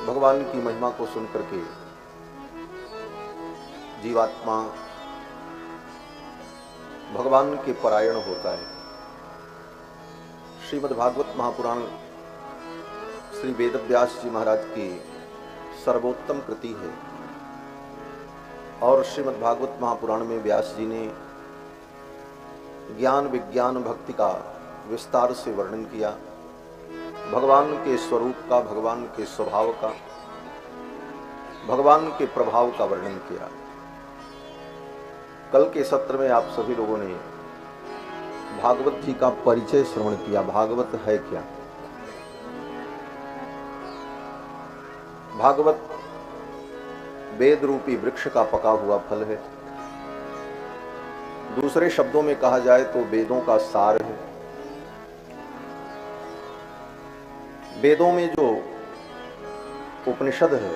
भगवान की महिमा को सुनकर के जीवात्मा भगवान के परायण होता है। श्रीमद् भागवत महापुराण श्री वेदव्यास जी महाराज की सर्वोत्तम कृति है और श्रीमद् भागवत महापुराण में व्यास जी ने ज्ञान विज्ञान भक्ति का विस्तार से वर्णन किया। भगवान के स्वरूप का, भगवान के स्वभाव का, भगवान के प्रभाव का वर्णन किया। कल के सत्र में आप सभी लोगों ने भागवत जी का परिचय श्रवण किया। भागवत है क्या? भागवत वेद रूपी वृक्ष का पका हुआ फल है। दूसरे शब्दों में कहा जाए तो वेदों का सार है। वेदों में जो उपनिषद है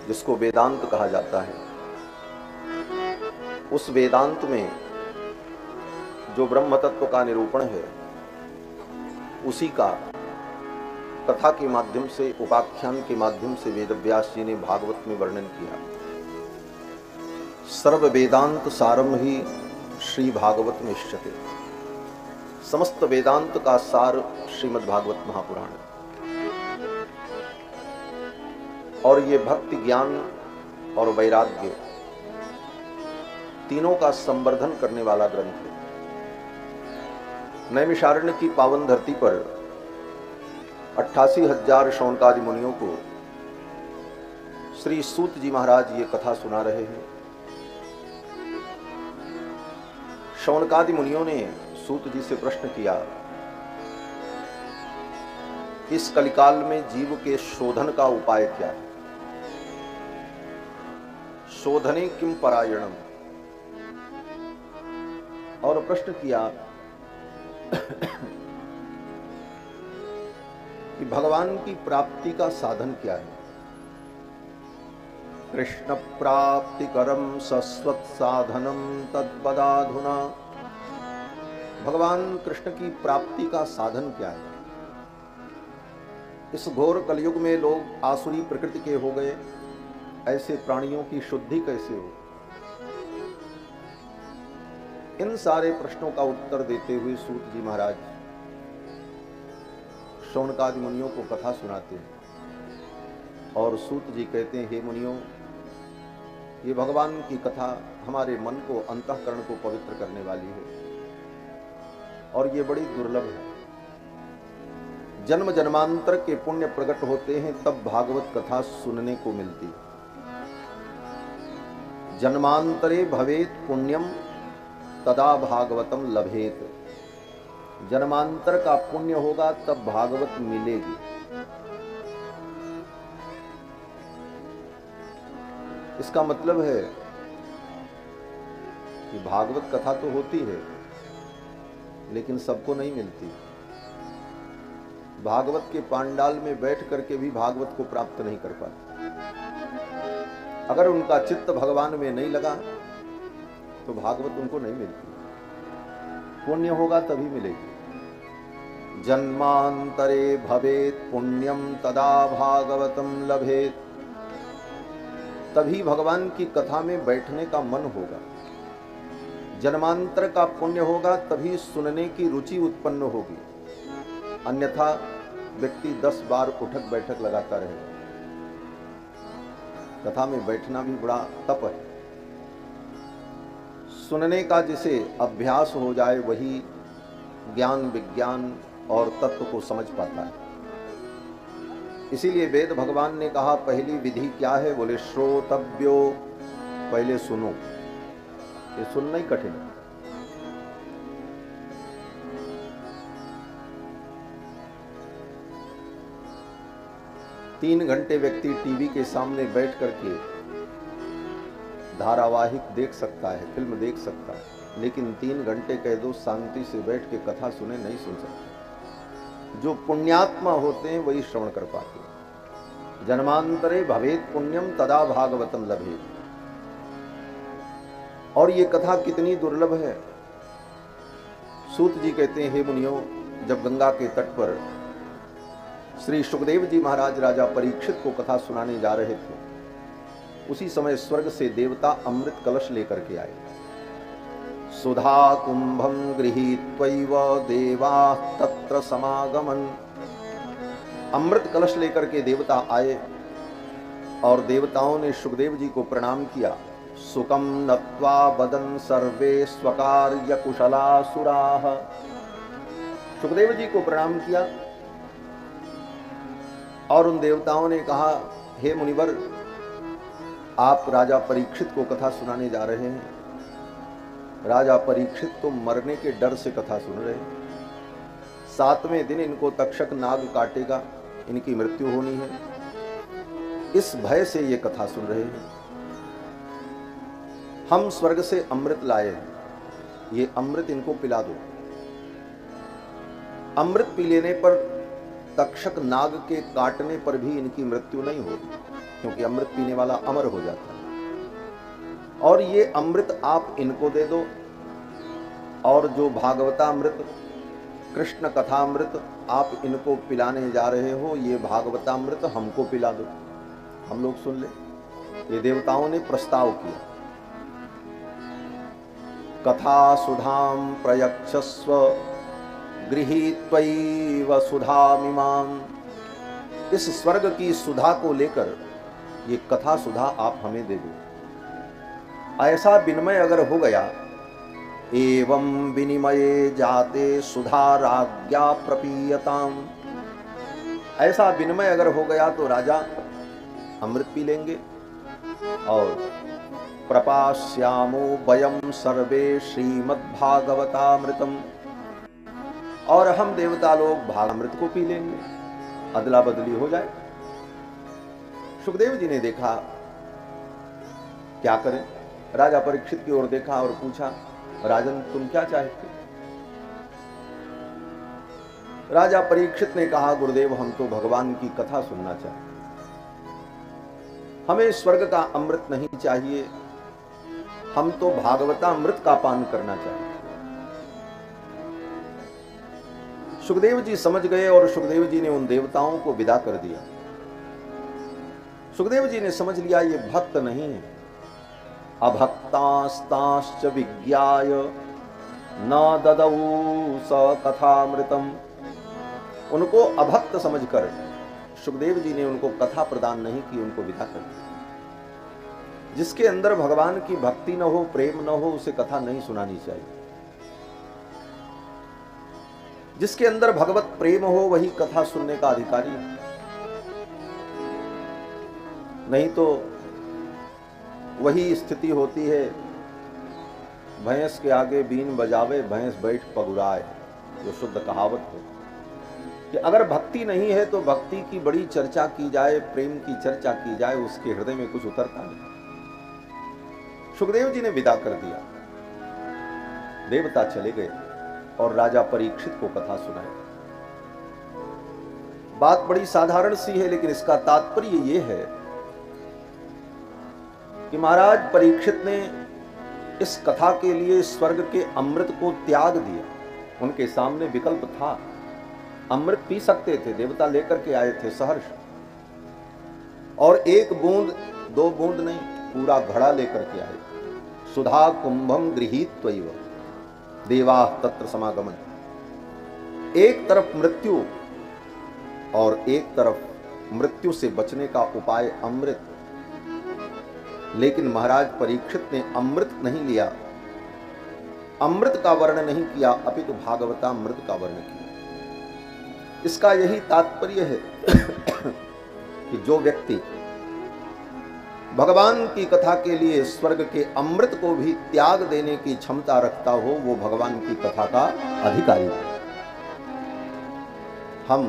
जिसको वेदांत कहा जाता है, उस वेदांत में जो ब्रह्म तत्व का निरूपण है उसी का कथा के माध्यम से, उपाख्यान के माध्यम से वेदव्यास जी ने भागवत में वर्णन किया। सर्व वेदांत सारम ही श्री भागवत में निश्चते। समस्त वेदांत का सार श्रीमद् भागवत महापुराण है और ये भक्ति, ज्ञान और वैराग्य तीनों का संवर्धन करने वाला ग्रंथ है। नैमिषारण्य की पावन धरती पर 88,000 शौनकादि मुनियों को श्री सूत जी महाराज ये कथा सुना रहे हैं। शौनकादि मुनियों ने सूत जी से प्रश्न किया, इस कलिकाल में जीव के शोधन का उपाय क्या है? शोधने किम परायणम। और प्रश्न किया कि भगवान की प्राप्ति का साधन क्या है? कृष्ण प्राप्ति करम सस्वत साधनम तद्वदाधुना। भगवान कृष्ण की प्राप्ति का साधन क्या है? इस घोर कलयुग में लोग आसुरी प्रकृति के हो गए, ऐसे प्राणियों की शुद्धि कैसे हो? इन सारे प्रश्नों का उत्तर देते हुए सूत जी महाराज शौनकादि मुनियों को कथा सुनाते हैं और सूत जी कहते हैं, हे मुनियों, ये भगवान की कथा हमारे मन को, अंतःकरण को पवित्र करने वाली है और ये बड़ी दुर्लभ है। जन्म जन्मांतर के पुण्य प्रकट होते हैं तब भागवत कथा सुनने को मिलती। जन्मांतरे भवेत पुण्यम तदा भागवतम लभेत। जन्मांतर का पुण्य होगा तब भागवत मिलेगी। इसका मतलब है कि भागवत कथा तो होती है लेकिन सबको नहीं मिलती। भागवत के पांडाल में बैठ करके भी भागवत को प्राप्त नहीं कर पाते। अगर उनका चित्त भगवान में नहीं लगा तो भागवत उनको नहीं मिलती। पुण्य होगा तभी मिलेगी। जन्मांतरे भवेत पुण्यम तदा भागवतम लभेत। तभी भगवान की कथा में बैठने का मन होगा। जन्मांतर का पुण्य होगा तभी सुनने की रुचि उत्पन्न होगी, अन्यथा व्यक्ति 10 बार उठक बैठक लगाता रहेगा। कथा में बैठना भी बड़ा तप है। सुनने का जिसे अभ्यास हो जाए वही ज्ञान विज्ञान और तत्व को समझ पाता है। इसीलिए वेद भगवान ने कहा, पहली विधि क्या है? बोले श्रोतव्यो, पहले सुनो। ये सुनना ही कठिन है। तीन घंटे व्यक्ति टीवी के सामने बैठ करके धारावाहिक देख सकता है, फिल्म देख सकता है, लेकिन 3 घंटे कह दो शांति से बैठ के कथा सुने, नहीं सुन सकते। जो पुण्यात्मा होते हैं वही श्रवण कर पाते हैं। जन्मांतरे भवेत पुण्यम तदा भागवतम लभेत। और ये कथा कितनी दुर्लभ है। सूत जी कहते हैं, हे मुनियों, जब गंगा के तट पर श्री सुखदेव जी महाराज राजा परीक्षित को कथा सुनाने जा रहे थे। उसी समय स्वर्ग से देवता अमृत कलश लेकर के आए। सुधा कुंभं गृहीत्वैव देवाः तत्र समागमन्। अमृत कलश लेकर के देवता आए और देवताओं ने सुखदेव जी को प्रणाम किया। सुकम नत्वा वदन् सर्वे स्वकार्य कुशलासुराः। सुखदेव जी को प्रणाम किया और उन देवताओं ने कहा, हे मुनिवर, आप राजा परीक्षित को कथा सुनाने जा रहे हैं। राजा परीक्षित तो मरने के डर से कथा सुन रहे हैं। 7वें दिन इनको तक्षक नाग काटेगा, इनकी मृत्यु होनी है, इस भय से ये कथा सुन रहे हैं। हम स्वर्ग से अमृत लाए हैं, ये अमृत इनको पिला दो। अमृत पी लेने पर तक्षक नाग के काटने पर भी इनकी मृत्यु नहीं होगी, क्योंकि अमृत पीने वाला अमर हो जाता है। और ये अमृत आप इनको दे दो, और जो भागवतामृत, कृष्ण कथामृत आप इनको पिलाने जा रहे हो, ये भागवतामृत हमको पिला दो, हम लोग सुन ले। ये देवताओं ने प्रस्ताव किया। कथा सुधाम प्रयक्षस्व गृहीत्वैव सुधामिमाम। इस स्वर्ग की सुधा को लेकर ये कथा सुधा आप हमें दे दो। ऐसा विनिमय अगर हो गया, एवं विनिमये जाते सुधा राज्ञा प्रपीयताम। ऐसा विनिमय अगर हो गया तो राजा अमृत पी लेंगे और प्रपास्यामो वयम सर्वे श्रीमद्भागवतामृतम, और हम देवता लोग भागवतामृत को पी लेंगे, अदला बदली हो जाए। सुखदेव जी ने देखा क्या करें। राजा परीक्षित की ओर देखा और पूछा, राजन तुम क्या चाहते? राजा परीक्षित ने कहा, गुरुदेव हम तो भगवान की कथा सुनना चाहते, हमें स्वर्ग का अमृत नहीं चाहिए, हम तो भागवतामृत का पान करना चाहिए। सुखदेव जी समझ गए और सुखदेव जी ने उन देवताओं को विदा कर दिया। सुखदेव जी ने समझ लिया ये भक्त नहीं है। अभक्तास्ताश्च विज्ञाय न ददौ स कथामृतम। उनको अभक्त समझकर सुखदेव जी ने उनको कथा प्रदान नहीं की, उनको विदा कर दिया। जिसके अंदर भगवान की भक्ति न हो, प्रेम न हो, उसे कथा नहीं सुनानी चाहिए। जिसके अंदर भगवत प्रेम हो वही कथा सुनने का अधिकारी है। नहीं तो वही स्थिति होती है, भैंस के आगे बीन बजावे भैंस बैठ पगुराए, जो शुद्ध कहावत है कि अगर भक्ति नहीं है तो भक्ति की बड़ी चर्चा की जाए, प्रेम की चर्चा की जाए, उसके हृदय में कुछ उतरता नहीं। सुखदेव जी ने विदा कर दिया, देवता चले गए और राजा परीक्षित को कथा सुनाई। बात बड़ी साधारण सी है, लेकिन इसका तात्पर्य यह है कि महाराज परीक्षित ने इस कथा के लिए स्वर्ग के अमृत को त्याग दिया। उनके सामने विकल्प था, अमृत पी सकते थे, देवता लेकर के आए थे सहर्ष, और एक बूंद दो बूंद नहीं, पूरा घड़ा लेकर के आए। सुधा कुंभम गृहीत्वैव देवाः तत्र समागमन। एक तरफ मृत्यु और एक तरफ मृत्यु से बचने का उपाय अमृत। लेकिन महाराज परीक्षित ने अमृत नहीं लिया, अमृत का वर्ण नहीं किया, अपितु भागवतामृत का वर्ण किया। इसका यही तात्पर्य है कि जो व्यक्ति भगवान की कथा के लिए स्वर्ग के अमृत को भी त्याग देने की क्षमता रखता हो, वो भगवान की कथा का अधिकारी है। हम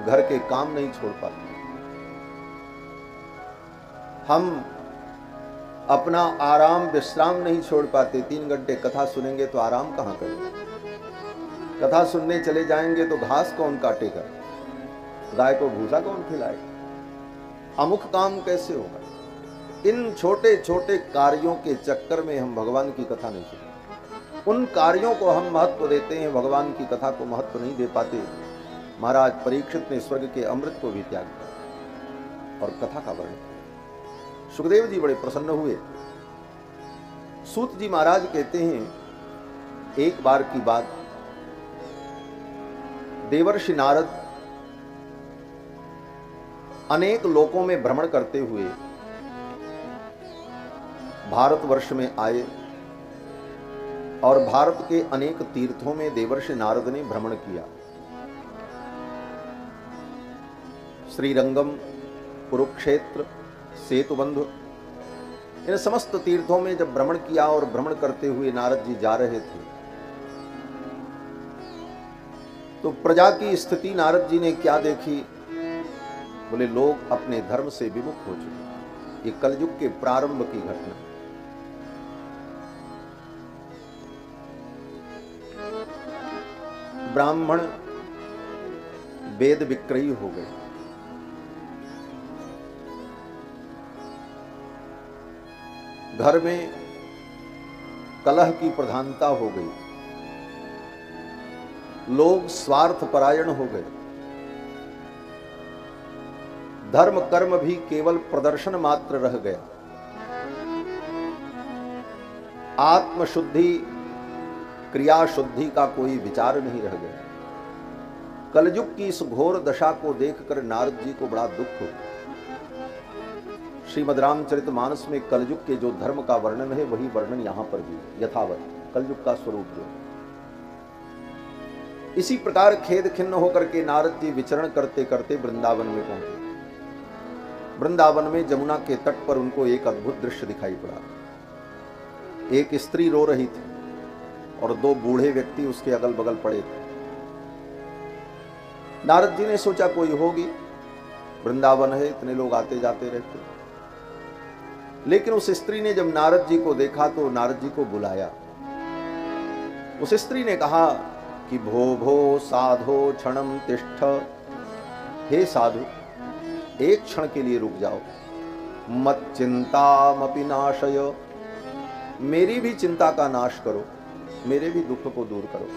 घर के काम नहीं छोड़ पाते, हम अपना आराम विश्राम नहीं छोड़ पाते। 3 घंटे कथा सुनेंगे तो आराम कहां करेंगे? कथा सुनने चले जाएंगे तो घास कौन काटेगा? गाय को भूसा कौन खिलाएगा? अमुक काम कैसे होगा? इन छोटे छोटे कार्यों के चक्कर में हम भगवान की कथा नहीं सुनते। उन कार्यों को हम महत्व देते हैं, भगवान की कथा को महत्व नहीं दे पाते। महाराज परीक्षित ने स्वर्ग के अमृत को भी त्याग किया और कथा का वर्णन किया। सुखदेव जी बड़े प्रसन्न हुए। सूत जी महाराज कहते हैं, एक बार की बात, देवर्षि नारद अनेक लोकों में भ्रमण करते हुए भारतवर्ष में आए और भारत के अनेक तीर्थों में देवर्षि नारद ने भ्रमण किया। श्रीरंगम, कुरुक्षेत्र, सेतुबंधु, इन समस्त तीर्थों में जब भ्रमण किया और भ्रमण करते हुए नारद जी जा रहे थे तो प्रजा की स्थिति नारद जी ने क्या देखी? बोले लोग अपने धर्म से विमुख हो चुके। ये कलयुग के प्रारंभ की घटना। ब्राह्मण वेद विक्रयी हो गए। घर में कलह की प्रधानता हो गई। लोग स्वार्थ परायण हो गए। धर्म कर्म भी केवल प्रदर्शन मात्र रह गया। आत्मशुद्धि, क्रिया शुद्धि का कोई विचार नहीं रह गया। कलयुग की इस घोर दशा को देखकर नारद जी को बड़ा दुख हो। श्रीमद् रामचरितमानस में कलयुग के जो धर्म का वर्णन है वही वर्णन यहां पर भी यथावत कलयुग का स्वरूप जो। इसी प्रकार खेद खिन्न होकर के नारद जी विचरण करते करते वृंदावन में पहुंचे। वृंदावन में जमुना के तट पर उनको एक अद्भुत दृश्य दिखाई पड़ा। एक स्त्री रो रही थी और दो बूढ़े व्यक्ति उसके अगल बगल पड़े थे। नारद जी ने सोचा कोई होगी, वृंदावन है, इतने लोग आते जाते रहते। लेकिन उस स्त्री ने जब नारद जी को देखा तो नारद जी को बुलाया। उस स्त्री ने कहा कि भो भो साधो क्षणम तिष्ठ, हे साधु एक क्षण के लिए रुक जाओ। मत चिंतामपि नाशय, मेरी भी चिंता का नाश करो, मेरे भी दुख को दूर करो।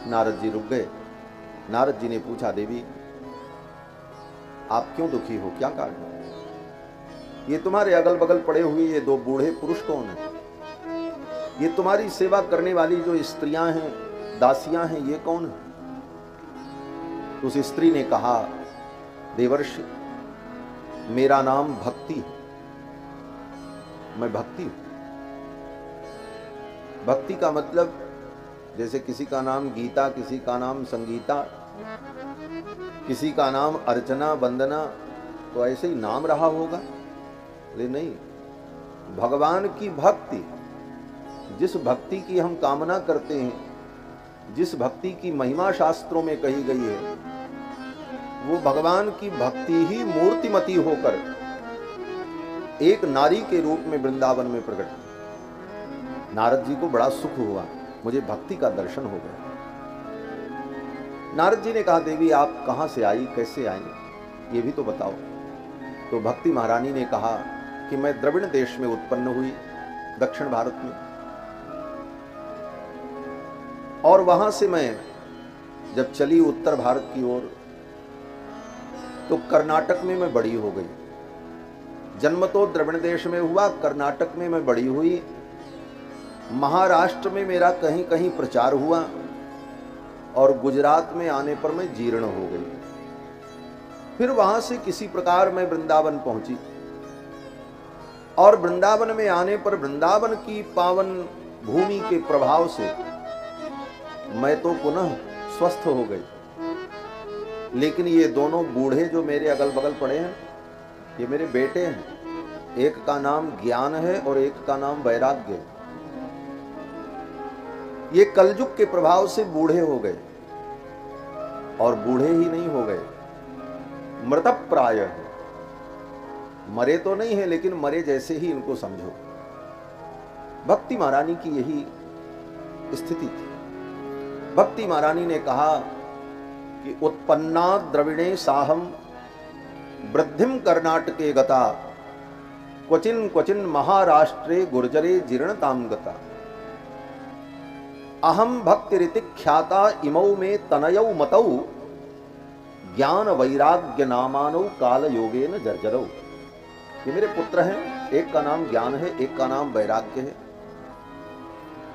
नारद जी रुक गए। नारद जी ने पूछा, देवी आप क्यों दुखी हो, क्या कारण है? ये तुम्हारे अगल बगल पड़े हुए ये दो बूढ़े पुरुष कौन है? ये तुम्हारी सेवा करने वाली जो स्त्रियां हैं, दासियां हैं, ये कौन है? उस स्त्री ने कहा, देवर्षि मेरा नाम भक्ति है, मैं भक्ति हूं। भक्ति का मतलब जैसे किसी का नाम गीता, किसी का नाम संगीता, किसी का नाम अर्चना, वंदना, तो ऐसे ही नाम रहा होगा? लेकिन नहीं, भगवान की भक्ति, जिस भक्ति की हम कामना करते हैं, जिस भक्ति की महिमा शास्त्रों में कही गई है, वो भगवान की भक्ति ही मूर्तिमती होकर एक नारी के रूप में वृंदावन में प्रकट हुई। नारद जी को बड़ा सुख हुआ, मुझे भक्ति का दर्शन हो गया। नारद जी ने कहा, देवी आप कहां से आई, कैसे आई, ये भी तो बताओ। तो भक्ति महारानी ने कहा कि मैं द्रविड़ देश में उत्पन्न हुई, दक्षिण भारत में, और वहां से मैं जब चली उत्तर भारत की ओर तो कर्नाटक में मैं बड़ी हो गई। जन्म तो द्रविड़ देश में हुआ, कर्नाटक में मैं बड़ी हुई, महाराष्ट्र में मेरा कहीं कहीं प्रचार हुआ और गुजरात में आने पर मैं जीर्ण हो गई। फिर वहां से किसी प्रकार मैं वृंदावन पहुंची और वृंदावन में आने पर वृंदावन की पावन भूमि के प्रभाव से मैं तो पुनः स्वस्थ हो गई। लेकिन ये दोनों बूढ़े जो मेरे अगल बगल पड़े हैं, ये मेरे बेटे हैं। एक का नाम ज्ञान है और एक का नाम वैराग्य है। ये कलयुग के प्रभाव से बूढ़े हो गए, और बूढ़े ही नहीं हो गए, मृतप्राय है। मरे तो नहीं है, लेकिन मरे जैसे ही इनको समझो। भक्ति महारानी की यही स्थिति थी। भक्ति महारानी ने कहा कि उत्पन्ना द्रविणे साहम वृद्धिम कर्नाटके गता, क्वचिन क्वचिन महाराष्ट्रे गुर्जरे जीर्णताम गता। अहम भक्तिरिति ख्याता इमौ में तनयौ मतौ, ज्ञान वैराग्य नामानो काल योगेन जर्जरो। ये मेरे पुत्र हैं, एक का नाम ज्ञान है, एक का नाम वैराग्य है,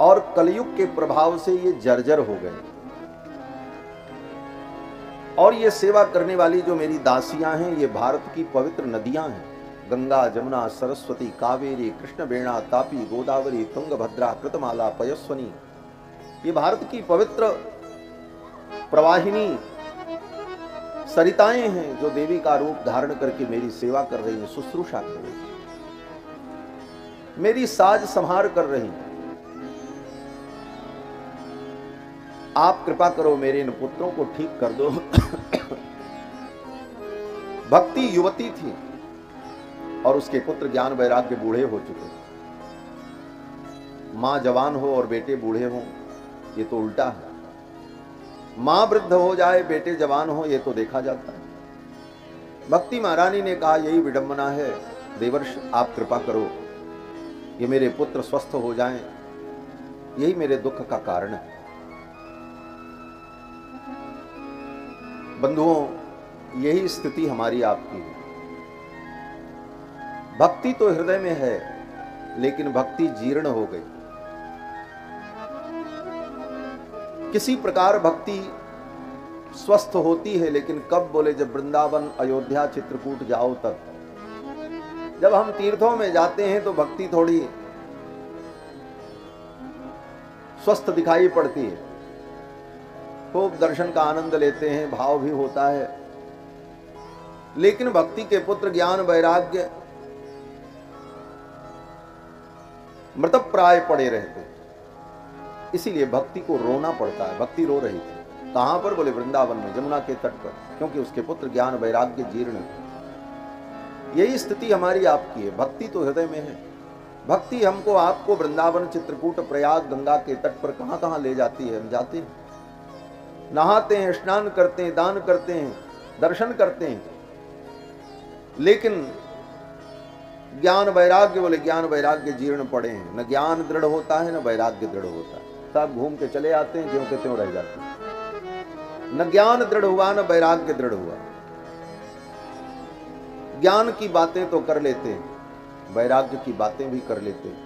और कलयुग के प्रभाव से ये जर्जर हो गए। और ये सेवा करने वाली जो मेरी दासियां हैं, ये भारत की पवित्र नदियां हैं, गंगा, जमुना, सरस्वती, कावेरी, कृष्ण, वेणा, तापी, गोदावरी, तुंगभद्रा, कृतमाला, पयस्वनी, ये भारत की पवित्र प्रवाहिनी सरिताएं हैं, जो देवी का रूप धारण करके मेरी सेवा कर रही हैं, शुश्रूषा कर रही हैं, मेरी साज संहार कर रही हैं। आप कृपा करो, मेरे इन पुत्रों को ठीक कर दो। भक्ति युवती थी और उसके पुत्र ज्ञान वैराग्य बूढ़े हो चुके। मां जवान हो और बेटे बूढ़े हों, ये तो उल्टा है। मां वृद्ध हो जाए, बेटे जवान हो, ये तो देखा जाता है। भक्ति महारानी ने कहा, यही विडंबना है देवर्ष, आप कृपा करो, ये मेरे पुत्र स्वस्थ हो जाएं, यही मेरे दुख का कारण है। बंधुओं, यही स्थिति हमारी आपकी है। भक्ति तो हृदय में है, लेकिन भक्ति जीर्ण हो गई। किसी प्रकार भक्ति स्वस्थ होती है, लेकिन कब बोले, जब वृंदावन, अयोध्या, चित्रकूट जाओ तब। जब हम तीर्थों में जाते हैं तो भक्ति थोड़ी स्वस्थ दिखाई पड़ती है, खूब दर्शन का आनंद लेते हैं, भाव भी होता है, लेकिन भक्ति के पुत्र ज्ञान वैराग्य मृतप्राय पड़े रहते हैं। इसीलिए भक्ति को रोना पड़ता है। भक्ति रो रही थी, कहां पर बोले, वृंदावन में, जमुना के तट पर, क्योंकि उसके पुत्र ज्ञान वैराग्य जीर्ण। यही स्थिति हमारी आपकी है। भक्ति तो हृदय में है। भक्ति हमको आपको वृंदावन, चित्रकूट, प्रयाग, गंगा के तट पर कहां कहां ले जाती है। हम जाते हैं, नहाते हैं, स्नान करते हैं, दान करते हैं, दर्शन करते हैं, लेकिन ज्ञान वैराग्य बोले, ज्ञान वैराग्य जीर्ण पड़े हैं। न ज्ञान दृढ़ होता है, न वैराग्य दृढ़ होता है। सब घूम के चले आते हैं, ज्यों के त्यों रह जाते हैं। न ज्ञान दृढ़ हुआ, न वैराग्य दृढ़ हुआ। ज्ञान की बातें तो कर लेते हैं, वैराग्य की बातें भी कर लेते हैं,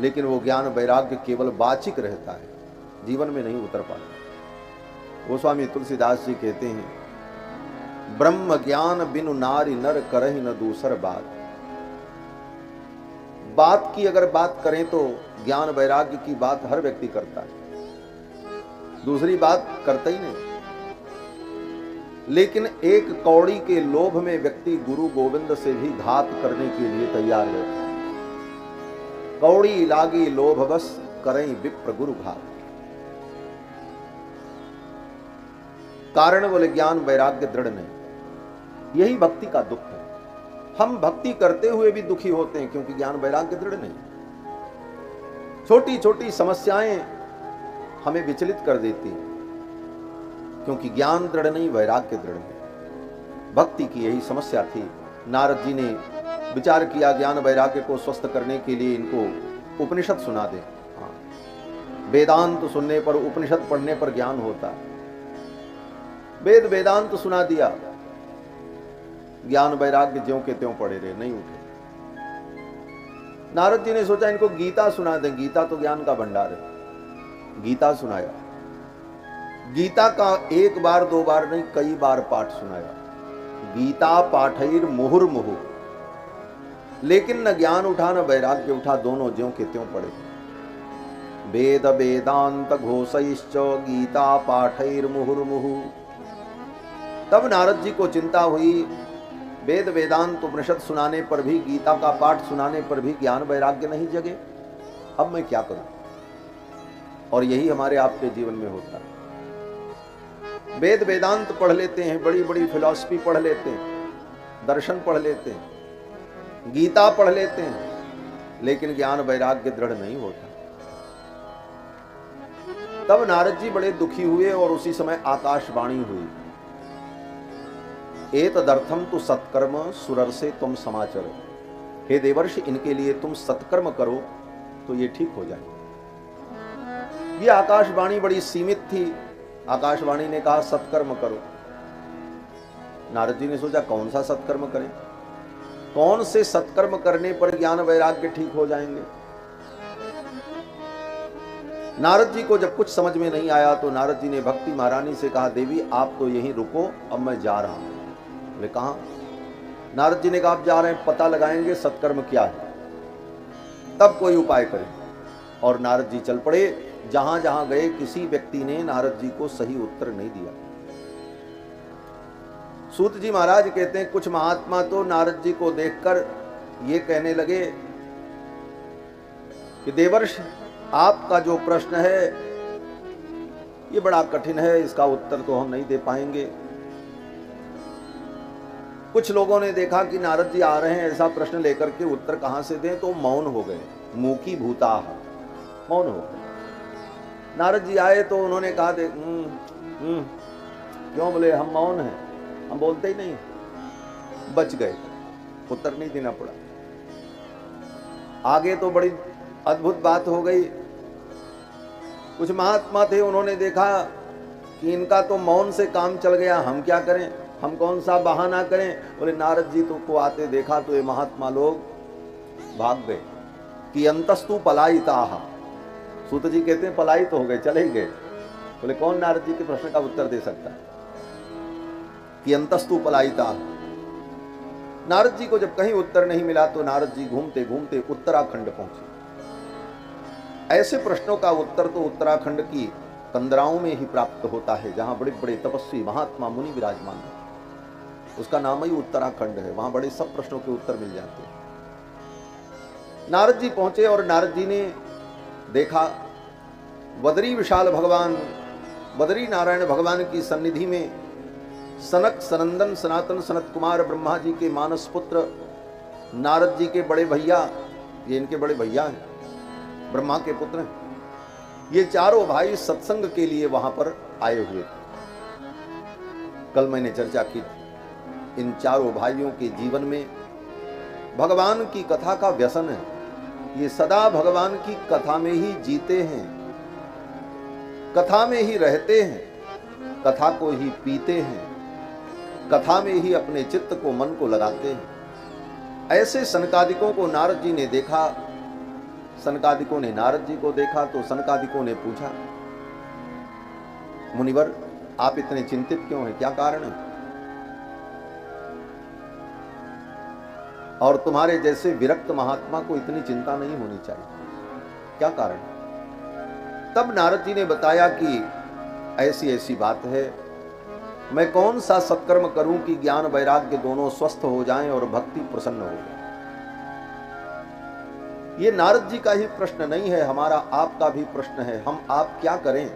लेकिन वो ज्ञान वैराग्य केवल वाचिक रहता है, जीवन में नहीं उतर पाता। गोस्वामी तुलसीदास जी कहते हैं, ब्रह्म ज्ञान बिनु नारी नर करहि न दूसर बात। बात की अगर बात करें तो ज्ञान वैराग्य की बात हर व्यक्ति करता है, दूसरी बात करता ही नहीं। लेकिन एक कौड़ी के लोभ में व्यक्ति गुरु गोविंद से भी घात करने के लिए तैयार है। कौड़ी लागी लोभ बस करें विप्र गुरु घात। कारण बोले, ज्ञान वैराग्य दृढ़ नहीं। यही भक्ति का दुख है। हम भक्ति करते हुए भी दुखी होते हैं, क्योंकि ज्ञान वैराग्य दृढ़ नहीं। छोटी छोटी समस्याएं हमें विचलित कर देती, क्योंकि ज्ञान दृढ़ नहीं, वैराग्य दृढ़ नहीं। भक्ति की यही समस्या थी। नारद जी ने विचार किया, ज्ञान वैराग्य को स्वस्थ करने के लिए इनको उपनिषद सुना दे। हाँ, वेदांत सुनने पर, उपनिषद पढ़ने पर ज्ञान होता है। वेद वेदांत सुना दिया, ज्ञान वैराग्य ज्यों के त्यों पड़े रहे, नहीं उठे। नारद जी ने सोचा इनको गीता सुना दें, गीता तो ज्ञान का भंडार है। गीता सुनाया। गीता का एक बार दो बार नहीं, कई बार पाठ सुनाया। गीता पाठैर मुहुर्मुहु, लेकिन न ज्ञान उठा न वैराग्य उठा, दोनों ज्यों के त्यों पड़े। वेद वेदांत घोषैश्च गीता पाठैर मुहुर्मुहु। तब नारद जी को चिंता हुई, वेद वेदांत उपनिषद सुनाने पर भी, गीता का पाठ सुनाने पर भी ज्ञान वैराग्य नहीं जगे, अब मैं क्या करूं। और यही हमारे आपके जीवन में होता है। वेद वेदांत पढ़ लेते हैं, बड़ी बड़ी फिलॉसफी पढ़ लेते हैं, दर्शन पढ़ लेते हैं, गीता पढ़ लेते हैं, लेकिन ज्ञान वैराग्य दृढ़ नहीं होता। तब नारद जी बड़े दुखी हुए और उसी समय आकाशवाणी हुई, एतदर्थम तु सत्कर्म सुरर से तुम समाचार। हे देवर्षि, इनके लिए तुम सत्कर्म करो तो ये ठीक हो जाए। ये आकाशवाणी बड़ी सीमित थी। आकाशवाणी ने कहा सत्कर्म करो, नारद जी ने सोचा कौन सा सत्कर्म करें, कौन से सत्कर्म करने पर ज्ञान वैराग्य ठीक हो जाएंगे। नारद जी को जब कुछ समझ में नहीं आया तो नारद जी ने भक्ति महारानी से कहा, देवी आप तो यहीं रुको, अब मैं जा रहा हूं। बोले कहां? नारद जी ने कहा आप जा रहे हैं, पता लगाएंगे सत्कर्म क्या है, तब कोई उपाय करें। और नारद जी चल पड़े। जहां जहां गए किसी व्यक्ति ने नारद जी को सही उत्तर नहीं दिया। सूत जी महाराज कहते हैं कुछ महात्मा तो नारद जी को देखकर ये कहने लगे कि देवर्ष आपका जो प्रश्न है ये बड़ा कठिन है, इसका उत्तर तो हम नहीं दे पाएंगे। कुछ लोगों ने देखा कि नारद जी आ रहे हैं, ऐसा प्रश्न लेकर के उत्तर कहां से दें, तो मौन हो गए, मूकी भूता, मौन हो गए। नारद जी आए तो उन्होंने कहा देख क्यों? बोले हम मौन हैं, हम बोलते ही नहीं। बच गए, उत्तर नहीं देना पड़ा। आगे तो बड़ी अद्भुत बात हो गई। कुछ महात्मा थे, उन्होंने देखा कि इनका तो मौन से काम चल गया, हम क्या करें, हम कौन सा बहाना करें। बोले नारद जी तो को आते देखा तो ये महात्मा लोग भाग गए कि अंतस्तु पलायिताः। सूत जी कहते हैं पलायित हो गए, चले ही गए। बोले कौन नारद जी के प्रश्न का उत्तर दे सकता है कि अंतस्तु पलायिताः। नारद जी को जब कहीं उत्तर नहीं मिला तो नारद जी घूमते घूमते उत्तराखंड पहुंचे। ऐसे प्रश्नों का उत्तर तो उत्तराखंड की कंदराओं में ही प्राप्त होता है, जहां बड़े बड़े तपस्वी महात्मा मुनि विराजमान है। उसका नाम ही उत्तराखंड है, वहां बड़े सब प्रश्नों के उत्तर मिल जाते हैं। नारद जी पहुंचे और नारद जी ने देखा बद्री विशाल भगवान, बद्री नारायण भगवान की सन्निधि में सनक सनंदन सनातन सनत कुमार ब्रह्मा जी के मानस पुत्र नारद जी के बड़े भैया, ये इनके बड़े भैया हैं, ब्रह्मा के पुत्र हैं, ये चारों भाई सत्संग के लिए वहां पर आए हुए थे। कल मैंने चर्चा की थी, इन चारों भाइयों के जीवन में भगवान की कथा का व्यसन है। ये सदा भगवान की कथा में ही जीते हैं, कथा में ही रहते हैं, कथा को ही पीते हैं, कथा में ही अपने चित्त को मन को लगाते हैं। ऐसे सनकादिकों को नारद जी ने देखा। सनकादिकों ने नारद जी को देखा तो सनकादिकों ने पूछा, मुनिवर आप इतने चिंतित क्यों हैं, क्या कारण है? और तुम्हारे जैसे विरक्त महात्मा को इतनी चिंता नहीं होनी चाहिए, क्या कारण? तब नारद जी ने बताया कि ऐसी ऐसी बात है, मैं कौन सा सत्कर्म करूं कि ज्ञान वैराग्य दोनों स्वस्थ हो जाएं और भक्ति प्रसन्न हो जाए। ये नारद जी का ही प्रश्न नहीं है, हमारा आपका भी प्रश्न है। हम आप क्या करें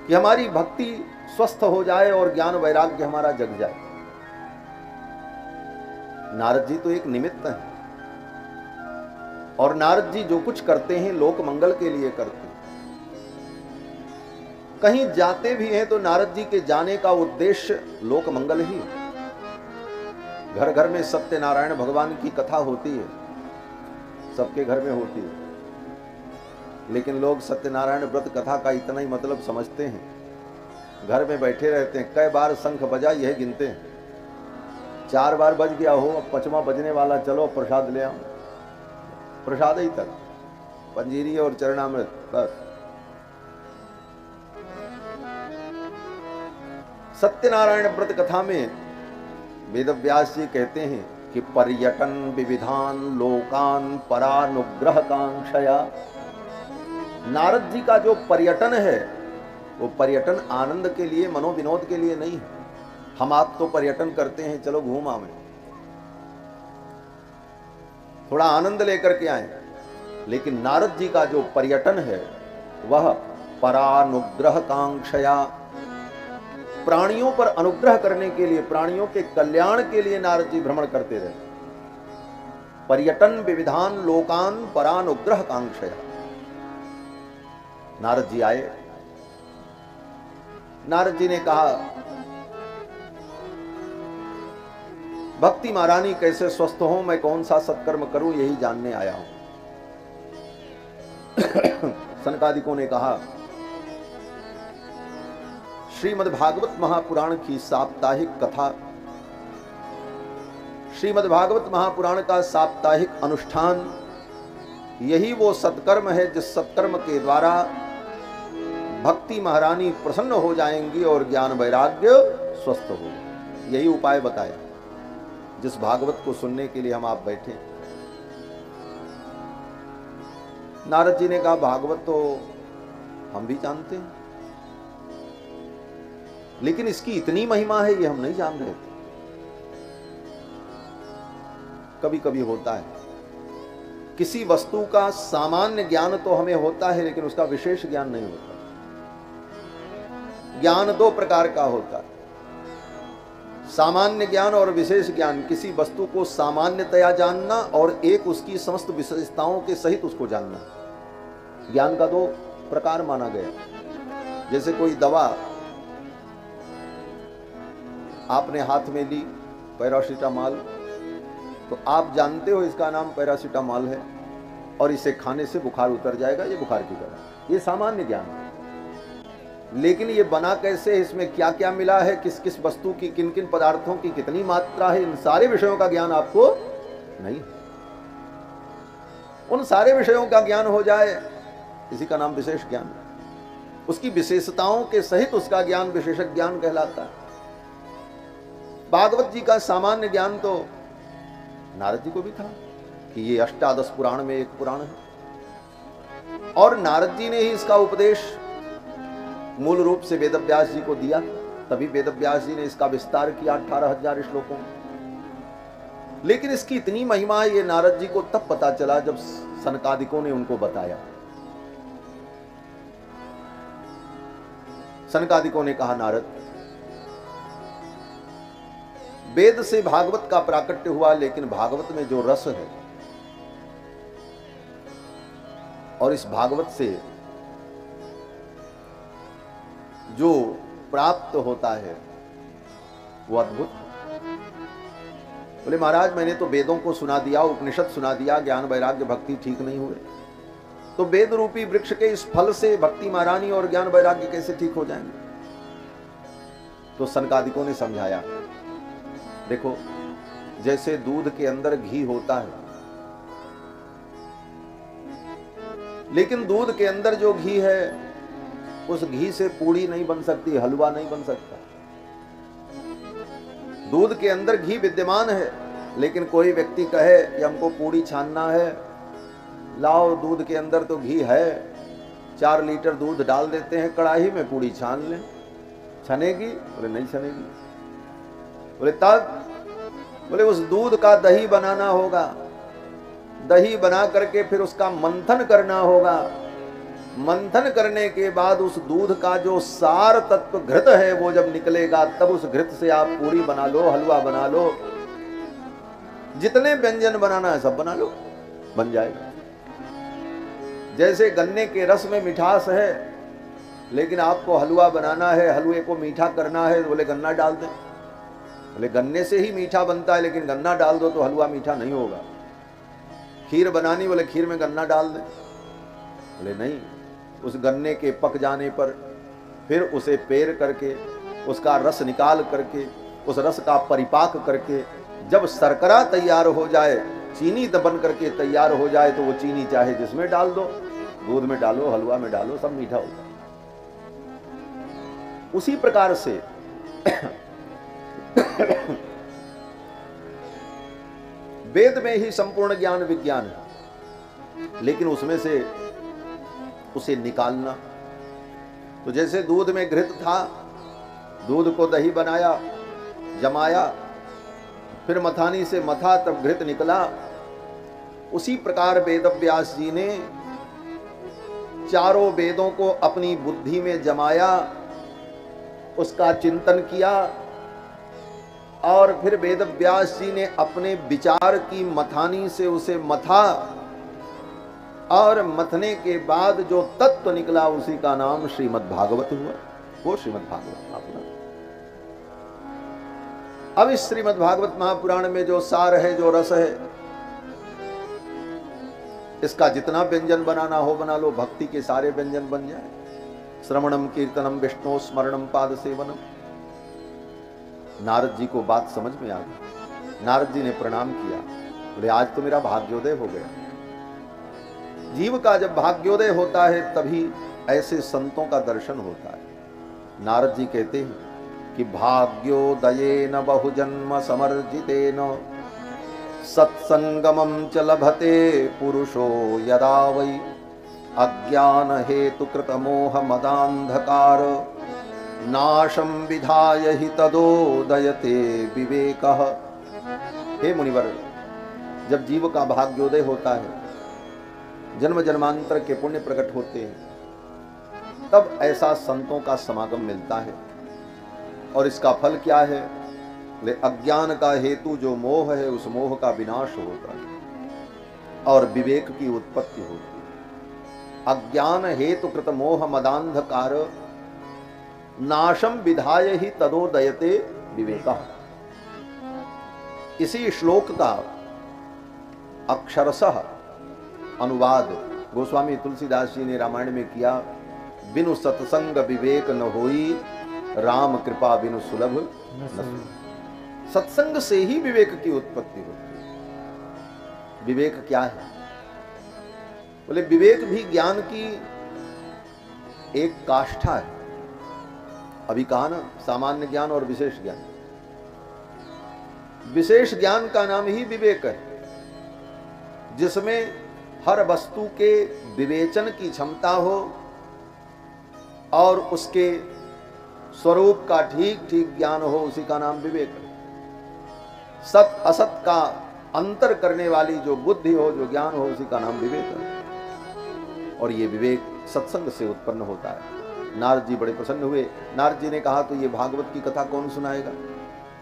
कि हमारी भक्ति स्वस्थ हो जाए और ज्ञान वैराग्य हमारा जग जाए। नारद जी तो एक निमित्त हैं, और नारद जी जो कुछ करते हैं लोक मंगल के लिए करते हैं। कहीं जाते भी हैं तो नारद जी के जाने का उद्देश्य लोक मंगल ही। घर घर में सत्यनारायण भगवान की कथा होती है, सबके घर में होती है, लेकिन लोग सत्यनारायण व्रत कथा का इतना ही मतलब समझते हैं, घर में बैठे रहते हैं। कई बार शंख बजा यह गिनते हैं, 4 बार बज गया हो, अब 5वां बजने वाला, चलो प्रसाद ले आओ। प्रसाद ही तक, पंजीरी और चरणामृत बस। सत्यनारायण व्रत कथा में वेदव्यास जी कहते हैं कि पर्यटन विविधान लोकान परानुग्रह कांक्षया। नारद जी का जो पर्यटन है वो पर्यटन आनंद के लिए, मनोविनोद के लिए नहीं है। हम आप तो पर्यटन करते हैं, चलो घूम आवे, थोड़ा आनंद लेकर के आए, लेकिन नारद जी का जो पर्यटन है वह परानुग्रह कांक्षया, प्राणियों पर अनुग्रह करने के लिए, प्राणियों के कल्याण के लिए नारद जी भ्रमण करते रहे। पर्यटन विविधान लोकान परानुग्रह कांक्षया। नारद जी आए, नारद जी ने कहा भक्ति महारानी कैसे स्वस्थ हो, मैं कौन सा सत्कर्म करूं यही जानने आया हूं। सनकादिकों ने कहा श्रीमद् भागवत महापुराण की साप्ताहिक कथा, श्रीमद् भागवत महापुराण का साप्ताहिक अनुष्ठान, यही वो सत्कर्म है जिस सत्कर्म के द्वारा भक्ति महारानी प्रसन्न हो जाएंगी और ज्ञान वैराग्य स्वस्थ हो। यही उपाय बताया जिस भागवत को सुनने के लिए हम आप बैठे। नारद जी ने कहा भागवत तो हम भी जानते हैं, लेकिन इसकी इतनी महिमा है ये हम नहीं जान रहे थे। कभी कभी होता है किसी वस्तु का सामान्य ज्ञान तो हमें होता है, लेकिन उसका विशेष ज्ञान नहीं होता। ज्ञान दो प्रकार का होता है, सामान्य ज्ञान और विशेष ज्ञान। किसी वस्तु को सामान्यतया जानना और एक उसकी समस्त विशेषताओं के सहित उसको जानना, ज्ञान का दो प्रकार माना गया। जैसे कोई दवा आपने हाथ में ली, पैरासीटामॉल, तो आप जानते हो इसका नाम पैरासीटामॉल है और इसे खाने से बुखार उतर जाएगा, ये बुखार की दवा, ये सामान्य ज्ञान है। लेकिन ये बना कैसे, इसमें क्या क्या मिला है, किस किस वस्तु की, किन किन पदार्थों की कितनी मात्रा है, इन सारे विषयों का ज्ञान आपको नहीं। उन सारे विषयों का ज्ञान हो जाए, इसी का नाम विशेष ज्ञान है। उसकी विशेषताओं के सहित उसका ज्ञान विशेषक ज्ञान कहलाता है। भागवत जी का सामान्य ज्ञान तो नारद जी को भी था कि ये अष्टादश पुराण में एक पुराण है, और नारद जी ने ही इसका उपदेश मूल रूप से वेदव्यास जी को दिया। तभी वेदव्यास जी ने इसका विस्तार किया 18,000 श्लोकों में। लेकिन इसकी इतनी महिमा है ये नारद जी को तब पता चला जब सनकादिकों ने उनको बताया। सनकादिकों ने कहा नारद, वेद से भागवत का प्राकट्य हुआ, लेकिन भागवत में जो रस है और इस भागवत से जो प्राप्त होता है वो अद्भुत। बोले महाराज मैंने तो वेदों को सुना दिया, उपनिषद सुना दिया, ज्ञान वैराग्य भक्ति ठीक नहीं हुए, तो वेद रूपी वृक्ष के इस फल से भक्ति महारानी और ज्ञान वैराग्य कैसे ठीक हो जाएंगे? तो सनकादिकों ने समझाया, देखो जैसे दूध के अंदर घी होता है, लेकिन दूध के अंदर जो घी है उस घी से पूड़ी नहीं बन सकती, हलवा नहीं बन सकता। दूध के अंदर घी विद्यमान है, लेकिन कोई व्यक्ति कहे कि हमको पूड़ी छानना है, लाओ दूध के अंदर तो घी है, 4 लीटर दूध डाल देते हैं कढ़ाई में, पूड़ी छान लें, छनेगी? बोले नहीं छनेगी। बोले तब? बोले उस दूध का दही बनाना होगा, दही बना करके फिर उसका मंथन करना होगा, मंथन करने के बाद उस दूध का जो सार तत्व घृत है वो जब निकलेगा, तब उस घृत से आप पूरी बना लो, हलवा बना लो, जितने व्यंजन बनाना है सब बना लो, बन जाएगा। जैसे गन्ने के रस में मिठास है, लेकिन आपको हलवा बनाना है, हलवे को मीठा करना है, बोले गन्ना डाल दें। बोले गन्ने से ही मीठा बनता है, लेकिन गन्ना डाल दो तो हलवा मीठा नहीं होगा। खीर बनानी, बोले खीर में गन्ना डाल दें। बोले नहीं, उस गन्ने के पक जाने पर फिर उसे पेर करके उसका रस निकाल करके उस रस का परिपाक करके जब शर्करा तैयार हो जाए, चीनी बन करके तैयार हो जाए, तो वो चीनी चाहे जिसमें डाल दो, दूध में डालो, हलवा में डालो, सब मीठा होता है। उसी प्रकार से वेद में ही संपूर्ण ज्ञान विज्ञान है, लेकिन उसमें से उसे निकालना, तो जैसे दूध में घृत था, दूध को दही बनाया, जमाया, फिर मथानी से मथा, तब घृत निकला। उसी प्रकार वेदव्यास जी ने चारों वेदों को अपनी बुद्धि में जमाया, उसका चिंतन किया, और फिर वेदव्यास जी ने अपने विचार की मथानी से उसे मथा, और मथने के बाद जो तत्व निकला उसी का नाम श्रीमद् भागवत हुआ। वो श्रीमद् भागवत महापुराण। अब इस श्रीमद् भागवत महापुराण में जो सार है, जो रस है, इसका जितना व्यंजन बनाना हो बना लो, भक्ति के सारे व्यंजन बन जाए। श्रवणम कीर्तनम विष्णु स्मरणम पाद सेवनम। नारद जी को बात समझ में आ गई। नारद जी ने प्रणाम किया, बोले आज तो मेरा भाग्योदय हो गया। जीव का जब भाग्योदय होता है तभी ऐसे संतों का दर्शन होता है। नारद जी कहते हैं कि भाग्योदयेन बहुजन्म समर्जितेन सत्संगमं च लभते पुरुषो यदा वै अज्ञान हेतु कृत मोह मदांधकार नाशम विधाय हि तदोदयते विवेकः। हे मुनिवर, जब जीव का भाग्योदय होता है, जन्म जन्मांतर के पुण्य प्रकट होते हैं, तब ऐसा संतों का समागम मिलता है। और इसका फल क्या है? ले अज्ञान का हेतु जो मोह है, उस मोह का विनाश होता है और विवेक की उत्पत्ति होती है। अज्ञान हेतु कृत मोह मदांधकार नाशम विधाय ही तदोदयते विवेकः। इसी श्लोक का अक्षरशः अनुवाद गोस्वामी तुलसीदास जी ने रामायण में किया। बिनु सत्संग विवेक न होई, राम कृपा बिनु सुलभ न सोई। सत्संग से ही विवेक की उत्पत्ति होती है। विवेक क्या है? बोले विवेक भी ज्ञान की एक काष्ठा है। अभी कहा ना, सामान्य ज्ञान और विशेष ज्ञान। विशेष ज्ञान का नाम ही विवेक है, जिसमें हर वस्तु के विवेचन की क्षमता हो और उसके स्वरूप का ठीक ठीक ज्ञान हो, उसी का नाम विवेक है। सत असत का अंतर करने वाली जो बुद्धि हो, जो ज्ञान हो, उसी का नाम विवेक है। और ये विवेक सत्संग से उत्पन्न होता है। नारद जी बड़े प्रसन्न हुए। नारद जी ने कहा तो ये भागवत की कथा कौन सुनाएगा?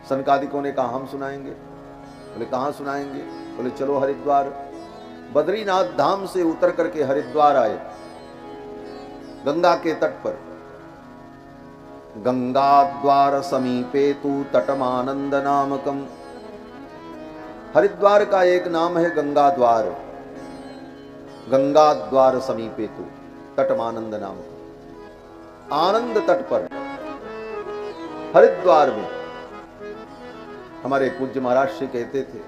सनकादिकों ने कहा हम सुनाएंगे। बोले कहाँ सुनाएंगे? बोले चलो हरिद्वार। बद्रीनाथ धाम से उतर करके हरिद्वार आए, गंगा के तट पर। गंगा द्वार समीपे तु तटमानंद नामकम। हरिद्वार का एक नाम है गंगा द्वार। गंगा द्वार समीपे तु तटमानंद नामकम। आनंद तट पर हरिद्वार में हमारे पूज्य महाराज श्री कहते थे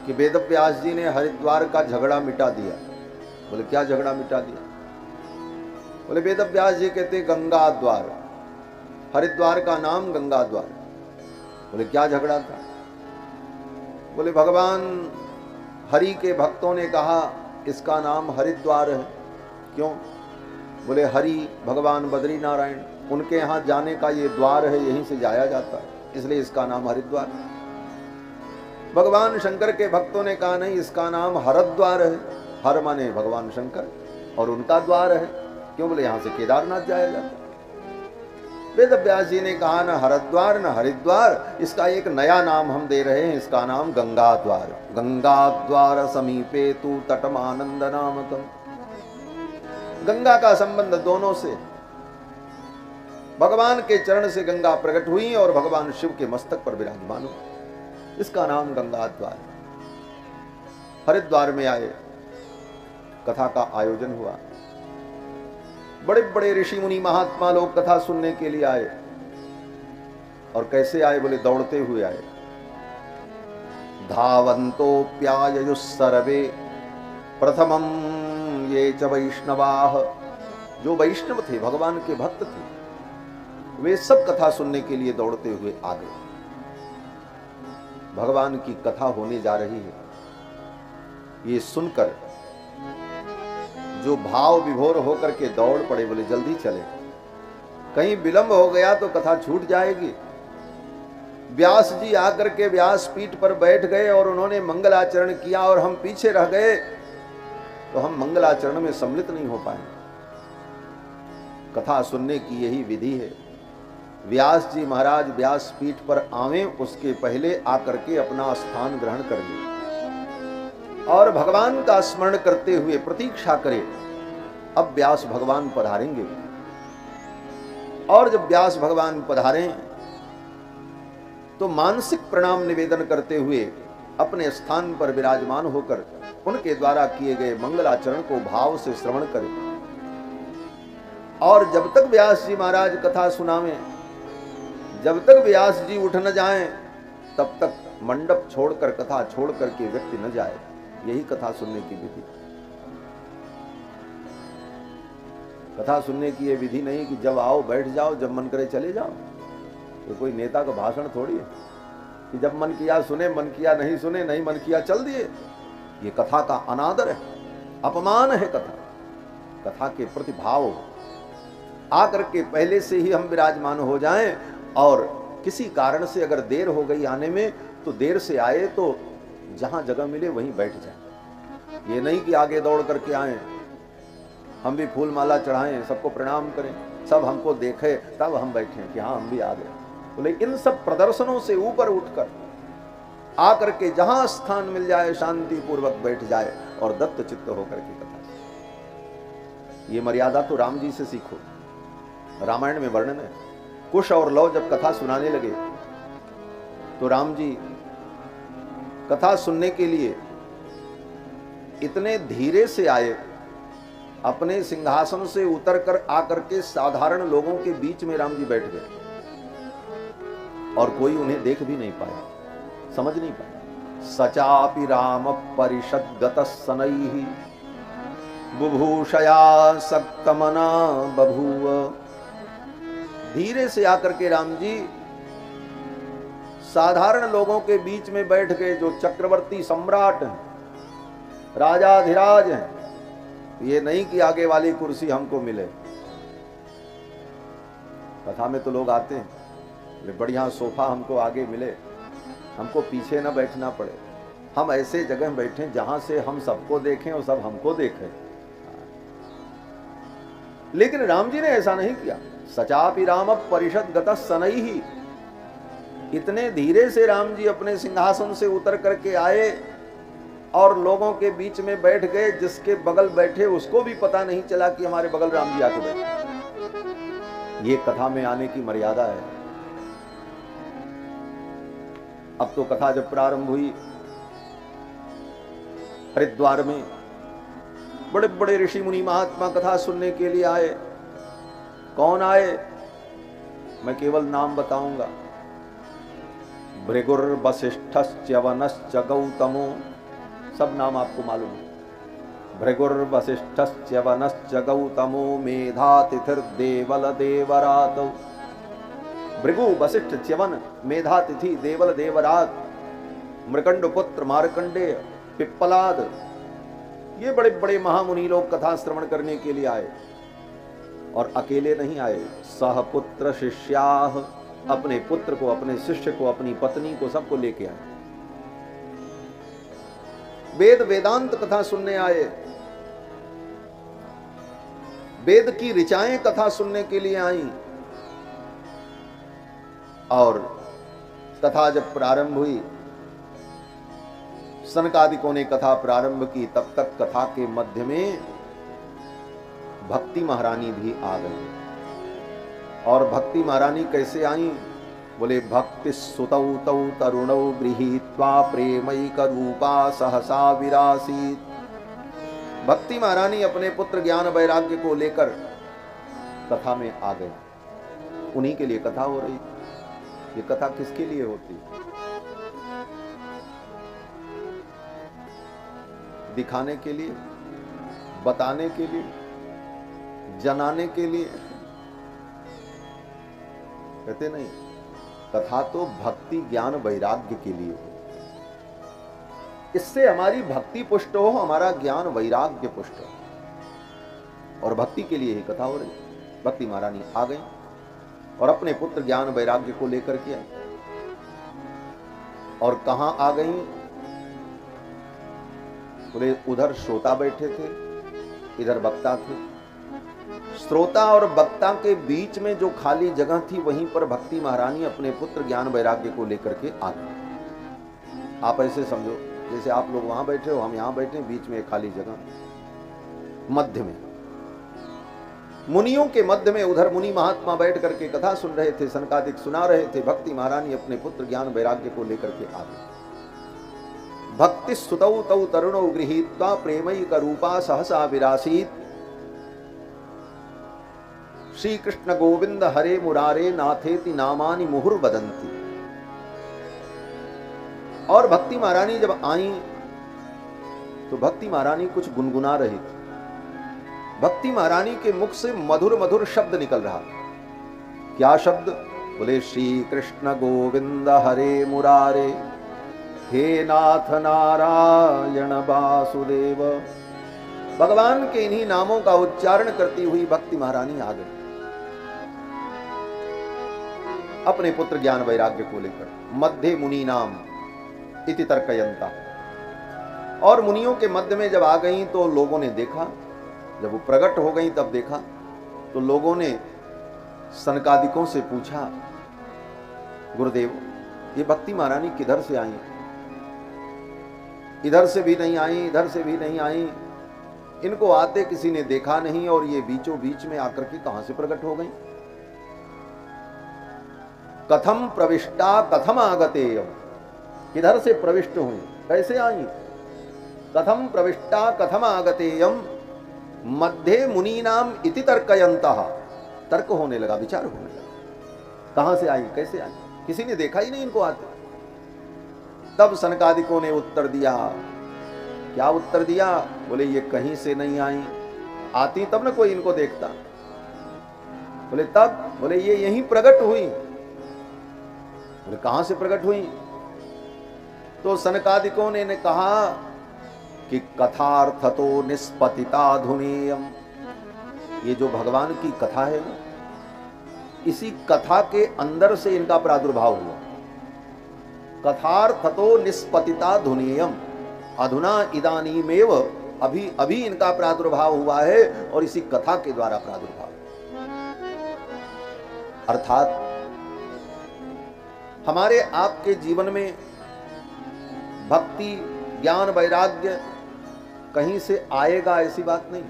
कि वेदव्यास जी ने हरिद्वार का झगड़ा मिटा दिया। बोले क्या झगड़ा मिटा दिया? बोले वेदव्यास जी कहते गंगा द्वार, हरिद्वार का नाम गंगा द्वार। बोले क्या झगड़ा था? बोले भगवान हरि के भक्तों ने कहा इसका नाम हरिद्वार है। क्यों? बोले हरि भगवान बद्री नारायण, उनके यहाँ जाने का ये द्वार है, यहीं से जाया जाता है, इसलिए इसका नाम हरिद्वार। भगवान शंकर के भक्तों ने कहा नहीं, इसका नाम हरद्वार है। हर माने भगवान शंकर और उनका द्वार है। क्यों? बोले यहाँ से केदारनाथ जाया जाता है। वेदव्यास जी ने कहा न हरद्वार न हरिद्वार, इसका एक नया नाम हम दे रहे हैं, इसका नाम गंगा द्वार। गंगा द्वार समीपे तु तटमानंद नामकम। गंगा का संबंध दोनों से। भगवान के चरण से गंगा प्रकट हुई और भगवान शिव के मस्तक पर विराजमान हुई, इसका नाम गंगा द्वार। हरिद्वार में आए, कथा का आयोजन हुआ। बड़े बड़े ऋषि मुनि महात्मा लोग कथा सुनने के लिए आए। और कैसे आए? बोले दौड़ते हुए आए। धावन्तोऽप्याययुः सर्वे प्रथमं ये च वैष्णवाः। जो वैष्णव थे, भगवान के भक्त थे, वे सब कथा सुनने के लिए दौड़ते हुए आ गए। भगवान की कथा होने जा रही है, ये सुनकर जो भाव विभोर होकर के दौड़ पड़े। बोले जल्दी चले, कहीं विलंब हो गया तो कथा छूट जाएगी। व्यास जी आकर के व्यास पीठ पर बैठ गए और उन्होंने मंगलाचरण किया और हम पीछे रह गए तो हम मंगलाचरण में सम्मिलित नहीं हो पाए। कथा सुनने की यही विधि है। व्यास जी महाराज व्यास पीठ पर आवे, उसके पहले आकर के अपना स्थान ग्रहण कर ले और भगवान का स्मरण करते हुए प्रतीक्षा करें। अब व्यास भगवान पधारेंगे और जब व्यास भगवान पधारें तो मानसिक प्रणाम निवेदन करते हुए अपने स्थान पर विराजमान होकर उनके द्वारा किए गए मंगलाचरण को भाव से श्रवण करें। और जब तक व्यास जी महाराज कथा सुनावें, जब तक व्यास जी उठ न जाएं, तब तक मंडप छोड़कर, कथा छोड़ करके व्यक्ति न जाए। यही कथा सुनने की विधि। कथा सुनने की यह विधि नहीं कि जब आओ बैठ जाओ, जब मन करे चले जाओ। ये कोई नेता का भाषण थोड़ी है कि जब मन किया सुने, मन किया नहीं सुने, नहीं मन किया चल दिए। ये कथा का अनादर है, अपमान है। कथा के प्रति भाव आकर के पहले से ही हम विराजमान हो जाएं, और किसी कारण से अगर देर हो गई आने में, तो देर से आए तो जहां जगह मिले वहीं बैठ जाए। ये नहीं कि आगे दौड़ करके आए, हम भी फूल माला चढ़ाएं, सबको प्रणाम करें, सब हमको देखे तब हम बैठे कि हाँ हम भी आ गए। बोले इन सब प्रदर्शनों से ऊपर उठकर आकर के जहां स्थान मिल जाए शांति पूर्वक बैठ जाए और दत्त चित्त होकर के कथा। ये मर्यादा तो राम जी से सीखो। रामायण में वर्णन है, कुश और लव जब कथा सुनाने लगे तो राम जी कथा सुनने के लिए इतने धीरे से आए, अपने सिंहासन से उतरकर आकर के साधारण लोगों के बीच में राम जी बैठ गए, और कोई उन्हें देख भी नहीं पाया, समझ नहीं पाया। सचापि राम परिषद गतस्सनैहि बुभूषया सक्तमना बभूव। धीरे से आकर के राम जी साधारण लोगों के बीच में बैठ गए, जो चक्रवर्ती सम्राट हैं, राजाधिराज हैं। ये नहीं कि आगे वाली कुर्सी हमको मिले। कथा में तो लोग आते हैं, बढ़िया सोफा हमको आगे मिले, हमको पीछे ना बैठना पड़े, हम ऐसे जगह बैठें जहां से हम सबको देखें और सब हमको देखें। लेकिन राम जी ने ऐसा नहीं किया। सचापि राम परिषद गतस्सनैहि। इतने धीरे से राम जी अपने सिंहासन से उतर करके आए और लोगों के बीच में बैठ गए, जिसके बगल बैठे उसको भी पता नहीं चला कि हमारे बगल राम जी आके बैठे। ये कथा में आने की मर्यादा है। अब तो कथा जब प्रारंभ हुई, हरिद्वार में बड़े बड़े ऋषि मुनि महात्मा कथा सुनने के लिए आए। कौन आए, मैं केवल नाम बताऊंगा। भृगुर वसिष्ठश्च वनश्च गौतमो, सब नाम आपको मालूम है। भृगुर वसिष्ठश्च वनश्च गौतमो मेधातिथिर्देवल देवरातौ। भृगु वशिष्ठ च्यवन मेधातिथि देवल देवरात, मृकंड पुत्र मार्कंडेय, पिप्पलाद, ये बड़े बड़े महामुनि लोग कथा श्रवण करने के लिए आए। और अकेले नहीं आए, सहपुत्र शिष्याः, अपने पुत्र को, अपने शिष्य को, अपनी पत्नी को, सबको लेके आए। वेद वेदांत कथा सुनने आए, वेद की ऋचाएं कथा सुनने के लिए आई। और कथा जब प्रारंभ हुई, सनकादिकों ने कथा प्रारंभ की, तब तक कथा के मध्य में भक्ति महारानी भी आ गई। और भक्ति महारानी कैसे आई? बोले भक्ति सुतौ तौ तरुणौ गृहीत्वा प्रेमैक रूपा सहसा विरासीत। भक्ति महारानी अपने पुत्र ज्ञान वैराग्य को लेकर कथा में आ गए। उन्हीं के लिए कथा हो रही। ये कथा किसके लिए होती? दिखाने के लिए, बताने के लिए, जनाने के लिए? कहते नहीं, कथा तो भक्ति ज्ञान वैराग्य के लिए हो। इससे हमारी भक्ति पुष्ट हो, हमारा ज्ञान वैराग्य पुष्ट हो। और भक्ति के लिए ही कथा हो रही। भक्ति महारानी आ गई और अपने पुत्र ज्ञान वैराग्य को लेकर के आई। और कहां आ गई? बोले उधर श्रोता बैठे थे, इधर वक्ता थे। श्रोता और वक्ता के बीच में जो खाली जगह थी, वहीं पर भक्ति महारानी अपने पुत्र ज्ञान वैराग्य को लेकर के आ गई। आप ऐसे समझो जैसे आप लोग वहां बैठे हो, हम यहां बैठे, बीच में एक खाली जगह, मध्य में, मुनियों के मध्य में, उधर मुनि महात्मा बैठ करके कथा सुन रहे थे, सनकादिक सुना रहे थे। भक्ति महारानी अपने पुत्र ज्ञान वैराग्य को लेकर के आ गई। भक्ति सुतौ तौ तरुणौ गृहीत्वा प्रेमैक रूपा सहसा विरासीत। श्री कृष्ण गोविंद हरे मुरारे नाथेति नामानि मुहुर्वदन्ति। और भक्ति महारानी जब आई तो भक्ति महारानी कुछ गुनगुना रही थी। भक्ति महारानी के मुख से मधुर मधुर शब्द निकल रहा। क्या शब्द? बोले श्री कृष्ण गोविंद हरे मुरारे हे नाथ नारायण वासुदेव। भगवान के इन्हीं नामों का उच्चारण करती हुई भक्ति महारानी आ गई अपने पुत्र ज्ञान वैराग्य को लेकर। मध्य मुनि नाम इति तर्कयंता। और मुनियों के मध्य में जब आ गई तो लोगों ने देखा, जब वो प्रकट हो गई तब देखा तो लोगों ने सनकादिकों से पूछा, गुरुदेव ये भक्ति महारानी किधर से आई? इधर से भी नहीं आई, इधर से भी नहीं आई, इनको आते किसी ने देखा नहीं, और ये बीचों बीच में आकर के कहां से प्रकट हो गई? कथम प्रविष्टा कथम आगते, किधर से प्रविष्ट हुई, कैसे आई? कथम प्रविष्टा कथम आगतेयम मध्य मुनि नाम इति तर्कयंतः। तर्क होने लगा, विचार होने लगा, कहां से आई, कैसे आई, किसी ने देखा ही नहीं इनको आते। तब सनकादिकों ने उत्तर दिया। क्या उत्तर दिया? बोले ये कहीं से नहीं आई, आती तब ना कोई इनको देखता। बोले तब? बोले ये यहीं प्रकट हुई। बोले कहां से प्रकट हुई? तो सनकादिकों ने कहा कि कथार्थतो निष्पतिता धुनेयम। ये जो भगवान की कथा है ना, इसी कथा के अंदर से इनका प्रादुर्भाव हुआ। कथार्थतो निष्पतिता धुनेयम, अधुना इदानीमेव, अभी अभी इनका प्रादुर्भाव हुआ है और इसी कथा के द्वारा प्रादुर्भाव। अर्थात हमारे आपके जीवन में भक्ति ज्ञान वैराग्य कहीं से आएगा ऐसी बात नहीं।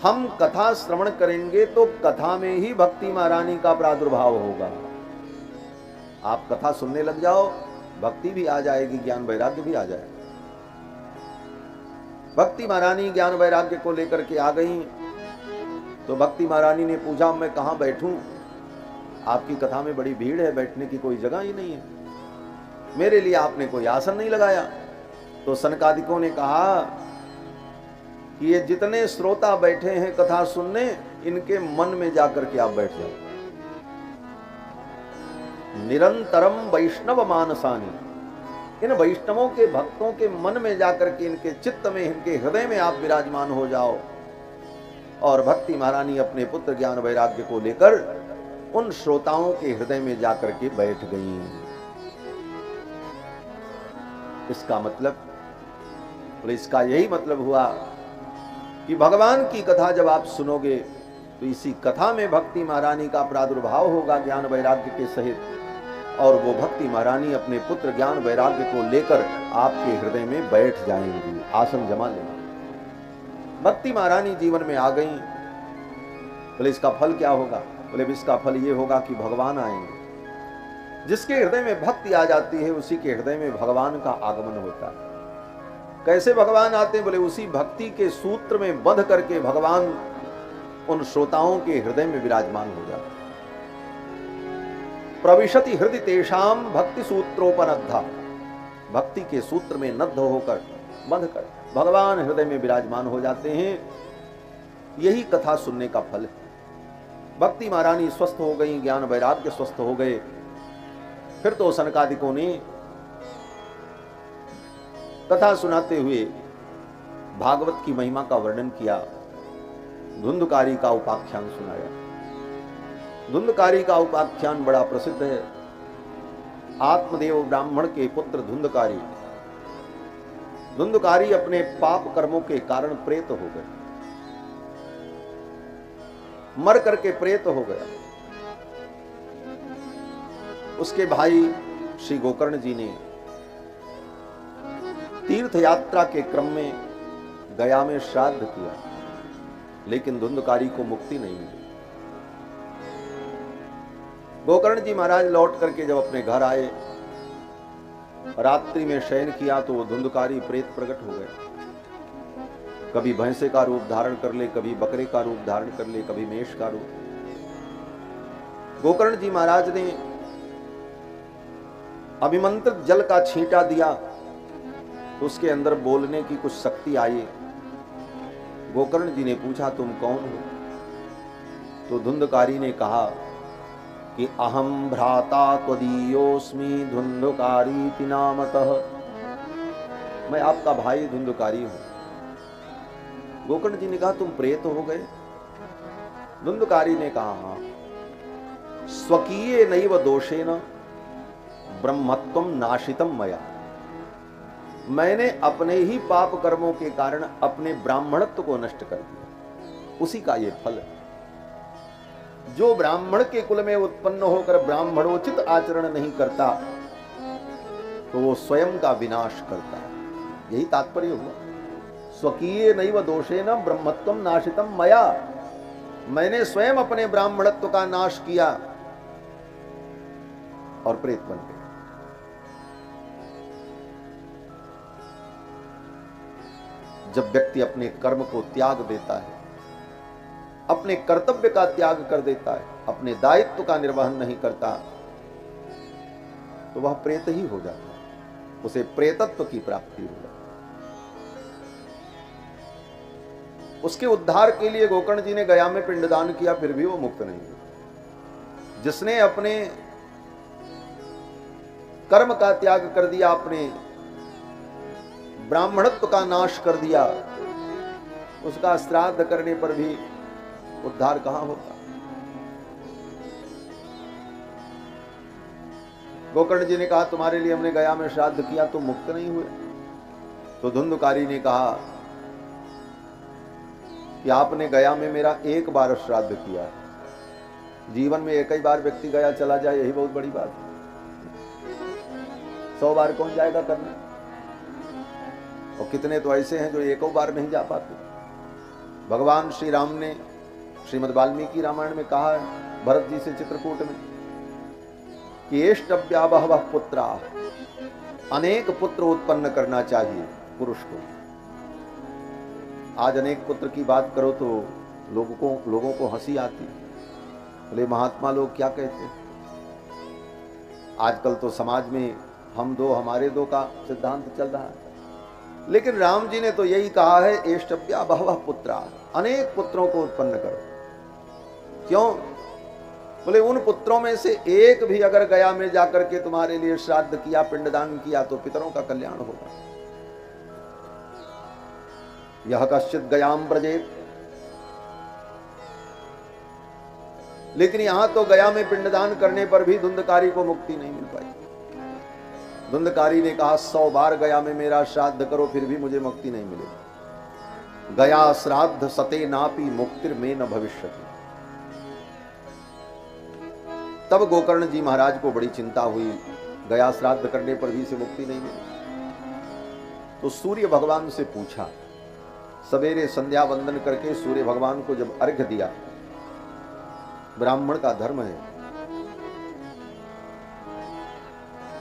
हम कथा श्रवण करेंगे तो कथा में ही भक्ति महारानी का प्रादुर्भाव होगा। आप कथा सुनने लग जाओ, भक्ति भी आ जाएगी, ज्ञान वैराग्य भी आ जाएगा। भक्ति महारानी ज्ञान वैराग्य को लेकर के आ गई तो भक्ति महारानी ने पूछा, मैं कहां बैठूं? आपकी कथा में बड़ी भीड़ है, बैठने की कोई जगह ही नहीं है, मेरे लिए आपने कोई आसन नहीं लगाया। तो सनकादिकों ने कहा कि ये जितने श्रोता बैठे हैं कथा सुनने, इनके मन में जाकर के आप बैठ जाओ। निरंतरम वैष्णव मानसानी, इन वैष्णवों के भक्तों के मन में जाकर के, इनके चित्त में, इनके हृदय में आप विराजमान हो जाओ। और भक्ति महारानी अपने पुत्र ज्ञान वैराग्य को लेकर उन श्रोताओं के हृदय में जाकर के बैठ गई। इसका मतलब, इसका यही मतलब हुआ कि भगवान की कथा जब आप सुनोगे तो इसी कथा में भक्ति महारानी का प्रादुर्भाव होगा ज्ञान वैराग्य के सहित, और वो भक्ति महारानी अपने पुत्र ज्ञान वैराग्य को लेकर आपके हृदय में बैठ जाएंगी, आसन जमा लेंगी। भक्ति महारानी जीवन में आ गई। बोले इसका फल क्या होगा? बोले इसका फल ये होगा कि भगवान आएंगे। जिसके हृदय में भक्ति आ जाती है उसी के हृदय में भगवान का आगमन होता है। कैसे भगवान आते हैं? बोले उसी भक्ति के सूत्र में बंध करके भगवान उन श्रोताओं के हृदय में विराजमान हो जाते हैं। प्रविशति हृदय तेषाम भक्ति सूत्रोपनद्धा, भक्ति के सूत्र में नद्ध होकर, बंध कर भगवान हृदय में विराजमान हो जाते हैं। यही कथा सुनने का फल है। भक्ति महारानी स्वस्थ हो गई, ज्ञान वैराग्य स्वस्थ हो गए। फिर तो सनकादिकों ने कथा सुनाते हुए भागवत की महिमा का वर्णन किया, धुंधकारी का उपाख्यान सुनाया। धुंधकारी का उपाख्यान बड़ा प्रसिद्ध है। आत्मदेव ब्राह्मण के पुत्र धुंधकारी, धुंधकारी अपने पाप कर्मों के कारण प्रेत हो गए, मर करके प्रेत हो गया। उसके भाई श्री गोकर्ण जी ने तीर्थ यात्रा के क्रम में गया में श्राद्ध किया, लेकिन धुंधकारी को मुक्ति नहीं मिली। गोकर्ण जी महाराज लौट करके जब अपने घर आए, रात्रि में शयन किया तो वो धुंधकारी प्रेत प्रकट हो गया। कभी भैंसे का रूप धारण कर ले, कभी बकरे का रूप धारण कर ले, कभी मेष का रूप। गोकर्ण जी महाराज ने अभिमंत्रित जल का छींटा दिया तो उसके अंदर बोलने की कुछ शक्ति आई। गोकर्ण जी ने पूछा, तुम कौन हो? तो धुंधकारी ने कहा कि अहम भ्राता त्वदीयोस्मि धुंधकारी नामतः, मैं आपका भाई धुंधकारी हूं। गोकर्ण जी ने कहा, तुम प्रेत हो गए? धुंधकारी ने कहा, हाँ। स्वकीय नैव दोषेन ब्रह्मत्वम नाशितम मया, मैंने अपने ही पाप कर्मों के कारण अपने ब्राह्मणत्व को नष्ट कर दिया, उसी का ये फल है। जो ब्राह्मण के कुल में उत्पन्न होकर ब्राह्मणोचित आचरण नहीं करता तो वो स्वयं का विनाश करता है, यही तात्पर्य हुआ। स्वकीय नैव दोषेन ब्रह्मत्वम नाशितम मया, मैंने स्वयं अपने ब्राह्मणत्व का नाश किया और प्रेत बन गए। जब व्यक्ति अपने कर्म को त्याग देता है, अपने कर्तव्य का त्याग कर देता है, अपने दायित्व का निर्वहन नहीं करता, तो वह प्रेत ही हो जाता है, उसे प्रेतत्व की प्राप्ति हो जाती है। उसके उद्धार के लिए गोकर्ण जी ने गया में पिंडदान किया, फिर भी वो मुक्त नहीं हुआ। जिसने अपने कर्म का त्याग कर दिया, अपने ब्राह्मणत्व का नाश कर दिया, उसका श्राद्ध करने पर भी उद्धार कहां होता? गोकर्ण जी ने कहा, तुम्हारे लिए हमने गया में श्राद्ध किया, तुम मुक्त नहीं हुए। तो धुंधकारी ने कहा कि आपने गया में मेरा एक बार श्राद्ध किया, जीवन में एक ही बार व्यक्ति गया चला जाए, यही बहुत बड़ी बात है। 100 बार कौन जाएगा करने? और कितने तो ऐसे हैं जो एक बार नहीं जा पाते। भगवान श्री राम ने श्रीमद् वाल्मीकि रामायण में कहा है भरत जी से चित्रकूट में कि एष्टव्या बहवः पुत्रा, अनेक पुत्र उत्पन्न करना चाहिए पुरुष को। आज अनेक पुत्र की बात करो तो लोगों को हंसी आती, बोले महात्मा लोग क्या कहते हैं। आजकल तो समाज में हम दो हमारे दो का सिद्धांत चल रहा है, लेकिन राम जी ने तो यही कहा है एष्टव्या बहवः पुत्रा, अनेक पुत्रों को उत्पन्न करो। क्यों? बोले उन पुत्रों में से एक भी अगर गया में जाकर के तुम्हारे लिए श्राद्ध किया, पिंडदान किया, तो पितरों का कल्याण होगा। यह कश्चित गयाम ब्रजेत, लेकिन यहां तो गया में पिंडदान करने पर भी धुंधकारी को मुक्ति नहीं मिल पाई। धुंधकारी ने कहा 100 बार गया में मेरा श्राद्ध करो, फिर भी मुझे मुक्ति नहीं मिलेगी। गया श्राद्ध सते नापि मुक्तिर में न भविष्यति। तब गोकर्ण जी महाराज को बड़ी चिंता हुई, गया श्राद्ध करने पर भी से मुक्ति नहीं मिली। तो सूर्य भगवान से पूछा, सवेरे संध्या वंदन करके सूर्य भगवान को जब अर्घ्य दिया, ब्राह्मण का धर्म है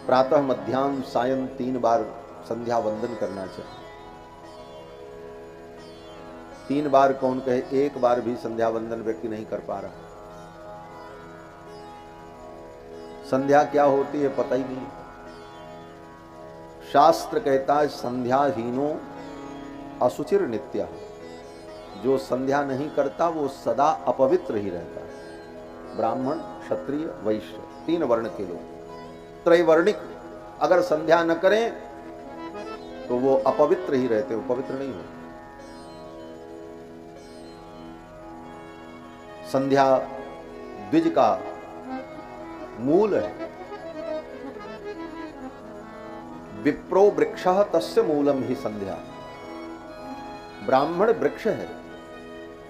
प्रातः मध्याह्न सायं 3 बार संध्या वंदन करना चाहिए। 3 बार कौन कहे, 1 बार भी संध्या वंदन व्यक्ति नहीं कर पा रहा। संध्या क्या होती है पता ही नहीं। शास्त्र कहता है संध्याहीनो असुचिर नित्य, जो संध्या नहीं करता वो सदा अपवित्र ही रहता है। ब्राह्मण, क्षत्रिय, वैश्य 3 वर्ण के लोग, त्रैवर्णिक अगर संध्या न करें तो वो अपवित्र ही रहते, वो पवित्र नहीं होते। संध्या द्विज का मूल है। विप्रो वृक्षः तस्य मूलम ही संध्या। ब्राह्मण वृक्ष है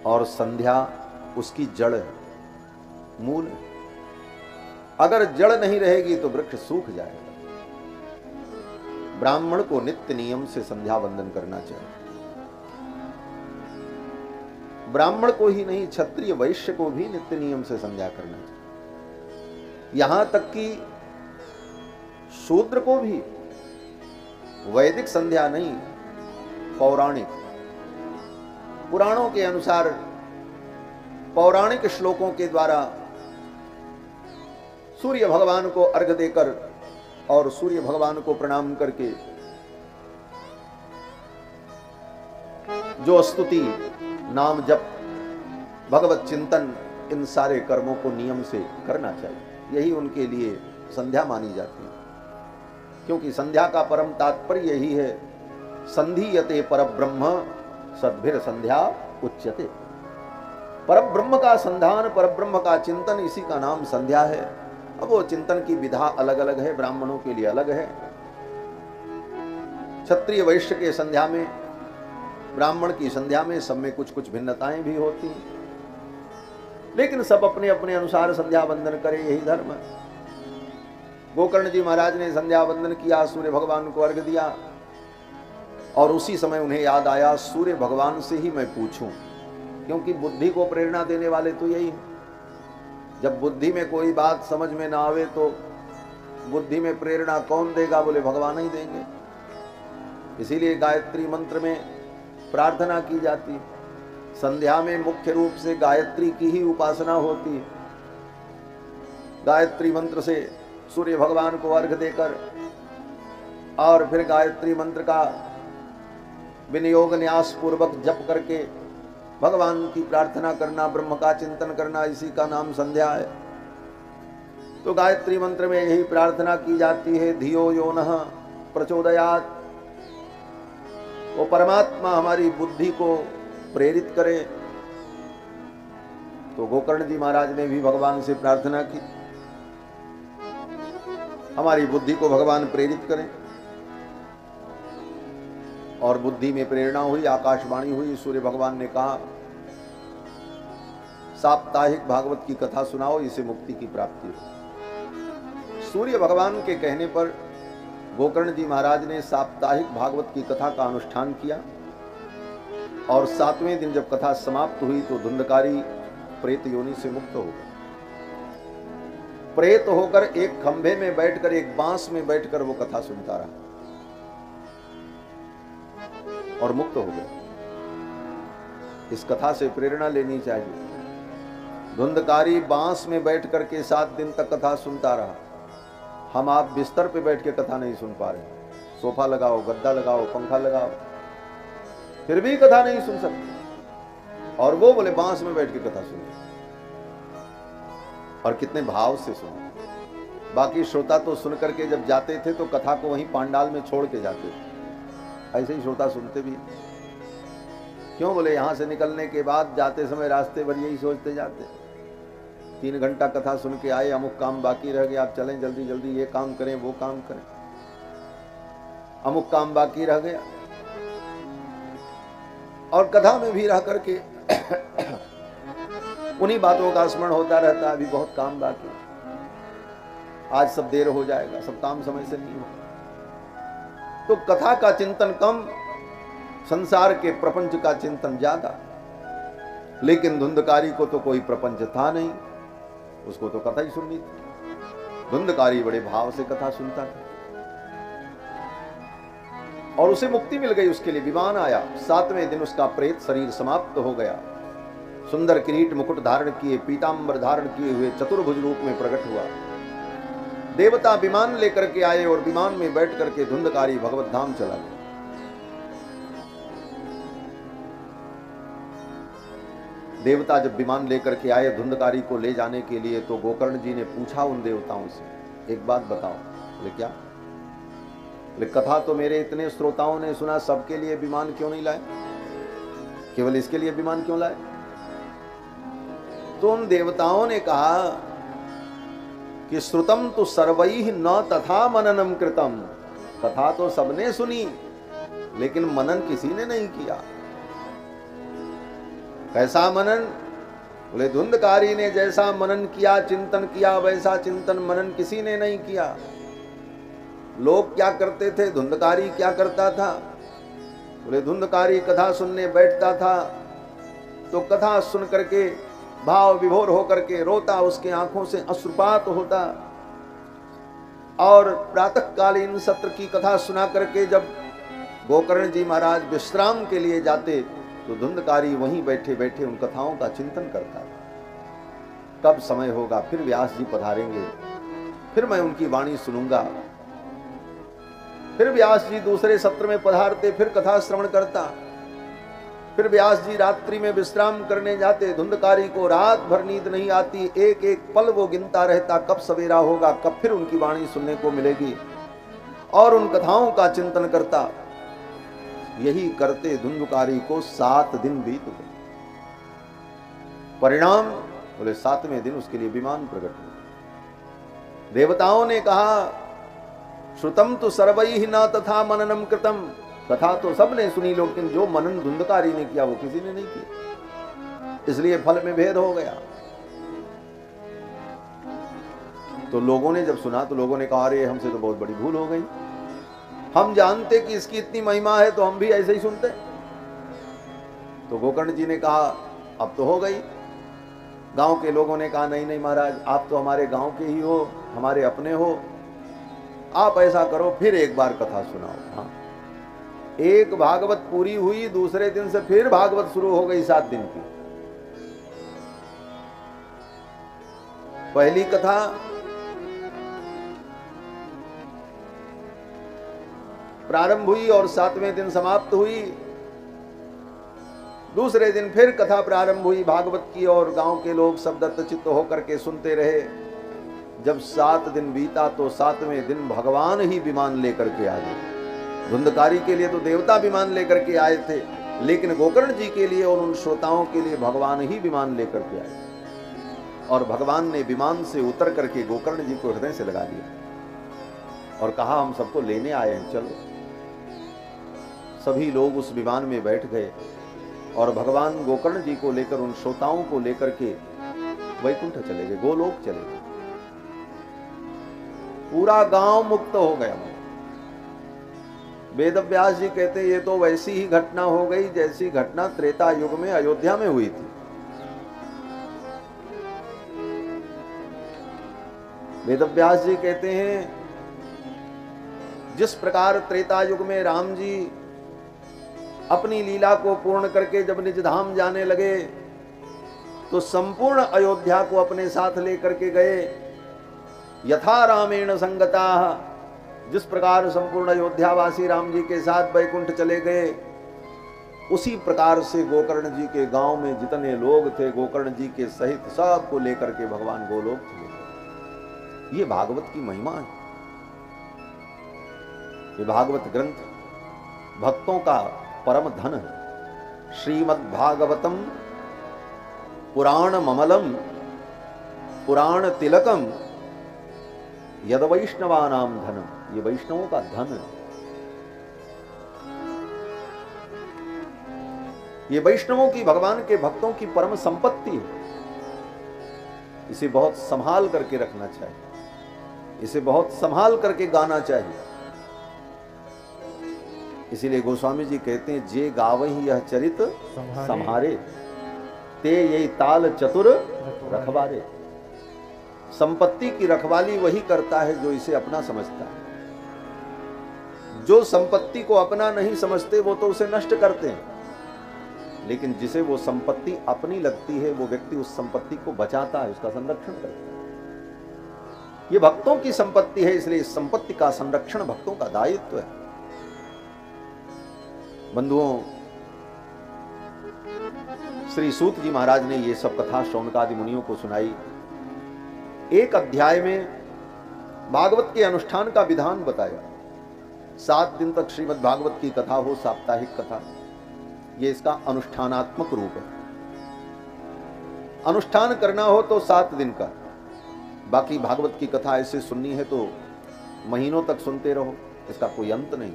और संध्या उसकी जड़ है, मूल है। अगर जड़ नहीं रहेगी तो वृक्ष सूख जाएगा। ब्राह्मण को नित्य नियम से संध्या वंदन करना चाहिए। ब्राह्मण को ही नहीं, क्षत्रिय वैश्य को भी नित्य नियम से संध्या करना चाहिए। यहां तक कि शूद्र को भी, वैदिक संध्या नहीं, पौराणिक पुराणों के अनुसार पौराणिक श्लोकों के द्वारा सूर्य भगवान को अर्घ्य देकर और सूर्य भगवान को प्रणाम करके जो स्तुति, नाम जप, भगवत चिंतन, इन सारे कर्मों को नियम से करना चाहिए। यही उनके लिए संध्या मानी जाती है, क्योंकि संध्या का परम तात्पर्य यही है, संधीयते परब्रह्म सद्भिर संध्या उच्यते। परब्रह्म का संधान, परब्रह्म का चिंतन, इसी का नाम संध्या है। अब वो चिंतन की विधा अलग अलग है, ब्राह्मणों के लिए अलग है। क्षत्रिय वैश्य के संध्या में, ब्राह्मण की संध्या में, सब में कुछ कुछ भिन्नताएं भी होती हैं, लेकिन सब अपने अपने अनुसार संध्या वंदन करें, यही धर्म है। गोकर्ण जी महाराज ने संध्या वंदन किया, सूर्य भगवान को अर्घ्य दिया, और उसी समय उन्हें याद आया सूर्य भगवान से ही मैं पूछूं, क्योंकि बुद्धि को प्रेरणा देने वाले तो यही है। जब बुद्धि में कोई बात समझ में ना आवे तो बुद्धि में प्रेरणा कौन देगा? बोले भगवान ही देंगे। इसीलिए गायत्री मंत्र में प्रार्थना की जाती है। संध्या में मुख्य रूप से गायत्री की ही उपासना होती है। गायत्री मंत्र से सूर्य भगवान को अर्घ्य देकर और फिर गायत्री मंत्र का विनियोग न्यास पूर्वक जप करके भगवान की प्रार्थना करना, ब्रह्म का चिंतन करना, इसी का नाम संध्या है। तो गायत्री मंत्र में यही प्रार्थना की जाती है, धियो यो नः प्रचोदयात्। वो परमात्मा हमारी बुद्धि को प्रेरित करे। तो गोकर्ण जी महाराज ने भी भगवान से प्रार्थना की, हमारी बुद्धि को भगवान प्रेरित करें। और बुद्धि में प्रेरणा हुई, आकाशवाणी हुई, सूर्य भगवान ने कहा साप्ताहिक भागवत की कथा सुनाओ, इसे मुक्ति की प्राप्ति हो। सूर्य भगवान के कहने पर गोकर्ण जी महाराज ने साप्ताहिक भागवत की कथा का अनुष्ठान किया, और 7वें दिन जब कथा समाप्त हुई तो धुंधकारी प्रेत योनि से मुक्त हो गए। प्रेत होकर एक खंभे में बैठकर, एक बांस में बैठकर वो कथा सुनता रहा और मुक्त हो गए। इस कथा से प्रेरणा लेनी चाहिए। धुंधकारी बांस में बैठ करके 7 दिन तक कथा सुनता रहा। हम आप बिस्तर पे बैठ के कथा नहीं सुन पा रहे। सोफा लगाओ, गद्दा लगाओ, पंखा लगाओ, फिर भी कथा नहीं सुन सकते। और वो बोले बांस में बैठ के कथा सुने, और कितने भाव से सुने। बाकी श्रोता तो सुन करके जब जाते थे तो कथा को वहीं पांडाल में छोड़ के जाते थे। ऐसे ही श्रोता सुनते भी। क्यों? बोले यहां से निकलने के बाद जाते समय रास्ते भर यही सोचते जाते, 3 घंटा कथा सुन के आए, अमुक काम बाकी रह गया, आप चलें जल्दी जल्दी, ये काम करें, वो काम करें, अमुक काम बाकी रह गया। और कथा में भी रह करके उन्हीं बातों का स्मरण होता रहता, अभी बहुत काम बाकी, आज सब देर हो जाएगा, सब काम समय से नहीं होगा। तो कथा का चिंतन कम, संसार के प्रपंच का चिंतन ज्यादा। लेकिन धुंधकारी को तो कोई प्रपंच था नहीं, उसको तो कथा ही सुननी थी। धुंधकारी बड़े भाव से कथा सुनता था और उसे मुक्ति मिल गई। उसके लिए विमान आया। 7वें दिन उसका प्रेत शरीर समाप्त हो गया। सुंदर किरीट मुकुट धारण किए, पीतांबर धारण किए हुए चतुर्भुज रूप में प्रकट हुआ। देवता विमान लेकर के आए और विमान में बैठ करके धुंधकारी भगवत धाम चला गया। देवता जब विमान लेकर के आए धुंधकारी को ले जाने के लिए, तो गोकर्ण जी ने पूछा उन देवताओं से, एक बात बताओ। बोले क्या? बोले कथा तो मेरे इतने श्रोताओं ने सुना, सबके लिए विमान क्यों नहीं लाए? केवल इसके लिए विमान क्यों लाए? तो उन देवताओं ने कहा कि श्रुतम तो सर्वैः न तथा मननम कृतम। कथा तो सबने सुनी, लेकिन मनन किसी ने नहीं किया। कैसा मनन? बोले धुंधकारी ने जैसा मनन किया, चिंतन किया, वैसा चिंतन मनन किसी ने नहीं किया। लोग क्या करते थे, धुंधकारी क्या करता था? बोले धुंधकारी कथा सुनने बैठता था तो कथा सुन करके भाव विभोर होकर के रोता, उसके आंखों से अश्रुपात होता। और प्रातःकालीन सत्र की कथा सुना करके जब गोकर्ण जी महाराज विश्राम के लिए जाते तो धुंधकारी वहीं बैठे बैठे उन कथाओं का चिंतन करता है। कब समय होगा फिर व्यास जी पधारेंगे, फिर मैं उनकी वाणी सुनूंगा। फिर व्यास जी दूसरे सत्र में पधारते, फिर कथा श्रवण करता। फिर व्यास जी रात्रि में विश्राम करने जाते। धुंधकारी को रात भर नींद नहीं आती, एक एक पल वो गिनता रहता, कब सवेरा होगा, कब फिर उनकी वाणी सुनने को मिलेगी, और उन कथाओं का चिंतन करता। यही करते धुंधकारी को 7 दिन बीत गए। परिणाम बोले 7वें दिन उसके लिए विमान प्रकट हुआ। देवताओं ने कहा, श्रुतम तो सर्वैः न तथा मननम कृतम। कथा तो सबने सुनी, लेकिन जो मनन धुंधकारी ने किया वो किसी ने नहीं किया, इसलिए फल में भेद हो गया। तो लोगों ने जब सुना तो लोगों ने कहा, अरे हमसे तो बहुत बड़ी भूल हो गई, हम जानते कि इसकी इतनी महिमा है तो हम भी ऐसे ही सुनते। तो गोकर्ण जी ने कहा, अब तो हो गई। गांव के लोगों ने कहा, नहीं नहीं महाराज, आप तो हमारे गांव के ही हो, हमारे अपने हो, आप ऐसा करो फिर एक बार कथा सुनाओ। हाँ, एक भागवत पूरी हुई, दूसरे दिन से फिर भागवत शुरू हो गई 7 दिन की। पहली कथा प्रारंभ हुई और 7वें दिन समाप्त हुई। दूसरे दिन फिर कथा प्रारंभ हुई भागवत की, और गांव के लोग सब दत्तचित्त होकर के सुनते रहे। जब 7 दिन बीता तो 7वें दिन भगवान ही विमान लेकर के आ गए। धुंधकारी के लिए तो देवता विमान लेकर के आए थे, लेकिन गोकर्ण जी के लिए और उन श्रोताओं के लिए भगवान ही विमान लेकर के आए। और भगवान ने विमान से उतर करके गोकर्ण जी को हृदय से लगा लिया और कहा, हम सबको लेने आए हैं, चलो। सभी लोग उस विमान में बैठ गए और भगवान गोकर्ण जी को लेकर, उन श्रोताओं को लेकर के वैकुंठ चले गए, गोलोक चले गए। पूरा गांव मुक्त हो गया। वेदव्यास जी कहते, ये तो वैसी ही घटना हो गई जैसी घटना त्रेता युग में अयोध्या में हुई थी। वेदव्यास जी कहते हैं, जिस प्रकार त्रेता युग में राम जी अपनी लीला को पूर्ण करके जब निज धाम जाने लगे तो संपूर्ण अयोध्या को अपने साथ लेकर के गए। यथा रामेण संगता, जिस प्रकार संपूर्ण अयोध्यावासी राम जी के साथ वैकुंठ चले गए, उसी प्रकार से गोकर्ण जी के गांव में जितने लोग थे गोकर्ण जी के सहित सबको लेकर के भगवान गोलोक चले गए। ये भागवत की महिमा है। ये भागवत ग्रंथ भक्तों का परम धन है। श्रीमद् भागवतम पुराण ममलम पुराण तिलकम यद वैष्णवानाम धनम। ये वैष्णवों का धन है। ये वैष्णवों की, भगवान के भक्तों की परम संपत्ति है। इसे बहुत संभाल करके रखना चाहिए, इसे बहुत संभाल करके गाना चाहिए। इसीलिए गोस्वामी जी कहते हैं, जे गावहि यह चरित संहारे, ते ये ताल चतुर रखवारे। संपत्ति की रखवाली वही करता है जो इसे अपना समझता है। जो संपत्ति को अपना नहीं समझते वो तो उसे नष्ट करते हैं, लेकिन जिसे वो संपत्ति अपनी लगती है वो व्यक्ति उस संपत्ति को बचाता है, उसका संरक्षण करता है। ये भक्तों की संपत्ति है, इसलिए इस संपत्ति का संरक्षण भक्तों का दायित्व है। बंधुओं, श्री सूत जी महाराज ने ये सब कथा शौनकादि मुनियों को सुनाई। एक अध्याय में भागवत के अनुष्ठान का विधान बताया। 7 दिन तक श्रीमद् भागवत की कथा हो, साप्ताहिक कथा, ये इसका अनुष्ठानात्मक रूप है। अनुष्ठान करना हो तो 7 दिन का, बाकी भागवत की कथा ऐसे सुननी है तो महीनों तक सुनते रहो, इसका कोई अंत नहीं।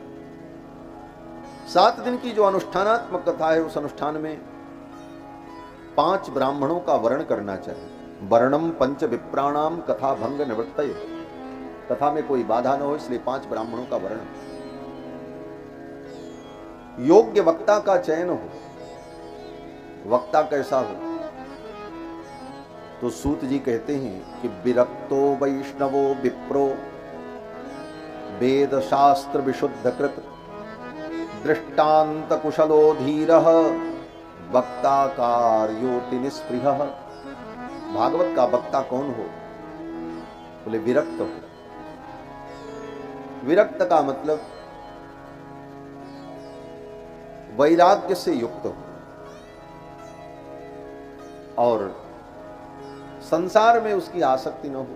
7 दिन की जो अनुष्ठानात्मक कथा है, उस अनुष्ठान में 5 ब्राह्मणों का वर्ण करना चाहिए। वर्णम 5 विप्राणाम कथा भंग निवृत्तये। कथा में कोई बाधा न हो, इसलिए 5 ब्राह्मणों का वर्ण। योग्य वक्ता का चयन हो। वक्ता कैसा हो? तो सूत जी कहते हैं कि विरक्तो वैष्णवो विप्रो वेद शास्त्र विशुद्ध कृत दृष्टांत कुशलो धीरः वक्ताकार्योति निस्पृह। भागवत का वक्ता कौन हो? बोले विरक्त हो। विरक्त का मतलब वैराग्य से युक्त हो और संसार में उसकी आसक्ति न हो,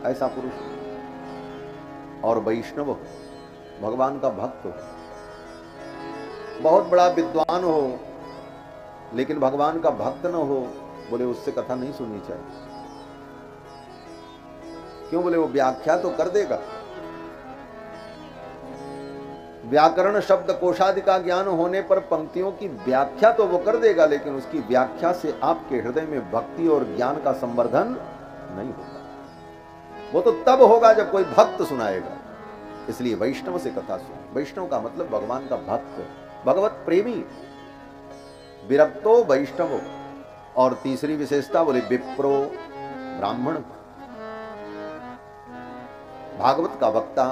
ऐसा पुरुष हो। और वैष्णव हो, भगवान का भक्त हो। बहुत बड़ा विद्वान हो लेकिन भगवान का भक्त न हो, बोले उससे कथा नहीं सुननी चाहिए। क्यों? बोले वो व्याख्या तो कर देगा। व्याकरण शब्द कोशादि का ज्ञान होने पर पंक्तियों की व्याख्या तो वो कर देगा, लेकिन उसकी व्याख्या से आपके हृदय में भक्ति और ज्ञान का संवर्धन नहीं होगा। वो तो तब होगा जब कोई भक्त सुनाएगा। इसलिए वैष्णव से कथा सुन। वैष्णव का मतलब भगवान का भक्त, भगवत प्रेमी। विरक्तो वैष्णव। और तीसरी विशेषता बोले विप्रो ब्राह्मण। भागवत का वक्ता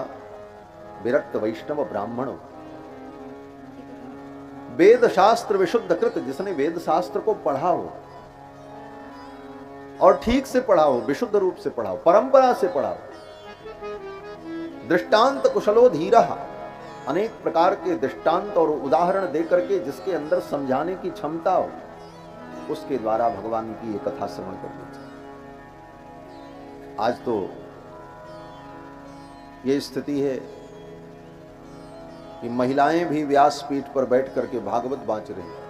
विरक्त वैष्णव ब्राह्मण। वेद शास्त्र विशुद्ध कृत, जिसने वेद शास्त्र को पढ़ा हो और ठीक से पढ़ा हो, विशुद्ध रूप से पढ़ा हो, परंपरा से पढ़ा हो। दृष्टांत कुशलो धीरा, अनेक प्रकार के दृष्टांत और उदाहरण दे करके जिसके अंदर समझाने की क्षमता हो, उसके द्वारा भगवान की ये कथा श्रवण करनी चाहिए। आज तो ये स्थिति है कि महिलाएं भी व्यासपीठ पर बैठ करके भागवत बांच रही हैं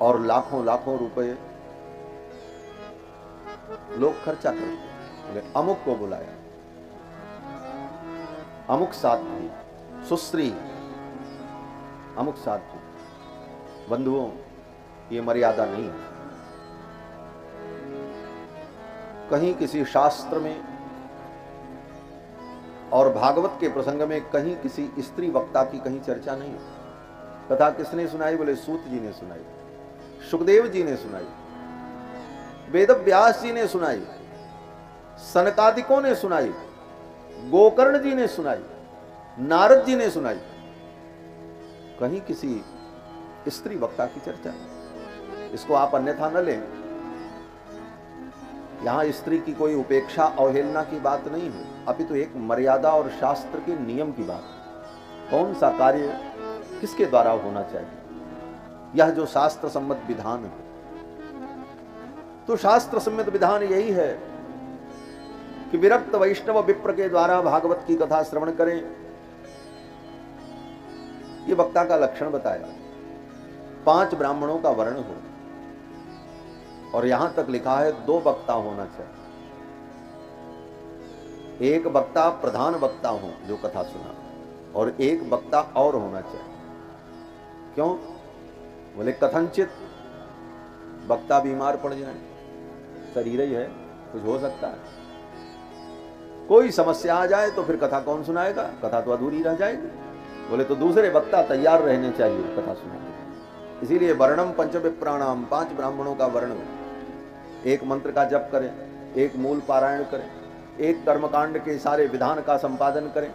और लाखों लाखों रुपए लोग खर्चा करते हैं। अमुक को बुलाया, अमुक साध्वी, सुश्री, अमुक साध्वी। बंधुओं, ये मर्यादा नहीं है। कहीं किसी शास्त्र में और भागवत के प्रसंग में कहीं किसी स्त्री वक्ता की कहीं चर्चा नहीं है। कथा किसने सुनाई? बोले सूत जी ने सुनाई, सुखदेव जी ने सुनाई, वेद व्यास जी ने सुनाई, सनकादिकों ने सुनाई, गोकर्ण जी ने सुनाई, नारद जी ने सुनाई। कहीं किसी स्त्री वक्ता की चर्चा। इसको आप अन्यथा न लें। यहां स्त्री की कोई उपेक्षा अवहेलना की बात नहीं है, अपितु एक मर्यादा और शास्त्र के नियम की बात है। कौन सा कार्य किसके द्वारा होना चाहिए, यह जो शास्त्र सम्मत विधान है। तो शास्त्र सम्मत विधान यही है कि विरक्त वैष्णव विप्र के द्वारा भागवत की कथा श्रवण करें। ये वक्ता का लक्षण बताया। 5 ब्राह्मणों का वर्ण हो, और यहां तक लिखा है 2 वक्ता होना चाहिए। एक वक्ता प्रधान वक्ता हो जो कथा सुना, और एक वक्ता और होना चाहिए। क्यों? बोले कथनचित वक्ता बीमार पड़ जाए, शरीर ही है, कुछ हो सकता है, कोई समस्या आ जाए तो फिर कथा कौन सुनाएगा? कथा तो अधूरी रह जाएगी। बोले तो दूसरे वक्ता तैयार रहने चाहिए कथा सुनाने। इसीलिए वर्णम पंच विप्राणाम, 5 ब्राह्मणों का वर्ण हो। एक मंत्र का जप करें, एक मूल पारायण करें, एक कर्मकांड के सारे विधान का संपादन करें,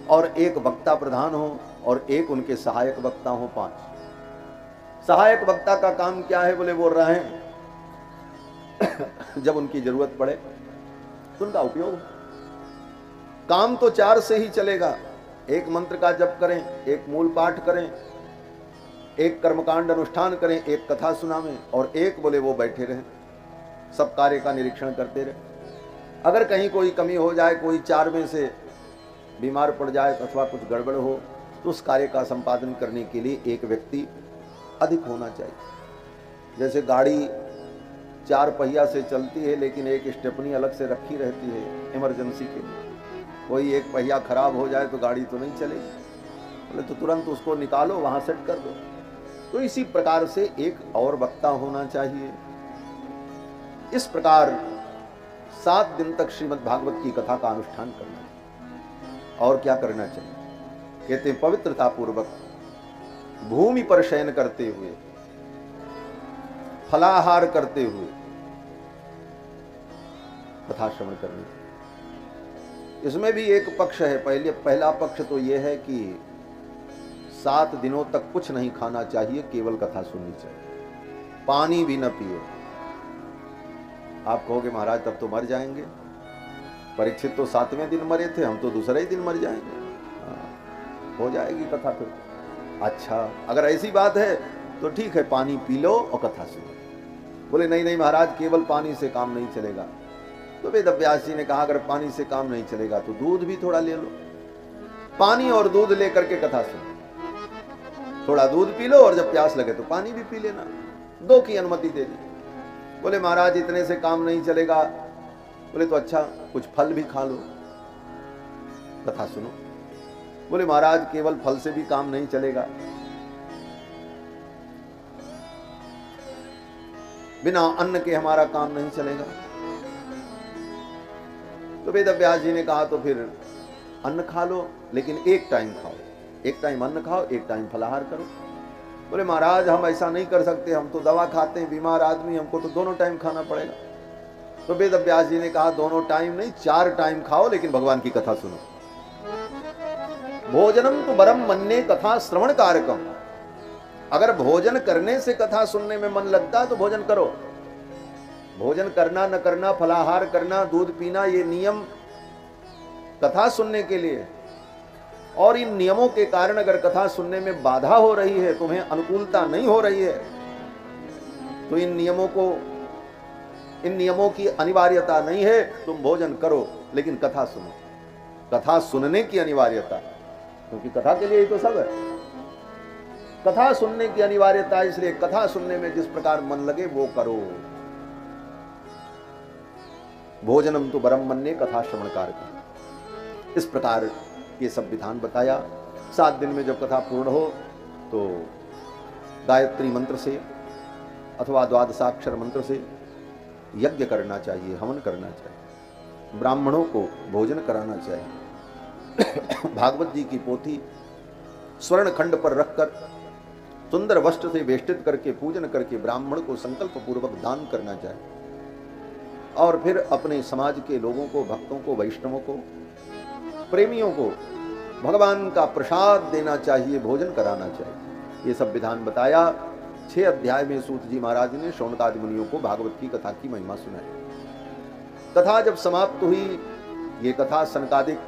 और एक वक्ता प्रधान हो और एक उनके सहायक वक्ता हो। 5 सहायक वक्ता का काम क्या है? बोले वो रहें जब उनकी जरूरत पड़े तो उनका उपयोग हो। काम तो 4 से ही चलेगा। एक मंत्र का जप करें, एक मूल पाठ करें, एक कर्मकांड अनुष्ठान करें, एक कथा सुनावें, और एक बोले वो बैठे रहें, सब कार्य का निरीक्षण करते रहे। अगर कहीं कोई कमी हो जाए, कोई 4 में से बीमार पड़ जाए अथवा कुछ गड़बड़ हो, तो उस कार्य का संपादन करने के लिए एक व्यक्ति अधिक होना चाहिए। जैसे गाड़ी 4 पहिया से चलती है लेकिन एक स्टेपनी अलग से रखी रहती है इमरजेंसी के लिए। कोई एक पहिया खराब हो जाए तो गाड़ी तो नहीं चलेगी, बोले तो तुरंत उसको निकालो, वहां सेट कर दो। तो इसी प्रकार से एक और वक्ता होना चाहिए। इस प्रकार 7 दिन तक श्रीमद् भागवत की कथा का अनुष्ठान करना चाहिए। और क्या करना चाहिए? कहते हैं पवित्रता पूर्वक भूमि पर शयन करते हुए, फलाहार करते हुए कथा श्रवण करनी चाहिए। इसमें भी एक पक्ष है। पहला पक्ष तो यह है कि 7 दिनों तक कुछ नहीं खाना चाहिए, केवल कथा सुननी चाहिए, पानी भी न पिए। आप कहोगे महाराज तब तो मर जाएंगे, परीक्षित तो 7वें दिन मरे थे, हम तो दूसरे ही दिन मर जाएंगे। हो जाएगी कथा फिर। अच्छा, अगर ऐसी बात है तो ठीक है, पानी पी लो और कथा सुनो। बोले नहीं नहीं महाराज, केवल पानी से काम नहीं चलेगा। तो वेद व्यास जी ने कहा अगर पानी से काम नहीं चलेगा तो दूध भी थोड़ा ले लो, पानी और दूध लेकर के कथा सुनो। थोड़ा दूध पी लो और जब प्यास लगे तो पानी भी पी लेना, 2 की अनुमति दे दी। बोले महाराज इतने से काम नहीं चलेगा। बोले तो अच्छा, कुछ फल भी खा लो, कथा सुनो। बोले महाराज केवल फल से भी काम नहीं चलेगा, बिना अन्न के हमारा काम नहीं चलेगा। तो वेद व्यास जी ने कहा तो फिर अन्न खा लो, लेकिन एक टाइम खाओ, एक टाइम अन्न खाओ, एक टाइम फलाहार करो। बोले महाराज हम ऐसा नहीं कर सकते, हम तो दवा खाते हैं, बीमार आदमी, हमको तो दोनों टाइम खाना पड़ेगा। तो वेद व्यास जी ने कहा दोनों टाइम नहीं, 4 टाइम खाओ, लेकिन भगवान की कथा सुनो। भोजनम तो बरम मन्ने कथा श्रवण कारकम। अगर भोजन करने से कथा सुनने में मन लगता है तो भोजन करो। भोजन करना न करना, फलाहार करना, दूध पीना, ये नियम कथा सुनने के लिए। और इन नियमों के कारण अगर कथा सुनने में बाधा हो रही है, तुम्हें अनुकूलता नहीं हो रही है, तो इन नियमों की अनिवार्यता नहीं है, तुम भोजन करो लेकिन कथा सुनो। कथा सुनने की अनिवार्यता, क्योंकि कथा के लिए ही तो सब है। कथा सुनने की अनिवार्यता, इसलिए कथा सुनने में जिस प्रकार मन लगे वो करो। भोजनम तो बरम मन्ने कथा श्रवण कारकम। इस प्रकार ये सब विधान बताया। 7 दिन में जब कथा पूर्ण हो तो गायत्री मंत्र से अथवा द्वादशाक्षर मंत्र से यज्ञ करना चाहिए, हवन करना चाहिए, ब्राह्मणों को भोजन कराना चाहिए। भागवत जी की पोथी स्वर्ण खंड पर रखकर सुंदर वस्त्र से वेष्टित करके पूजन करके ब्राह्मण को संकल्प पूर्वक दान करना चाहिए। और फिर अपने समाज के लोगों को, भक्तों को, वैष्णवों को, प्रेमियों को भगवान का प्रसाद देना चाहिए, भोजन कराना चाहिए। ये सब विधान बताया। 6 अध्याय में सूत जी महाराज ने शौनकादि मुनियों को भागवत की कथा की महिमा सुनाई। कथा जब समाप्त हुई, ये कथा सनकादिक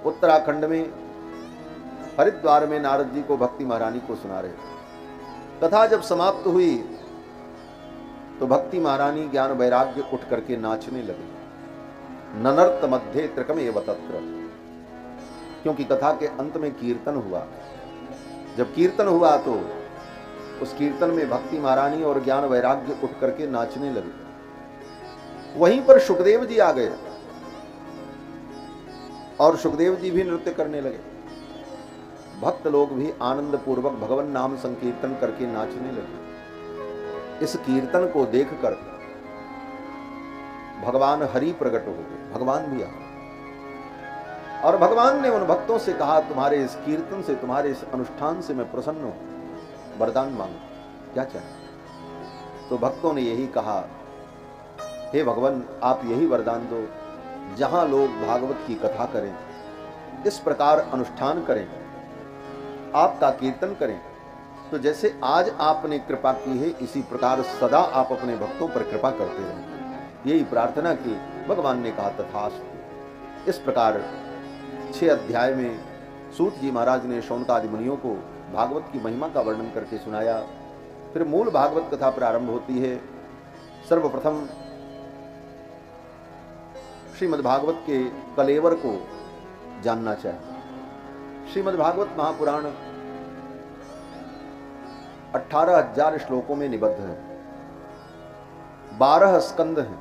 उत्तराखंड में हरिद्वार में नारद जी को भक्ति महारानी को सुना रहे। कथा जब समाप्त हुई तो भक्ति महारानी ज्ञान वैराग्य उठ करके नाचने लगे। ननर्त मध्य त्रिकमेव तत्र, क्योंकि कथा के अंत में कीर्तन हुआ। जब कीर्तन हुआ तो उस कीर्तन में भक्ति महारानी और ज्ञान वैराग्य उठ करके नाचने लगे। वहीं पर सुखदेव जी आ गए और सुखदेव जी भी नृत्य करने लगे। भक्त लोग भी आनंद पूर्वक भगवान नाम संकीर्तन करके नाचने लगे। इस कीर्तन को देखकर भगवान हरि प्रकट हो गए, भगवान भी आ गए। और भगवान ने उन भक्तों से कहा तुम्हारे इस कीर्तन से, तुम्हारे इस अनुष्ठान से मैं प्रसन्न हूं, वरदान मांगो, क्या चाहे। तो भक्तों ने यही कहा, हे भगवान आप यही वरदान दो, जहां लोग भागवत की कथा करें, इस प्रकार अनुष्ठान करें, आपका कीर्तन करें, तो जैसे आज आपने कृपा की है इसी प्रकार सदा आप अपने भक्तों पर कृपा करते रहें। यही प्रार्थना की। भगवान ने कहा तथास्तु। इस प्रकार 6 अध्याय में सूत जी महाराज ने शौनकादि मुनियों को भागवत की महिमा का वर्णन करके सुनाया। फिर मूल भागवत कथा प्रारंभ होती है। सर्वप्रथम श्रीमद् भागवत के कलेवर को जानना चाहिए। श्रीमद् भागवत महापुराण 18,000 श्लोकों में निबद्ध है, 12 स्कंद हैं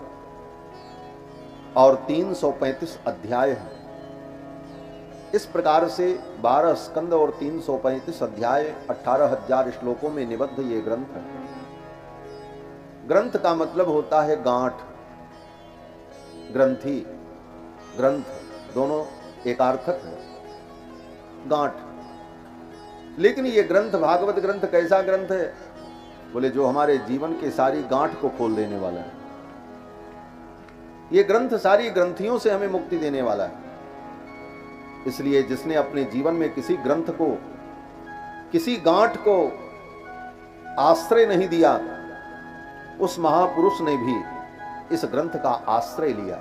और 335 अध्याय हैं। इस प्रकार से 12 स्कंद और 335 अध्याय 18,000 श्लोकों में निबद्ध ये ग्रंथ है। ग्रंथ का मतलब होता है गांठ, ग्रंथि, ग्रंथ दोनों एकार्थक है, गांठ। लेकिन ये ग्रंथ, भागवत ग्रंथ कैसा ग्रंथ है? बोले जो हमारे जीवन के सारी गांठ को खोल देने वाला है। ये ग्रंथ सारी ग्रंथियों से हमें मुक्ति देने वाला है। इसलिए जिसने अपने जीवन में किसी ग्रंथ को किसी गांठ को आश्रय नहीं दिया, उस महापुरुष ने भी इस ग्रंथ का आश्रय लिया।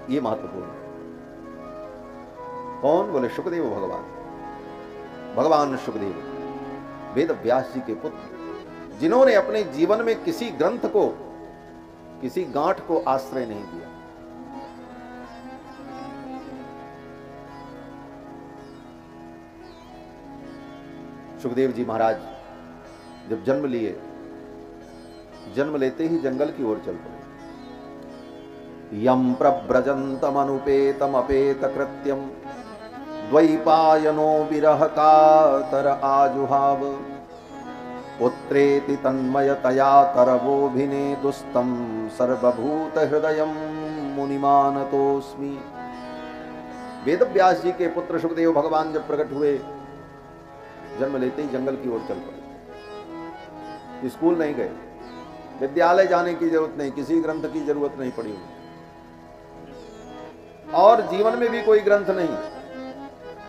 ये महत्वपूर्ण है। कौन? बोले शुकदेव भगवान। भगवान शुकदेव वेद व्यास जी के पुत्र, जिन्होंने अपने जीवन में किसी ग्रंथ को, किसी गांठ को आश्रय नहीं दिया। सुखदेव जी महाराज जब जन्म लिए, जन्म लेते ही जंगल की ओर चल पड़े। यम प्रव्रजंतम अनुपेतम अपेत कृत्यम द्वैपायनो विरह कातर आजुहाव पुत्रेति तन्मयतया तरवोभिने दुस्तम सर्वभूत हृदयम मुनिमानतोस्मि। वेद व्यास जी के पुत्र सुखदेव भगवान जब प्रकट हुए, जन्म लेते ही जंगल की ओर चल पड़े। स्कूल नहीं गए, विद्यालय जाने की जरूरत नहीं, किसी ग्रंथ की जरूरत नहीं पड़ी उन्हें, और जीवन में भी कोई ग्रंथ नहीं।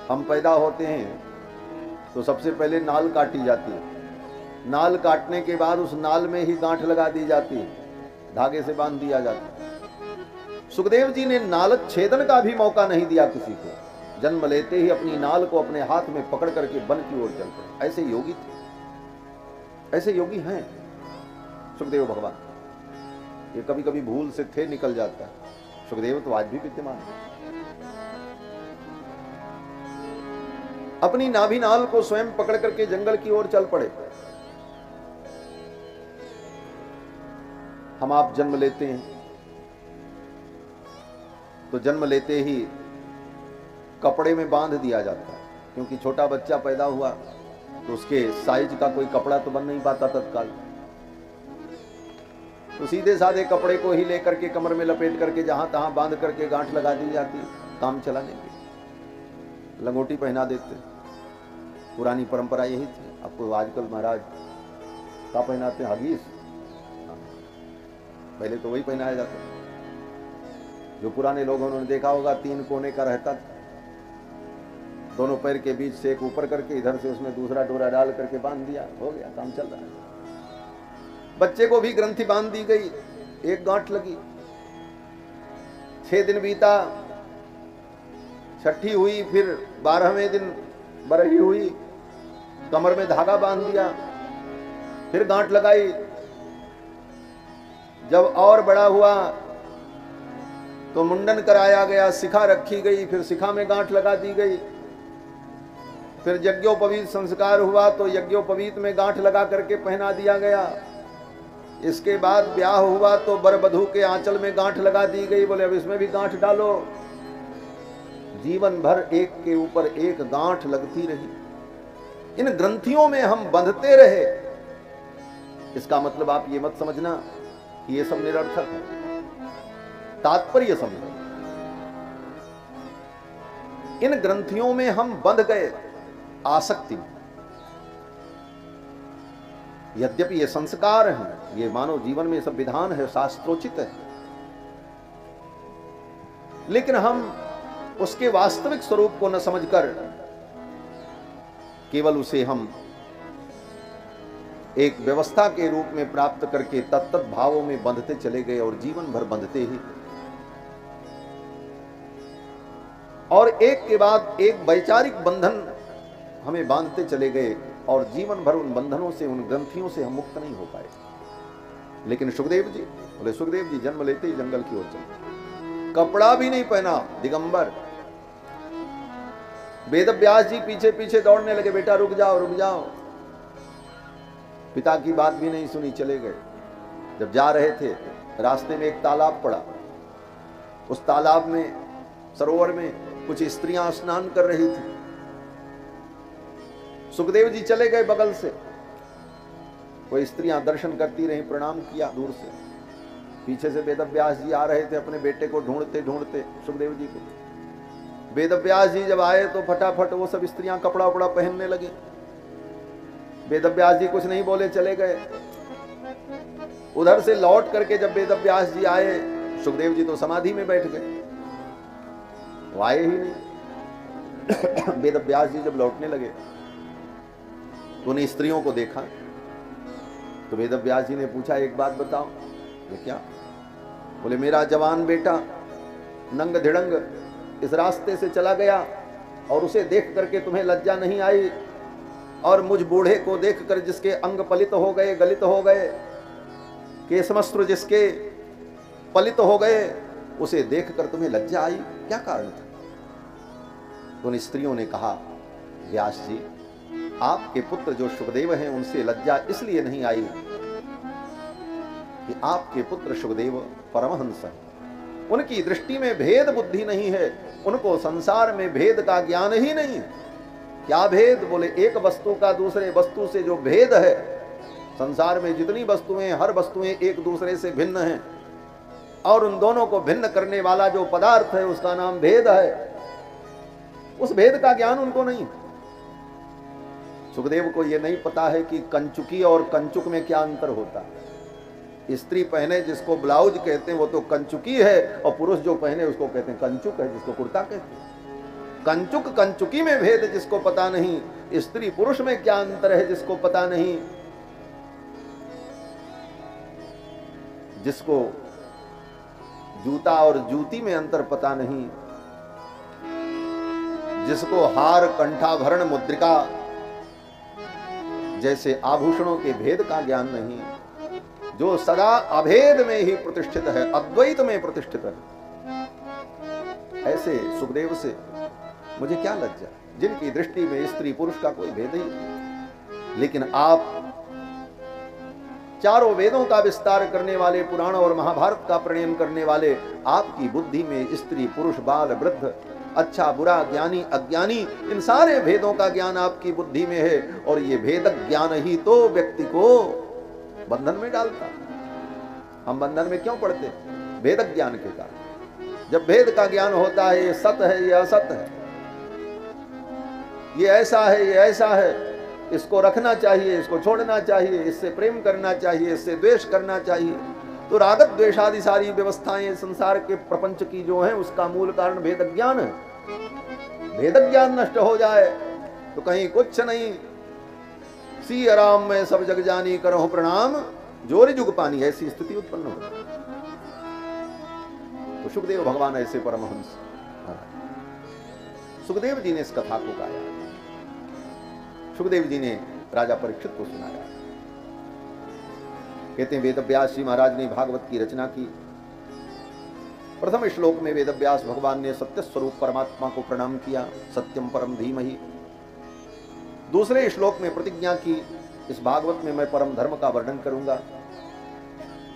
हम पैदा होते हैं तो सबसे पहले नाल काटी जाती है, नाल काटने के बाद उस नाल में ही गांठ लगा दी जाती है, धागे से बांध दिया जाता है। सुखदेव जी ने नाल छेदन का भी मौका नहीं दिया किसी को, जन्म लेते ही अपनी नाल को अपने हाथ में पकड़ करके वन की ओर चल पड़े। ऐसे योगी थे, ऐसे योगी हैं सुखदेव भगवान। ये कभी कभी भूल से थे निकल जाता है, सुखदेव तो आज भी विद्यमान है। अपनी नाभि नाल को स्वयं पकड़ करके जंगल की ओर चल पड़े। हम आप जन्म लेते हैं तो जन्म लेते ही कपड़े में बांध दिया जाता है, क्योंकि छोटा बच्चा पैदा हुआ तो उसके साइज का कोई कपड़ा तो बन नहीं पाता तत्काल, तो सीधे साधे कपड़े को ही लेकर के कमर में लपेट करके जहां तहां बांध करके गांठ लगा दी जाती, काम चलाने की। लंगोटी पहना देते, पुरानी परंपरा यही थी। आपको आजकल महाराज क्या पहनाते हैं? हगीस, पहले तो वही पहनाया जाता। जो पुराने लोग उन्होंने देखा होगा, 3 कोने का रहता था, दोनों पैर के बीच से एक ऊपर करके इधर से उसमें दूसरा डोरा डाल करके बांध दिया, हो गया, काम चल रहा है। बच्चे को भी ग्रंथि बांध दी गई, एक गांठ लगी। 6 दिन बीता, छठी हुई, फिर 12वें दिन बरही हुई, कमर में धागा बांध दिया, फिर गांठ लगाई। जब और बड़ा हुआ तो मुंडन कराया गया, शिखा रखी गई, फिर शिखा में गांठ लगा दी गई। फिर यज्ञोपवीत संस्कार हुआ तो यज्ञोपवीत में गांठ लगा करके पहना दिया गया। इसके बाद ब्याह हुआ तो बर वधू के आंचल में गांठ लगा दी गई, बोले अब इसमें भी गांठ डालो। जीवन भर एक के ऊपर एक गांठ लगती रही। इन ग्रंथियों में हम बंधते रहे। इसका मतलब आप ये मत समझना कि ये सब निरर्थक है, तात्पर्य समझो। इन ग्रंथियों में हम बंध गए आसक्ति। यद्यपि ये संस्कार हैं, ये मानव जीवन में सब विधान है, शास्त्रोचित है, लेकिन हम उसके वास्तविक स्वरूप को न समझकर केवल उसे हम एक व्यवस्था के रूप में प्राप्त करके तत्त भावों में बंधते चले गए और जीवन भर बंधते ही, और एक के बाद एक वैचारिक बंधन हमें बांधते चले गए और जीवन भर उन बंधनों से, उन ग्रंथियों से हम मुक्त नहीं हो पाए। लेकिन सुखदेव जी, बोले सुखदेव जी जन्म लेते ही जंगल की ओर चले, कपड़ा भी नहीं पहना, दिगंबर। वेद व्यास जी पीछे पीछे दौड़ने लगे, बेटा रुक जाओ रुक जाओ। पिता की बात भी नहीं सुनी, चले गए। जब जा रहे थे रास्ते में एक तालाब पड़ा, उस तालाब में, सरोवर में कुछ स्त्रियां स्नान कर रही थी। सुखदेव जी चले गए बगल से, कोई स्त्रियां दर्शन करती रही, प्रणाम किया दूर से। पीछे से वेद व्यास जी आ रहे थे अपने बेटे को ढूंढते ढूंढते, सुखदेव जी को। वेद व्यास जी जब आए तो फटाफट वो सब स्त्रियां कपड़ा उपड़ा पहनने लगी। वेद व्यास जी कुछ नहीं बोले, चले गए। उधर से लौट करके जब वेद व्यास जी आए, सुखदेव जी तो समाधि में बैठ गए, वो आए ही नहीं। वेद व्यास जी जब लौटने लगे तो उन स्त्रियों को देखा तो वेद व्यास जी ने पूछा, एक बात बताओ। ये क्या? बोले, मेरा जवान बेटा नंग धिड़ंग इस रास्ते से चला गया और उसे देख करके तुम्हें लज्जा नहीं आई, और मुझ बूढ़े को देखकर जिसके अंग पलित हो गए, गलित हो गए, केशमस्त्र जिसके पलित हो गए, उसे देखकर तुम्हें लज्जा आई, क्या कारण था? तो उन स्त्रियों ने कहा, व्यास जी, आपके पुत्र जो सुखदेव हैं उनसे लज्जा इसलिए नहीं आई कि आपके पुत्र सुखदेव परमहंस हैं, उनकी दृष्टि में भेद बुद्धि नहीं है, उनको संसार में भेद का ज्ञान ही नहीं है। क्या भेद? बोले, एक वस्तु का दूसरे वस्तु से जो भेद है, संसार में जितनी वस्तुएं, हर वस्तुएं एक दूसरे से भिन्न हैं, और उन दोनों को भिन्न करने वाला जो पदार्थ है उसका नाम भेद है। उस भेद का ज्ञान उनको नहीं। सुखदेव को यह नहीं पता है कि कंचुकी और कंचुक में क्या अंतर होता है। स्त्री पहने जिसको ब्लाउज कहते हैं वो तो कंचुकी है, और पुरुष जो पहने उसको कहते हैं कंचुक है, जिसको कुर्ता कहते हैं। कंचुक कंचुकी में भेद जिसको पता नहीं, स्त्री पुरुष में क्या अंतर है जिसको पता नहीं, जिसको जूता और जूती में अंतर पता नहीं, जिसको हार, कंठाभरण, मुद्रिका जैसे आभूषणों के भेद का ज्ञान नहीं, जो सदा अभेद में ही प्रतिष्ठित है, अद्वैत में प्रतिष्ठित है, ऐसे सुखदेव से मुझे क्या लज्जा, जिनकी दृष्टि में स्त्री पुरुष का कोई भेद ही। लेकिन आप चारों वेदों का विस्तार करने वाले, पुराण और महाभारत का प्रणयन करने वाले, आपकी बुद्धि में स्त्री पुरुष, बाल वृद्ध, अच्छा बुरा, ज्ञानी अज्ञानी, इन सारे भेदों का ज्ञान आपकी बुद्धि में है, और ये भेद ज्ञान ही तो व्यक्ति को बंधन में डालता। हम बंधन में क्यों पड़ते? भेद ज्ञान के कारण। जब भेद का ज्ञान होता है, ये सत है, ये असत है, ये ऐसा है, ये ऐसा है, इसको रखना चाहिए, इसको छोड़ना चाहिए, इससे प्रेम करना चाहिए, इससे द्वेष करना चाहिए, तो रागत द्वेषादि सारी व्यवस्थाएं संसार के प्रपंच की जो है उसका मूल कारण भेद ज्ञान है। भेद ज्ञान नष्ट हो जाए तो कहीं कुछ नहीं। सी आराम में सब जग जानी, करो प्रणाम जोरी जुग पानी, ऐसी स्थिति उत्पन्न हो। तो सुखदेव भगवान ऐसे परमहंस, सुखदेव जी ने इस कथा को गाया, सुखदेव जी ने राजा परीक्षित को सुनाया। कहते हैं वेद व्यास जी महाराज ने भागवत की रचना की। प्रथम श्लोक में वेद व्यास भगवान ने सत्य स्वरूप परमात्मा को प्रणाम किया, सत्यम परम धीमहि। दूसरे श्लोक में प्रतिज्ञा की, इस भागवत में मैं परम धर्म का वर्णन करूंगा।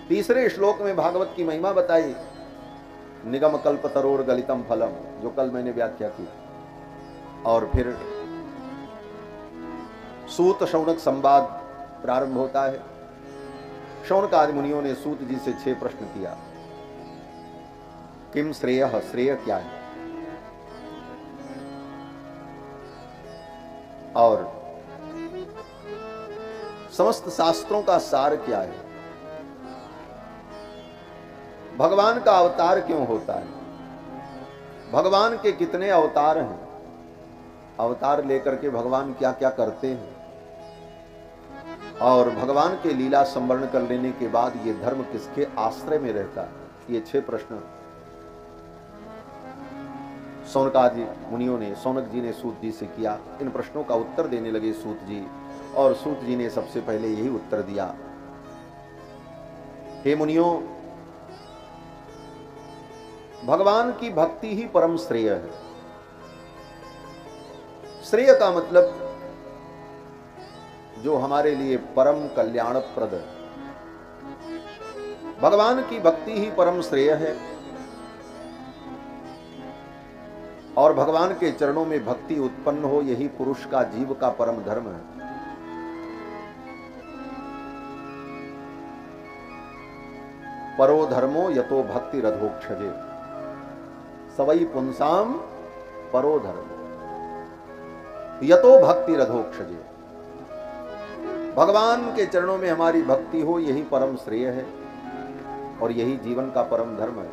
तीसरे श्लोक में भागवत की महिमा बताई, निगम कल्प तरोर गलितम फलम, जो कल मैंने व्याख्या की। और फिर सूत शौनक संवाद प्रारंभ होता है। शौनक आदि मुनियों ने सूत जी से 6 प्रश्न किया। किम श्रेयः, श्रेय क्या है, और समस्त शास्त्रों का सार क्या है, भगवान का अवतार क्यों होता है, भगवान के कितने अवतार हैं, अवतार लेकर के भगवान क्या क्या करते हैं, और भगवान के लीला संवरण कर लेने के बाद ये धर्म किसके आश्रय में रहता है। ये 6 प्रश्न शौनकादि मुनियों ने, शौनक जी ने सूत जी से किया। इन प्रश्नों का उत्तर देने लगे सूत जी, और सूत जी ने सबसे पहले यही उत्तर दिया, हे मुनियों, भगवान की भक्ति ही परम श्रेय है। श्रेय का मतलब जो हमारे लिए परम कल्याणप्रद है। भगवान की भक्ति ही परम श्रेय है, और भगवान के चरणों में भक्ति उत्पन्न हो, यही पुरुष का, जीव का परम धर्म है। परो धर्मो यतो भक्ति रथोक्षजे, सवई पुंसाम परो धर्मो यतो भक्ति रथोक्षजे। भगवान के चरणों में हमारी भक्ति हो, यही परम श्रेय है, और यही जीवन का परम धर्म है,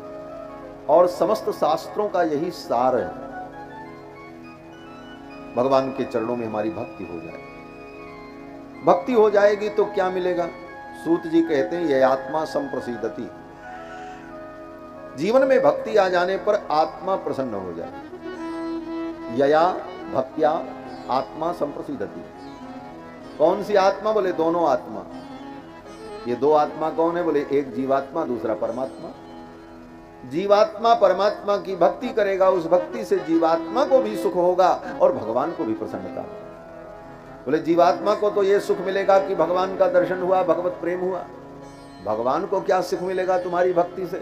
और समस्त शास्त्रों का यही सार है। भगवान के चरणों में हमारी भक्ति हो जाए। भक्ति हो जाएगी तो क्या मिलेगा? सूत जी कहते हैं ये आत्मा संप्रसिद्धति, जीवन में भक्ति आ जाने पर आत्मा प्रसन्न हो जाए। यया भक्त्या आत्मा संप्रसिद्धति। कौन सी आत्मा? बोले दोनों आत्मा। ये दो आत्मा कौन है? बोले एक जीवात्मा, दूसरा परमात्मा। जीवात्मा परमात्मा की भक्ति करेगा, उस भक्ति से जीवात्मा को भी सुख होगा और भगवान को भी प्रसन्नता। बोले जीवात्मा को तो ये सुख मिलेगा कि भगवान का दर्शन हुआ, भगवत प्रेम हुआ। भगवान को क्या सुख मिलेगा तुम्हारी भक्ति से?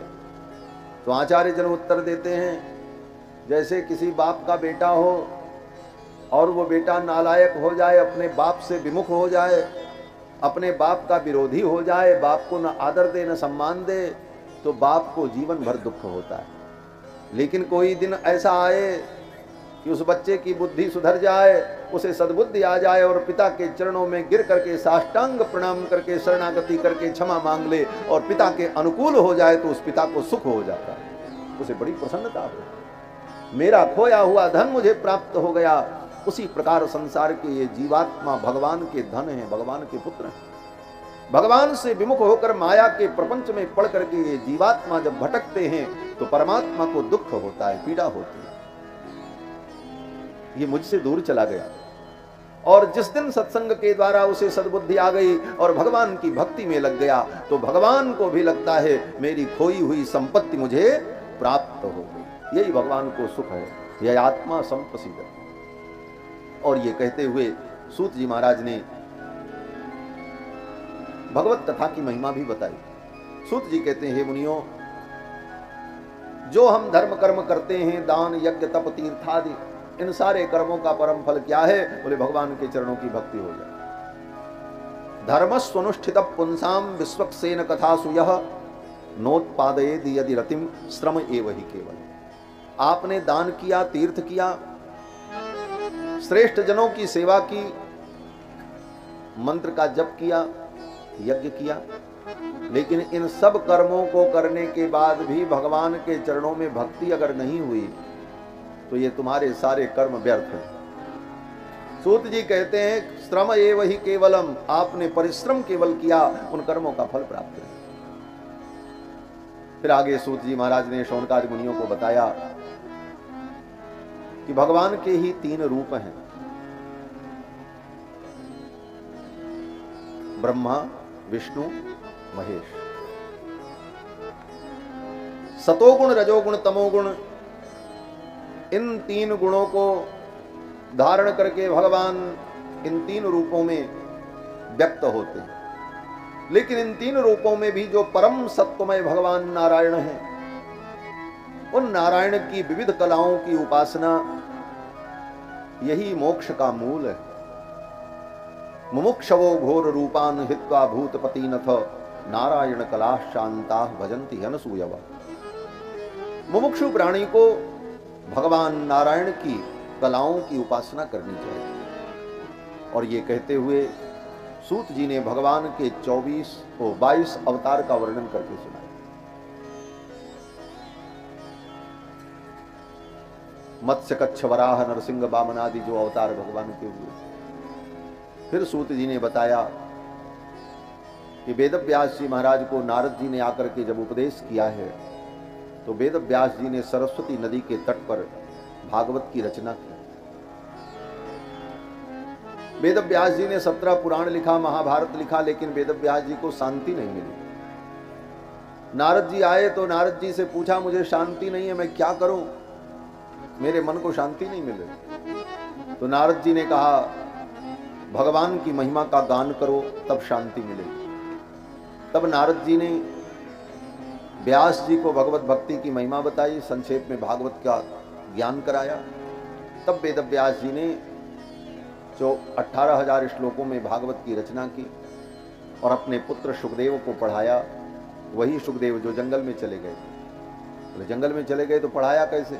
तो आचार्य जन उत्तर देते हैं, जैसे किसी बाप का बेटा हो और वो बेटा नालायक हो जाए, अपने बाप से विमुख हो जाए, अपने बाप का विरोधी हो जाए, बाप को न आदर दे न सम्मान दे, तो बाप को जीवन भर दुख होता है। लेकिन कोई दिन ऐसा आए कि उस बच्चे की बुद्धि सुधर जाए, उसे सद्बुद्धि आ जाए और पिता के चरणों में गिर करके साष्टांग प्रणाम करके शरणागति करके क्षमा मांग ले और पिता के अनुकूल हो जाए, तो उस पिता को सुख हो जाता है, उसे बड़ी प्रसन्नता हो। मेरा खोया हुआ धन मुझे प्राप्त हो गया। उसी प्रकार संसार के ये जीवात्मा भगवान के धन हैं, भगवान के पुत्र हैं। भगवान से विमुख होकर माया के प्रपंच में पड़ करके ये जीवात्मा जब भटकते हैं तो परमात्मा को दुख होता है, पीड़ा होती है। ये मुझसे दूर चला गया। और जिस दिन सत्संग के द्वारा उसे सद्बुद्धि आ गई और भगवान की भक्ति में लग गया, तो भगवान को भी लगता है मेरी खोई हुई संपत्ति मुझे प्राप्त हो गई। यही भगवान को सुख है, यह आत्मा संप्रसिद्ध। और ये कहते हुए सूत जी महाराज ने भगवत कथा की महिमा भी बताई। सूत जी कहते हैं, हे मुनियों, जो हम धर्म कर्म करते हैं, दान यज्ञ तप तीर्थादि, इन सारे कर्मों का परम फल क्या है? बोले भगवान के चरणों की भक्ति हो जाए। धर्मस्वनुष्ठित पुंसाम विश्वक्सेन कथासु यः नोत्पादयेद यदि रतिम श्रम एव हि केवल। आपने दान किया, तीर्थ किया, श्रेष्ठ जनों की सेवा की, मंत्र का जप किया, यज्ञ किया, लेकिन इन सब कर्मों को करने के बाद भी भगवान के चरणों में भक्ति अगर नहीं हुई तो ये तुम्हारे सारे कर्म व्यर्थ हैं। सूत जी कहते हैं, श्रम एव हि केवलम, आपने परिश्रम केवल किया, उन कर्मों का फल प्राप्त है। फिर आगे सूत जी महाराज ने शौनकादि मुनियों को बताया कि भगवान के ही 3 रूप हैं, ब्रह्मा, विष्णु, महेश। सतोगुण, रजोगुण, तमोगुण, इन 3 गुणों को धारण करके भगवान इन 3 रूपों में व्यक्त होते हैं। लेकिन इन 3 रूपों में भी जो परम सत्वमय भगवान नारायण हैं, उन नारायण की विविध कलाओं की उपासना, यही मोक्ष का मूल है। मुमुक्षवो घोर रूपान हित्वा भूतपतिनथ नारायण कला शांता भजन्ति अनसूयव। मुमुक्षु प्राणी को भगवान नारायण की कलाओं की उपासना करनी चाहिए। और ये कहते हुए सूत जी ने भगवान के 22 अवतार का वर्णन करके सुनाया। मत्स्य, कच्छ, वराह, नरसिंह, वामन आदि जो अवतार भगवान के हुए। फिर सूत जी ने बताया कि वेद व्यास जी महाराज को नारद जी ने आकर के जब उपदेश किया है, तो वेद व्यास जी ने सरस्वती नदी के तट पर भागवत की रचना की। वेद व्यास जी ने 17 पुराण लिखा, महाभारत लिखा, लेकिन वेद व्यास जी को शांति नहीं मिली। नारद जी आए तो नारद जी से पूछा, मुझे शांति नहीं है, मैं क्या करूं, मेरे मन को शांति नहीं मिल रही। तो नारद जी ने कहा, भगवान की महिमा का गान करो, तब शांति मिलेगी। तब नारद जी ने व्यास जी को भगवत भक्ति की महिमा बताई, संक्षेप में भागवत का ज्ञान कराया। तब वेद व्यास जी ने जो 18,000 श्लोकों में भागवत की रचना की और अपने पुत्र सुखदेव को पढ़ाया। वही सुखदेव जो जंगल में चले गए। बोले जंगल में चले गए तो पढ़ाया कैसे?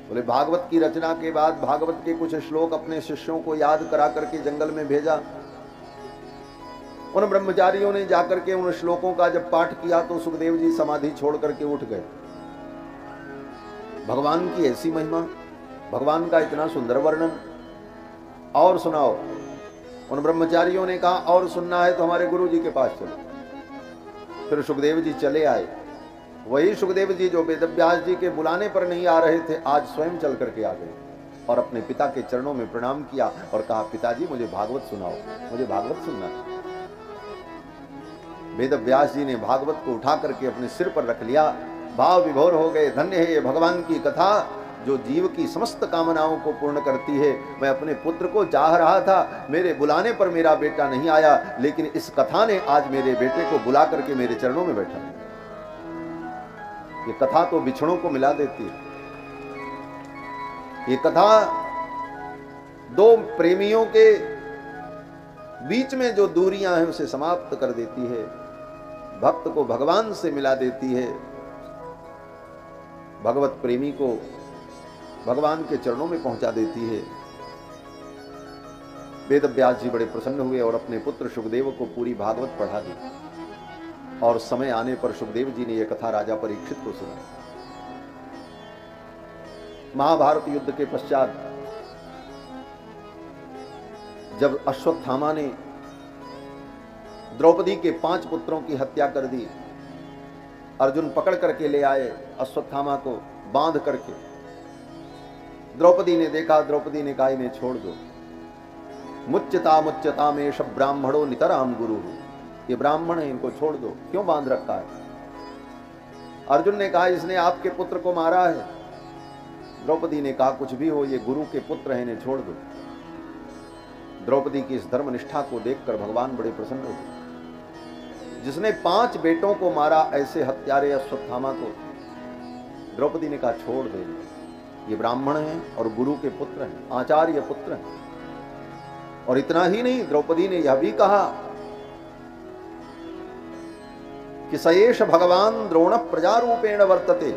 बोले भागवत की रचना के बाद भागवत के कुछ श्लोक अपने शिष्यों को याद करा करके जंगल में भेजा। उन ब्रह्मचारियों ने जाकर के उन श्लोकों का जब पाठ किया तो सुखदेव जी समाधि छोड़ करके उठ गए। भगवान की ऐसी महिमा, भगवान का इतना सुंदर वर्णन। और सुनाओ, उन ब्रह्मचारियों ने कहा और सुनना है तो हमारे गुरु जी के पास चलो। फिर सुखदेव जी चले आए। वही सुखदेव जी जो वेदव्यास जी के बुलाने पर नहीं आ रहे थे, आज स्वयं चल करके आ गए और अपने पिता के चरणों में प्रणाम किया और कहा, पिताजी मुझे भागवत सुनाओ, मुझे भागवत सुनना है। वेदव्यास जी ने भागवत को उठा करके अपने सिर पर रख लिया, भाव विभोर हो गए। धन्य है ये भगवान की कथा जो जीव की समस्त कामनाओं को पूर्ण करती है। मैं अपने पुत्र को चाह रहा था, मेरे बुलाने पर मेरा बेटा नहीं आया, लेकिन इस कथा ने आज मेरे बेटे को बुला करके मेरे चरणों में बैठा। ये कथा तो बिछड़ों को मिला देती है। ये कथा दो प्रेमियों के बीच में जो दूरियां हैं उसे समाप्त कर देती है, भक्त को भगवान से मिला देती है, भगवत प्रेमी को भगवान के चरणों में पहुंचा देती है। वेदव्यास जी बड़े प्रसन्न हुए और अपने पुत्र सुखदेव को पूरी भागवत पढ़ा दी और समय आने पर सुखदेव जी ने यह कथा राजा परीक्षित को सुनाई। महाभारत युद्ध के पश्चात जब अश्वत्थामा ने द्रौपदी के 5 पुत्रों की हत्या कर दी, अर्जुन पकड़ करके ले आए अश्वत्थामा को बांध करके। द्रौपदी ने देखा, द्रौपदी ने कहा इन्हें छोड़ दो। मुच्यता में सब ब्राह्मणों नितराम गुरु, ये ब्राह्मण है, इनको छोड़ दो, क्यों बांध रखा है? अर्जुन ने कहा इसने आपके पुत्र को मारा है। द्रौपदी ने कहा कुछ भी हो, ये गुरु के पुत्र हैं, इन्हें छोड़ दो। द्रौपदी की इस धर्मनिष्ठा को देखकर भगवान बड़े प्रसन्न हुए। जिसने 5 बेटों को मारा, ऐसे हत्यारे अश्वत्थामा को, द्रौपदी ने कहा छोड़ दे, ये ब्राह्मण हैं और गुरु के पुत्र हैं, आचार्य पुत्र हैं। और इतना ही नहीं, द्रौपदी ने यह भी कहा कि सयेष भगवान द्रोण प्रजारूपेण वर्तते,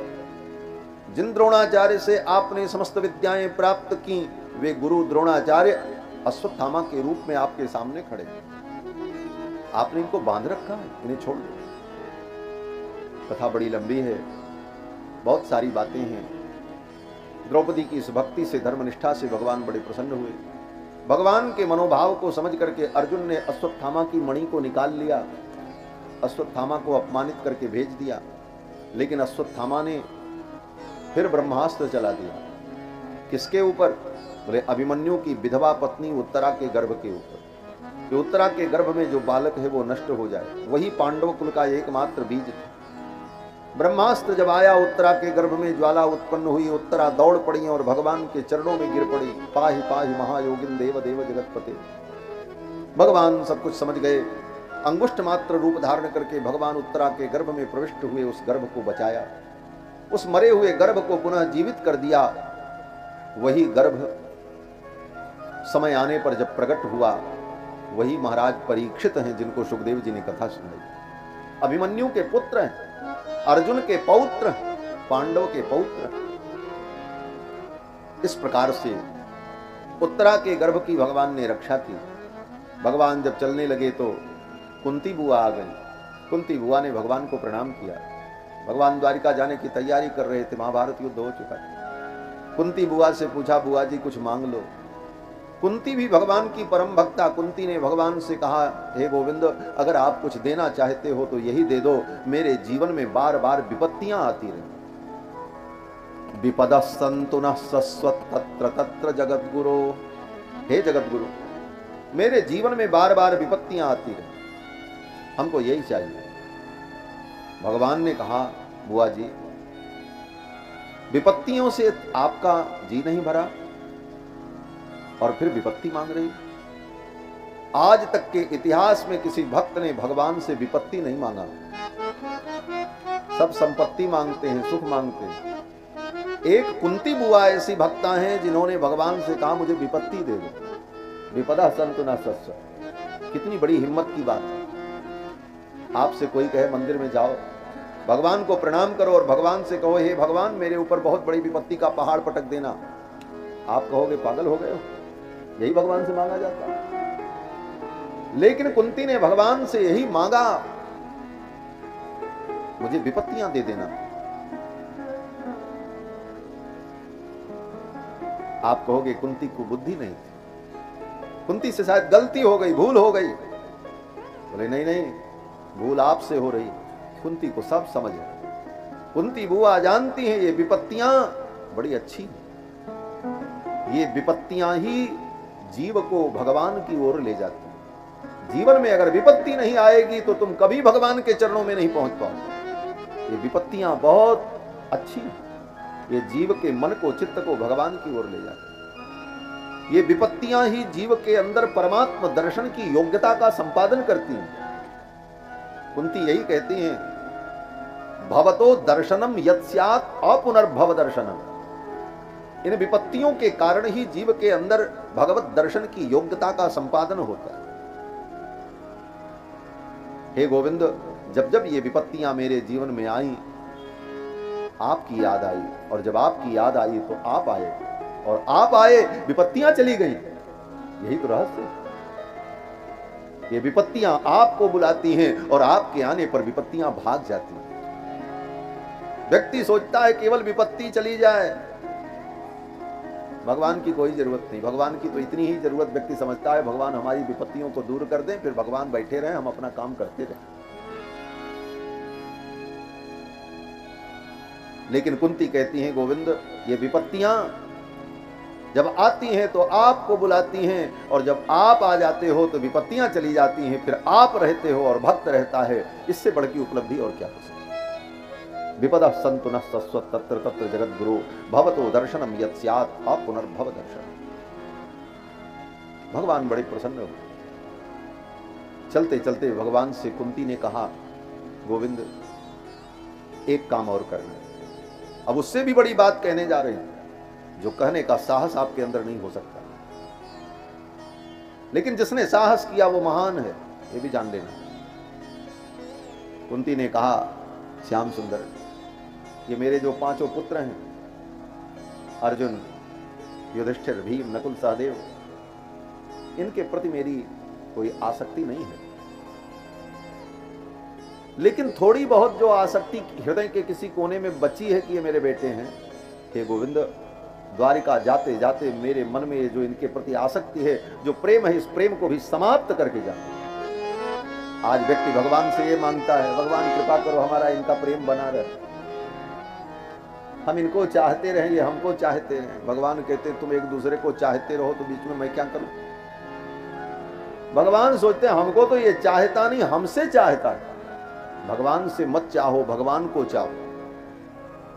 जिन द्रोणाचार्य से आपने समस्त विद्याएं प्राप्त की, वे गुरु द्रोणाचार्य अश्वत्थामा के रूप में आपके सामने खड़े। आपने इनको बांध रखा है, इन्हें छोड़ दो। कथा बड़ी लंबी है, बहुत सारी बातें हैं। द्रौपदी की इस भक्ति से, धर्मनिष्ठा से भगवान बड़े प्रसन्न हुए। भगवान के मनोभाव को समझ करके अर्जुन ने अश्वत्थामा की मणि को निकाल लिया, अश्वत्थामा को अपमानित करके भेज दिया। लेकिन अश्वत्थामा ने फिर ब्रह्मास्त्र चला दिया। किसके ऊपर? बोले अभिमन्यु की विधवा पत्नी उत्तरा के गर्भ के ऊपर, कि उत्तरा के गर्भ में जो बालक है वो नष्ट हो जाए। वही पांडव कुल का एकमात्र बीज था। ब्रह्मास्त्र जब आया, उत्तरा के गर्भ में ज्वाला उत्पन्न हुई, उत्तरा दौड़ पड़ी और भगवान के चरणों में गिर पड़ी। पाहि पाहि महायोगिन देव देव जगतपते। भगवान सब कुछ समझ गए। अंगुष्ठ मात्र रूप धारण करके भगवान उत्तरा के गर्भ में प्रविष्ट हुए, उस गर्भ को बचाया, उस मरे हुए गर्भ को पुनः जीवित कर दिया। वही गर्भ समय आने पर जब प्रकट हुआ, वही महाराज परीक्षित हैं जिनको सुखदेव जी ने कथा सुनाई। अभिमन्यु के पुत्र हैं, अर्जुन के पौत्र, पांडव के पौत्र। इस प्रकार से उत्तरा के गर्भ की भगवान ने रक्षा की। भगवान जब चलने लगे तो कुंती बुआ आ गई। कुंती बुआ ने भगवान को प्रणाम किया। भगवान द्वारिका जाने की तैयारी कर रहे थे, महाभारत युद्ध हो चुका था। कुंती बुआ से पूछा, बुआ जी कुछ मांग लो। कुंती भी भगवान की परम भक्ता। कुंती ने भगवान से कहा, हे गोविंद, अगर आप कुछ देना चाहते हो तो यही दे दो, मेरे जीवन में बार बार विपत्तियां आती रही। विपदः सन्तु नः शश्वत् तत्र तत्र जगद्गुरो। हे जगद्गुरु, मेरे जीवन में बार बार विपत्तियां आती रही, हमको यही चाहिए। भगवान ने कहा, बुआ जी, विपत्तियों से आपका जी नहीं भरा और फिर विपत्ति मांग रही। आज तक के इतिहास में किसी भक्त ने भगवान से विपत्ति नहीं मांगा। सब संपत्ति मांगते हैं, सुख मांगते हैं। एक कुंती बुआ ऐसी भक्ता हैं जिन्होंने भगवान से कहा, मुझे विपत्ति दे दो। विपदा संतु न सत्स। कितनी बड़ी हिम्मत की बात है। आपसे कोई कहे मंदिर में जाओ, भगवान को प्रणाम करो और भगवान से कहो, हे भगवान, मेरे ऊपर बहुत बड़ी विपत्ति का पहाड़ पटक देना। आप कहोगे पागल हो गए हो, यही भगवान से मांगा जाता है। लेकिन कुंती ने भगवान से यही मांगा, मुझे विपत्तियां दे देना। आप कहोगे कुंती को बुद्धि नहीं थी। कुंती से शायद गलती हो गई, भूल हो गई। बोले नहीं नहीं, भूल आपसे हो रही। कुंती को सब समझ है। कुंती बुआ जानती हैं ये विपत्तियां बड़ी अच्छी हैं। ये विपत्तियां ही जीव को भगवान की ओर ले जाती हैं। जीवन में अगर विपत्ति नहीं आएगी तो तुम कभी भगवान के चरणों में नहीं पहुंच पाओगे। ये विपत्तियां बहुत अच्छी हैं। ये जीव के मन को, चित्त को भगवान की ओर ले जाती हैं। ये विपत्तियां ही जीव के अंदर परमात्मा दर्शन की योग्यता का संपादन करती हैं। कुंती यही कहती हैं, भवतो दर्शनम यत् स्यात् अपुनर्भव दर्शनम। इन विपत्तियों के कारण ही जीव के अंदर भगवत दर्शन की योग्यता का संपादन होता है। हे गोविंद, जब जब ये विपत्तियां मेरे जीवन में आई, आपकी याद आई, और जब आपकी याद आई तो आप आए, और आप आए, विपत्तियां चली गई। यही तो रहस्य है। ये विपत्तियां आपको बुलाती हैं और आपके आने पर विपत्तियां भाग जाती हैं। व्यक्ति सोचता है केवल विपत्ति चली जाए, भगवान की कोई जरूरत नहीं। भगवान की तो इतनी ही जरूरत व्यक्ति समझता है, भगवान हमारी विपत्तियों को दूर कर दें, फिर भगवान बैठे रहें, हम अपना काम करते रहें। लेकिन कुंती कहती हैं, गोविंद, ये विपत्तियां जब आती हैं तो आपको बुलाती हैं, और जब आप आ जाते हो तो विपत्तियां चली जाती हैं, फिर आप रहते हो और भक्त रहता है। इससे बढ़ की उपलब्धि और क्या हो सकती है। विपदा सन्तु नः सस्वत् तत्र तत्र जगद्गुरो भवतो दर्शनम यत् स्यात् अपुनर्भव दर्शनम। भगवान बड़े प्रसन्न हुए। चलते चलते भगवान से कुंती ने कहा, गोविंद, एक काम और करना। अब उससे भी बड़ी बात कहने जा रहे हैं, जो कहने का साहस आपके अंदर नहीं हो सकता, लेकिन जिसने साहस किया वो महान है, ये भी जान लेना। कुंती ने कहा, श्याम सुंदर, ये मेरे जो 5 पुत्र हैं, अर्जुन, युधिष्ठिर, भीम, नकुल, सहदेव, इनके प्रति मेरी कोई आसक्ति नहीं है, लेकिन थोड़ी बहुत जो आसक्ति हृदय के किसी कोने में बची है कि ये मेरे बेटे हैं। हे गोविंद, द्वारिका जाते जाते मेरे मन में जो इनके प्रति आसक्ति है, जो प्रेम है, इस प्रेम को भी समाप्त करके जाते। आज व्यक्ति भगवान से ये मांगता है, भगवान कृपा करो हमारा इनका प्रेम बना रहे, हम इनको चाहते रहे, ये हमको चाहते हैं। भगवान कहते तुम एक दूसरे को चाहते रहो तो बीच में मैं क्या करूं। भगवान सोचते हैं हमको तो ये चाहता नहीं, हमसे चाहता है। भगवान से मत चाहो, भगवान को चाहो।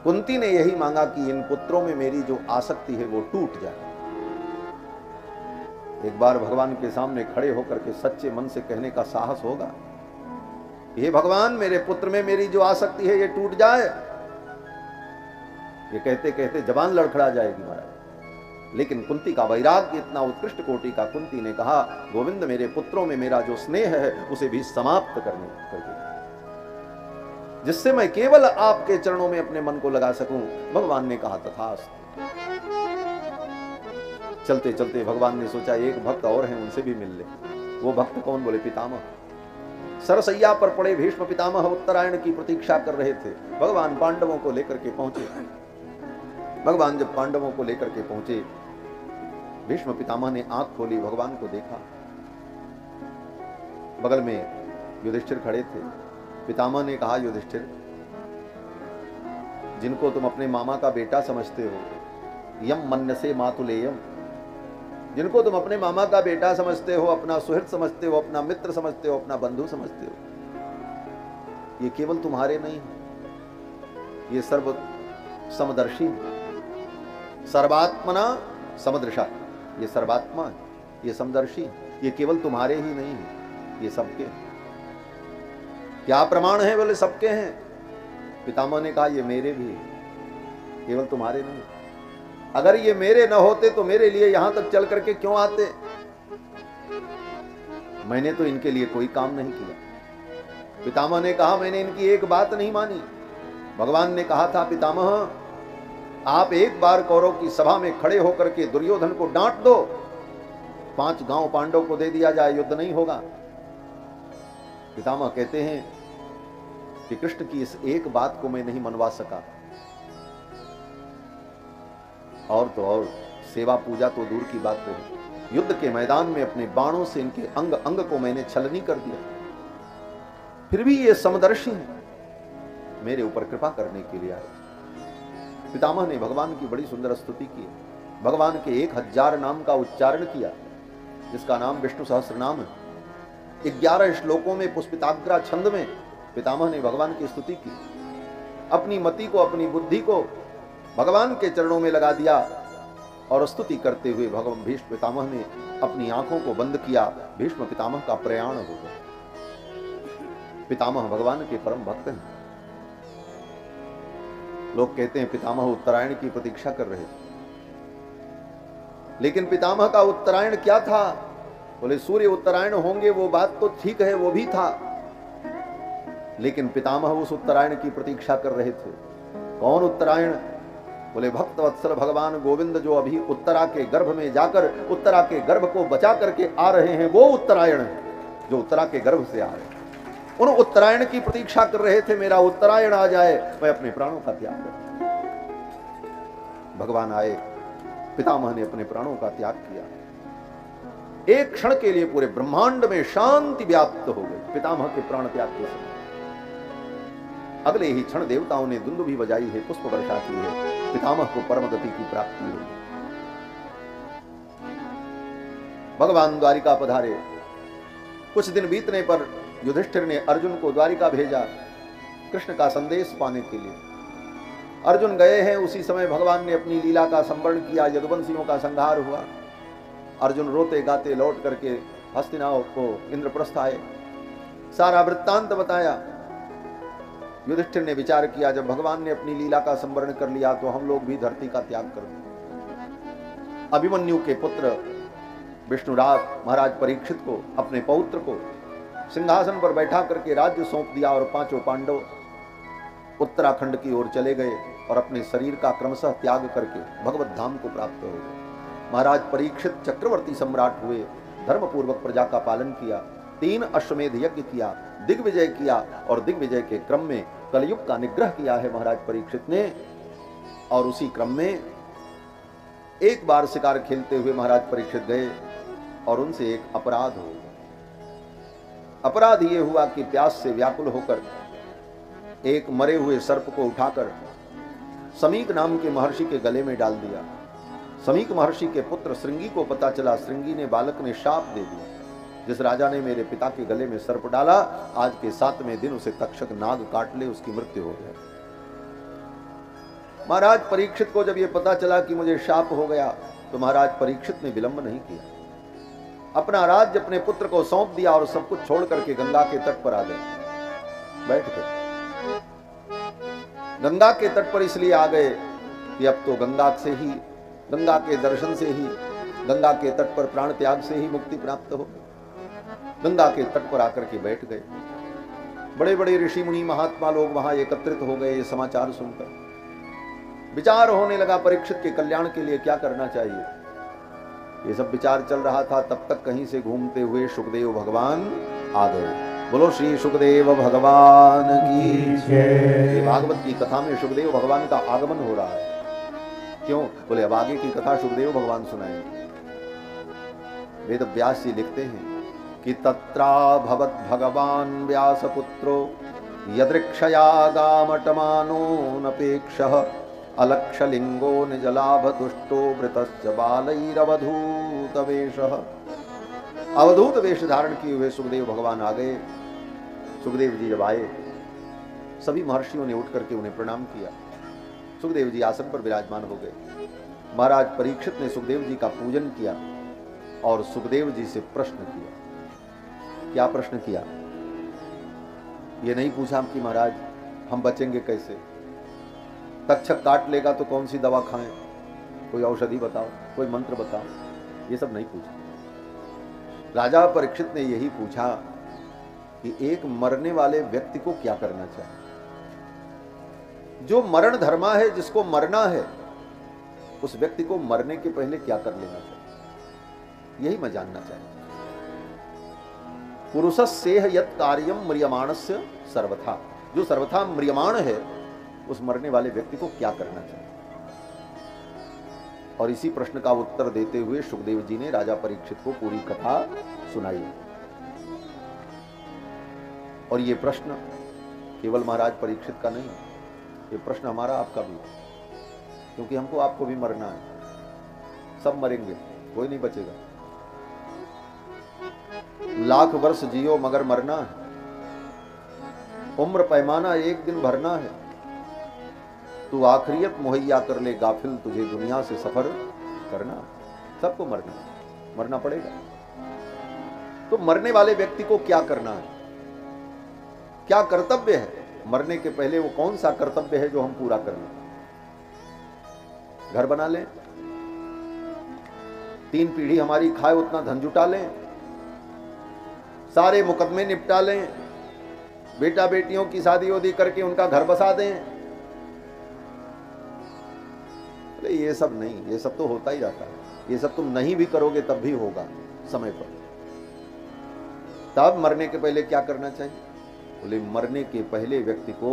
कुंती ने यही मांगा कि इन पुत्रों में मेरी जो आसक्ति है वो टूट जाए। एक बार भगवान के सामने खड़े होकर के सच्चे मन से कहने का साहस होगा, हे भगवान, मेरे पुत्र में मेरी जो आसक्ति है ये टूट जाए। ये कहते कहते जबान लड़खड़ा जाएगी महाराज। लेकिन कुंती का वैराग्य इतना उत्कृष्ट कोटि का। कुंती ने कहा, गोविंद, मेरे पुत्रों में मेरा जो स्नेह है उसे भी समाप्त करने कर, जिससे मैं केवल आपके चरणों में अपने मन को लगा सकूं। भगवान ने कहा, तथास्तु। चलते चलते भगवान ने सोचा एक भक्त और हैं, उनसे भी मिल ले। वो भक्त कौन? बोले पितामह। सरसैया पर पड़े भीष्म पितामह उत्तरायण की प्रतीक्षा कर रहे थे। भगवान पांडवों को लेकर के पहुंचे। भगवान जब पांडवों को लेकर के पहुंचे, भीष्म पितामह ने आंख खोली, भगवान को देखा। बगल में युधिष्ठिर खड़े थे। पितामह ने कहा, युधिष्ठिर, जिनको तुम अपने मामा का बेटा समझते हो, यम मन्यसे मातुलेयम, जिनको तुम अपने मामा का बेटा समझते हो, अपना सुहृद समझते हो, अपना मित्र समझते हो, अपना बंधु समझते हो, ये केवल तुम्हारे नहीं, ये सर्व समदर्शी, सर्वात्मना समदृशा, ये सर्वात्मा, ये समदर्शी, ये केवल तुम्हारे ही नहीं है, ये सबके। क्या प्रमाण है? बोले सबके हैं। पितामह ने कहा, ये मेरे भी, केवल तुम्हारे नहीं। अगर ये मेरे न होते तो मेरे लिए यहां तक चल करके क्यों आते? मैंने तो इनके लिए कोई काम नहीं किया। पितामह ने कहा, मैंने इनकी एक बात नहीं मानी। भगवान ने कहा था, पितामह, आप एक बार कौरव की सभा में खड़े होकर के दुर्योधन को डांट दो, 5 गांव पांडव को दे दिया जाए, युद्ध नहीं होगा। पितामह कहते हैं कि कृष्ण की इस एक बात को मैं नहीं मनवा सका, और तो और सेवा पूजा तो दूर की बात रही, युद्ध के मैदान में अपने बाणों से इनके अंग अंग को मैंने छलनी कर दिया, फिर भी ये समदर्शी हैं, मेरे ऊपर कृपा करने के लिए आए। पितामह ने भगवान की बड़ी सुंदर स्तुति की, भगवान के 1000 नाम का उच्चारण किया, जिसका नाम विष्णु सहस्त्र नाम है। 11 श्लोकों में पुष्पिताग्रा छंद में पितामह ने भगवान की स्तुति की। अपनी मति को, अपनी बुद्धि को भगवान के चरणों में लगा दिया और स्तुति करते हुए भगवान भीष्म पितामह ने अपनी आंखों को बंद किया। भीष्म पितामह का प्रयाण हो गया। पितामह भगवान के परम भक्त हैं। लोग कहते हैं पितामह उत्तरायण की प्रतीक्षा कर रहे थे, लेकिन पितामह का उत्तरायण क्या था? बोले सूर्य उत्तरायण होंगे, वो बात तो ठीक है, वो भी था, लेकिन पितामह उस उत्तरायण की प्रतीक्षा कर रहे थे। कौन उत्तरायण? बोले भक्त वत्सल भगवान गोविंद, जो अभी उत्तरा के गर्भ में जाकर उत्तरा के गर्भ को बचा करके आ रहे हैं, वो उत्तरायण है, जो उत्तरा के गर्भ से आ रहे हैं। उन उत्तरायण की प्रतीक्षा कर रहे थे, मेरा उत्तरायण आ जाए, मैं अपने प्राणों का त्याग कर। भगवान आए, पितामह ने अपने प्राणों का त्याग किया। एक क्षण के लिए पूरे ब्रह्मांड में शांति व्याप्त हो गई पितामह के प्राण त्याग के समय। अगले ही क्षण देवताओं ने दुंदुभी बजाई है, पुष्प वर्षा की है, पितामह को परम गति की प्राप्ति हुई। भगवान द्वारिका पधारे। कुछ दिन बीतने पर युधिष्ठिर ने अर्जुन को द्वारिका भेजा कृष्ण का संदेश पाने के लिए। अर्जुन गए हैं, उसी समय भगवान ने अपनी लीला का संवरण किया, यदुवंशियों का संहार हुआ। अर्जुन रोते गाते लौट करके हस्तिनापुर को इंद्रप्रस्थ आए, सारा वृत्तांत बताया। युधिष्ठिर ने विचार किया, जब भगवान ने अपनी लीला का संवरण कर लिया तो हम लोग भी धरती का त्याग कर दें। अभिमन्यु के पुत्र विष्णुराज महाराज परीक्षित को, अपने पौत्र को सिंहासन पर बैठा करके राज्य सौंप दिया और 5 पांडव उत्तराखंड की ओर चले गए और अपने शरीर का क्रमशः त्याग करके भगवत धाम को प्राप्त हो गए। महाराज परीक्षित चक्रवर्ती सम्राट हुए, धर्मपूर्वक प्रजा का पालन किया, 3 अश्वमेध यज्ञ किया, दिग्विजय किया और दिग्विजय के क्रम में कलयुग का निग्रह किया है महाराज परीक्षित ने। और उसी क्रम में एक बार शिकार खेलते हुए महाराज परीक्षित गए और उनसे एक अपराध हो गया। अपराध ये हुआ कि प्यास से व्याकुल होकर एक मरे हुए सर्प को उठाकर समीक नाम के महर्षि के गले में डाल दिया। समीक महर्षि के पुत्र श्रृंगी को पता चला, श्रृंगी ने बालक ने शाप दे दिया, जिस राजा ने मेरे पिता के गले में सर्प डाला, आज के 7वें दिन उसे तक्षक नाग काट ले, उसकी मृत्यु हो जाए। महाराज परीक्षित को जब यह पता चला कि मुझे शाप हो गया, तो महाराज परीक्षित ने विलंब नहीं किया, अपना राज्य अपने पुत्र को सौंप दिया और सब कुछ छोड़ करके गंगा के तट पर आ गए, बैठ गए। गंगा के तट पर इसलिए आ गए कि अब तो गंगा से ही, गंगा के दर्शन से ही, गंगा के तट पर प्राण त्याग से ही मुक्ति प्राप्त हो। गंगा के तट पर आकर के बैठ गए। बड़े बड़े ऋषि मुनि महात्मा लोग वहां एकत्रित हो गए। ये समाचार सुनकर विचार होने लगा, परीक्षित के कल्याण के लिए क्या करना चाहिए। ये सब विचार चल रहा था, तब तक कहीं से घूमते हुए सुखदेव भगवान आ गए। बोलो श्री सुखदेव भगवान की जय। भागवत की कथा में सुखदेव भगवान का आगमन हो रहा है। क्यों? बोले अब आगे की कथा सुखदेव भगवान सुनाएंगे। वेद व्यास जी लिखते हैं कि तत्रा भवत भगवान व्यासपुत्रो यदृक्षया गामटमानो नपेक्षः अलक्षलिंगो निजलाभ दुष्टो वृतश्च बालैरवधूत वेशः। अवधूत वेश धारण किए हुए सुखदेव भगवान आ गए। सुखदेव जी जब आए, सभी महर्षियों ने उठ करके उन्हें प्रणाम किया। सुखदेव जी आसन पर विराजमान हो गए। महाराज परीक्षित ने सुखदेव जी का पूजन किया और सुखदेव जी से प्रश्न किया। क्या प्रश्न किया? ये नहीं पूछा कि महाराज हम बचेंगे कैसे, तक्षक काट लेगा तो कौन सी दवा खाएं, कोई औषधि बताओ, कोई मंत्र बताओ, ये सब नहीं पूछा। राजा परीक्षित ने यही पूछा कि एक मरने वाले व्यक्ति को क्या करना चाहिए। जो मरण धर्मा है, जिसको मरना है, उस व्यक्ति को मरने के पहले क्या कर लेना चाहिए, यही मैं जानना चाहता हूं। पुरुषस्येह यत् कार्यम म्रियमाणस्य सर्वथा, जो सर्वथा म्रियमाण है, उस मरने वाले व्यक्ति को क्या करना चाहिए। और इसी प्रश्न का उत्तर देते हुए सुखदेव जी ने राजा परीक्षित को पूरी कथा सुनाई। और ये प्रश्न केवल महाराज परीक्षित का नहीं, ये प्रश्न हमारा आपका भी, क्योंकि हमको आपको भी मरना है। सब मरेंगे, कोई नहीं बचेगा। लाख वर्ष जियो मगर मरना है, उम्र पैमाना एक दिन भरना है। तू आखिरियत मुहैया कर ले गाफिल, तुझे दुनिया से सफर करना। सबको मरना, मरना पड़ेगा। तो मरने वाले व्यक्ति को क्या करना है, क्या कर्तव्य है? मरने के पहले वो कौन सा कर्तव्य है जो हम पूरा कर लें? घर बना लें, 3 पीढ़ी हमारी खाए उतना धन जुटा लें, सारे मुकदमे निपटा लें, बेटा बेटियों की शादी वादी करके उनका घर बसा दें। ये सब नहीं, ये सब तो होता ही रहता है। ये सब तुम नहीं भी करोगे तब भी होगा समय पर। तब मरने के पहले क्या करना चाहिए? बोले मरने के पहले व्यक्ति को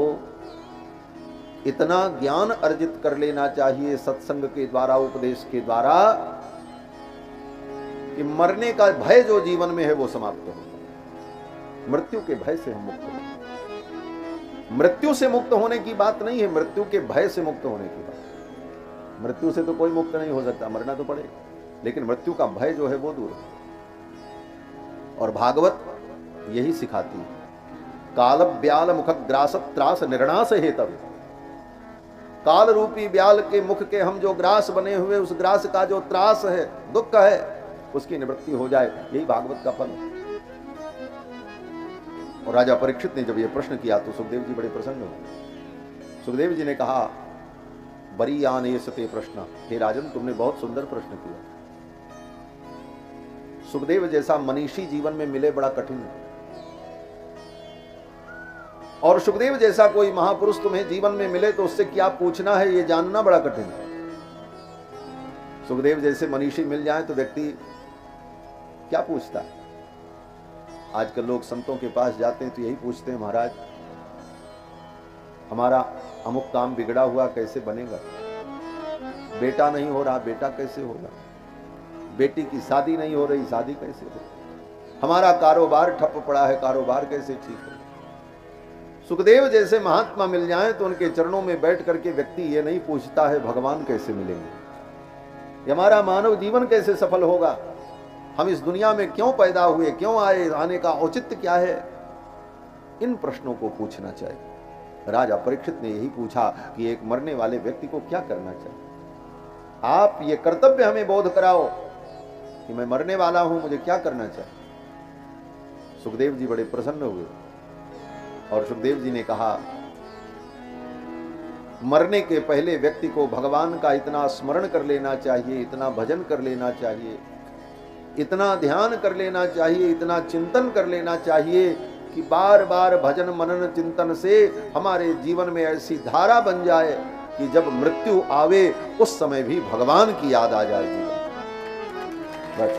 इतना ज्ञान अर्जित कर लेना चाहिए सत्संग के द्वारा, उपदेश के द्वारा, कि मरने का भय जो जीवन में है वो समाप्त हो। मृत्यु के भय से हम मुक्त हो। मृत्यु से मुक्त होने की बात नहीं है, मृत्यु के भय से मुक्त होने की बात। मृत्यु से तो कोई मुक्त नहीं हो सकता, मरना तो पड़ेगा, लेकिन मृत्यु का भय जो है वो दूर है। और भागवत यही सिखाती है, काल ब्याल मुख ग्रास त्रास निर्णास हेतव्य। काल रूपी ब्याल के मुख के हम जो ग्रास बने हुए, उस ग्रास का जो त्रास है, दुख है, उसकी निवृत्ति हो जाए, यही भागवत का फल है। और राजा परीक्षित ने जब यह प्रश्न किया तो सुखदेव जी बड़े प्रसन्न हुए। सुखदेव जी ने कहा, बरी आने सते प्रश्न, हे राजन तुमने बहुत सुंदर प्रश्न किया। सुखदेव जैसा मनीषी जीवन में मिले बड़ा कठिन है, और सुखदेव जैसा कोई महापुरुष तुम्हें जीवन में मिले तो उससे क्या पूछना है ये जानना बड़ा कठिन है। सुखदेव जैसे मनीषी मिल जाए तो व्यक्ति क्या पूछता है? आजकल लोग संतों के पास जाते हैं तो यही पूछते हैं, महाराज हमारा अमुक काम बिगड़ा हुआ कैसे बनेगा, बेटा नहीं हो रहा बेटा कैसे होगा, बेटी की शादी नहीं हो रही शादी कैसे होगी, हमारा कारोबार ठप पड़ा है कारोबार कैसे ठीक हो। सुखदेव जैसे महात्मा मिल जाएं तो उनके चरणों में बैठ करके व्यक्ति ये नहीं पूछता है भगवान कैसे मिलेंगे, हमारा मानव जीवन कैसे सफल होगा, हम इस दुनिया में क्यों पैदा हुए, क्यों आए, आने का औचित्य क्या है। इन प्रश्नों को पूछना चाहिए। राजा परीक्षित ने यही पूछा कि एक मरने वाले व्यक्ति को क्या करना चाहिए। आप ये कर्तव्य हमें बोध कराओ कि मैं मरने वाला हूं, मुझे क्या करना चाहिए। सुखदेव जी बड़े प्रसन्न हुए और सुखदेव जी ने कहा, मरने के पहले व्यक्ति को भगवान का इतना स्मरण कर लेना चाहिए, इतना भजन कर लेना चाहिए, इतना ध्यान कर लेना चाहिए, इतना चिंतन कर लेना चाहिए कि बार बार भजन मनन चिंतन से हमारे जीवन में ऐसी धारा बन जाए कि जब मृत्यु आवे उस समय भी भगवान की याद आ जाए जीवन। बस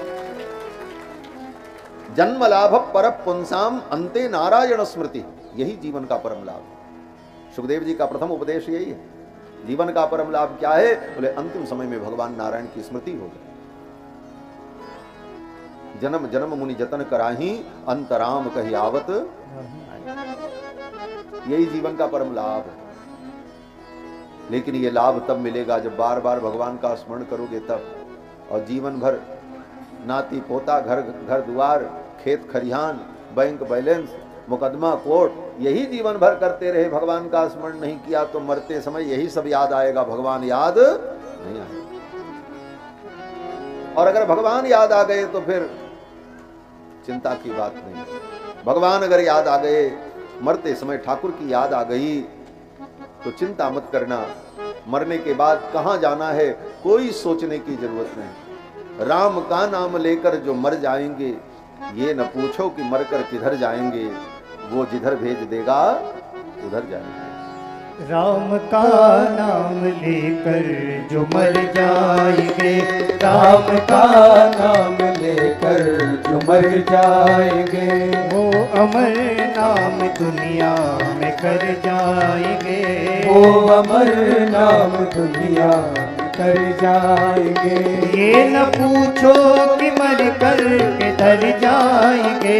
जन्म लाभ पर पुंसाम अंते नारायण स्मृति, यही जीवन का परम लाभ। सुखदेव जी का प्रथम उपदेश यही है। जीवन का परम लाभ क्या है? बोले अंतिम समय में भगवान नारायण की स्मृति हो जाए। जन्म जन्म मुनि जतन कराही अंतराम कही आवत, यही जीवन का परम लाभ है। लेकिन ये लाभ तब मिलेगा जब बार बार भगवान का स्मरण करोगे तब, और जीवन भर नाती पोता घर घर द्वार खेत खरिहान बैंक बैलेंस मुकदमा कोर्ट यही जीवन भर करते रहे, भगवान का स्मरण नहीं किया तो मरते समय यही सब याद आएगा, भगवान याद नहीं आएगा। और अगर भगवान याद आ गए तो फिर चिंता की बात नहीं। भगवान अगर याद आ गए, मरते समय ठाकुर की याद आ गई तो चिंता मत करना, मरने के बाद कहां जाना है कोई सोचने की जरूरत नहीं। राम का नाम लेकर जो मर जाएंगे ये न पूछो कि मरकर किधर जाएंगे, वो जिधर भेज देगा उधर जाएंगे। राम का नाम लेकर जो मर जाएंगे, राम का नाम लेकर जो मर जाएंगे, वो अमर नाम दुनिया में कर जाएंगे, वो अमर नाम दुनिया में लेकर जाएंगे। ये न पूछो कि मर कर किधर जाएंगे,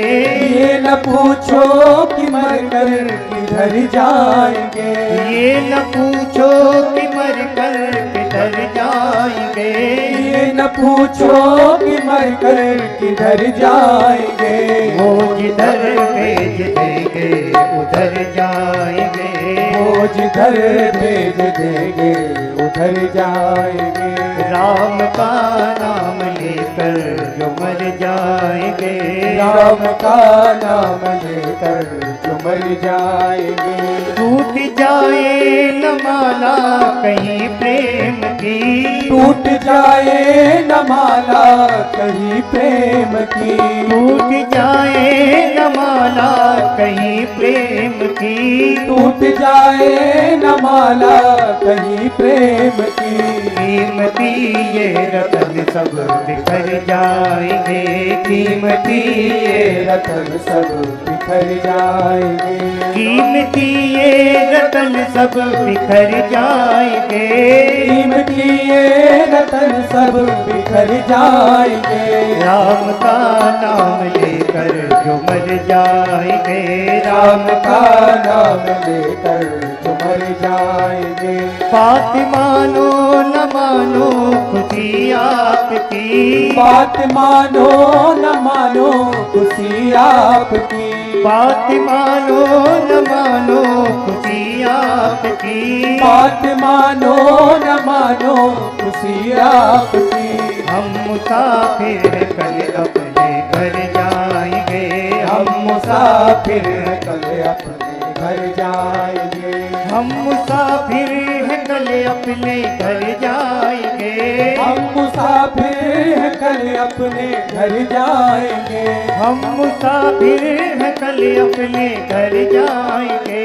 ये न पूछो कि मर कर किधर जाएंगे। ये न पूछो कि मर कर किधर जाएंगे, ये न पूछो कि मर कर किधर जाएंगे। वो जिधर भेज देंगे उधर जाएंगे, वो जिधर भेज देंगे उधर जाएंगे। राम का नाम लेकर जो मर जाएंगे, राम का नाम लेकर जो मर जाएंगे। टूट जाए न माला कहीं प्रेम की, टूट जाए न माला कहीं प्रेम की। टूट जाए न माला कहीं प्रेम की, टूट जाए न माला कहीं प्रेम की। कीमती ये रतन सब बिखर जाएंगे, कीमती ये रतन सब बिखर जाएंगे। कीमती ये रतन सब बिखर जाएंगे, कीमती ये रतन सब बिखर जाएंगे। राम का नाम लेकर जो मर जाएंगे, राम का नाम लेकर जो मर जाएंगे। बात मानो न मानो खुशी आपकी, बात मानो न मानो खुशी आपकी। बात मानो न मानो खुशी आपकी, बात मानो न मानो खुशी आपकी। हम मुसाफिर हैं, कल अपने घर जाएंगे, हम मुसाफिर हैं, कल अपने घर जाएंगे। हम मुसाफिर हैं, कल अपने घर जाएंगे, हम मुसाफिर हैं, कल अपने घर जाएंगे। हम मुसाफिर हैं, कल अपने घर जाएंगे,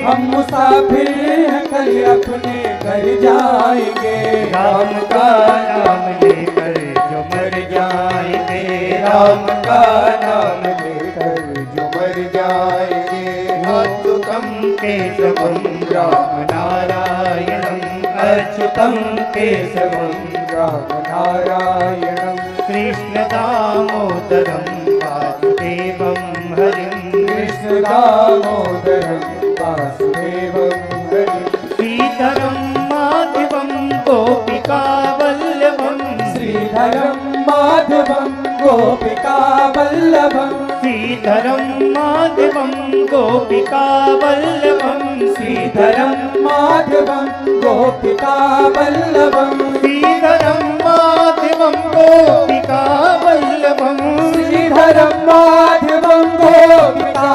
हम मुसाफिर हैं, कल अपने घर जाएंगे। राम का नाम लेकर जो मर जाएंगे, राम का नाम लेकर जो मर जाएंगे। अच्युतम केशवम राम नारायणम, अच्युतम केशवम राम नारायणम। कृष्ण दामोदरम वासुदेवम हरिम, कृष्ण दामोदरम वासुदेवम हरिम। श्रीधरम माधवम गोपिका वल्लभम, श्रीधरम माधवम गोपिका वल्लभम। श्रीधरम माधवम गोपिका वल्लभम, श्रीधरम माधवम गोपिका वल्लभम। श्रीधरम माधवम गोपिका वल्लभम, श्रीधरम माधवम गोपिका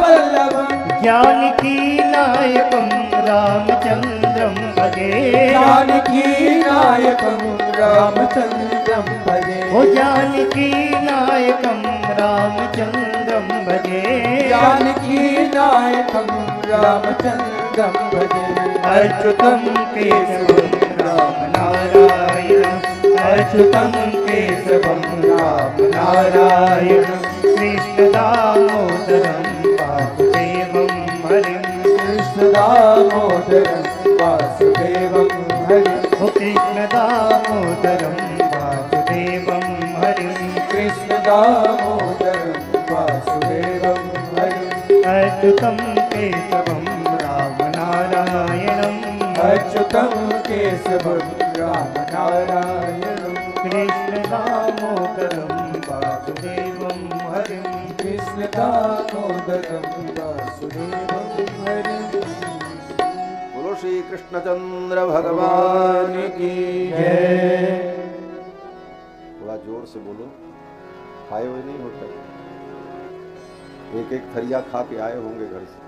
वल्लभम। जानकी नायकम रामचंद्रम भजे, जानकी नायकम रामचंद्रम भजे। ओ जानकी नायकम रामचंद्रम भजे, जानकी नायकम रामचंद्रम भजे। अच्युतम केशवम राम नारायण, अच्युतम केशवम राम नारायण, कृष्ण दामोदरम वासुदेवम हरिम, कृष्ण दामोदरम वासुदेवम हरिम। ओ कृष्ण दामोदरम वासुदेवम हरिम, कृष्ण दामोदरम वासुदेवम हरिम। अच्युतम केशवम राम नारायणम, अच्युतम केशवम राम नारायणम। कृष्ण दामोदरम वासुदेवम हरिम, कृष्ण दामोदरम वासुदेवम हरिम। बोलो श्री कृष्णचंद्र भगवान की जय। थोड़ा जोर से बोलो, खाए हुए नहीं होते, एक एक थरिया खा के आए होंगे घर से।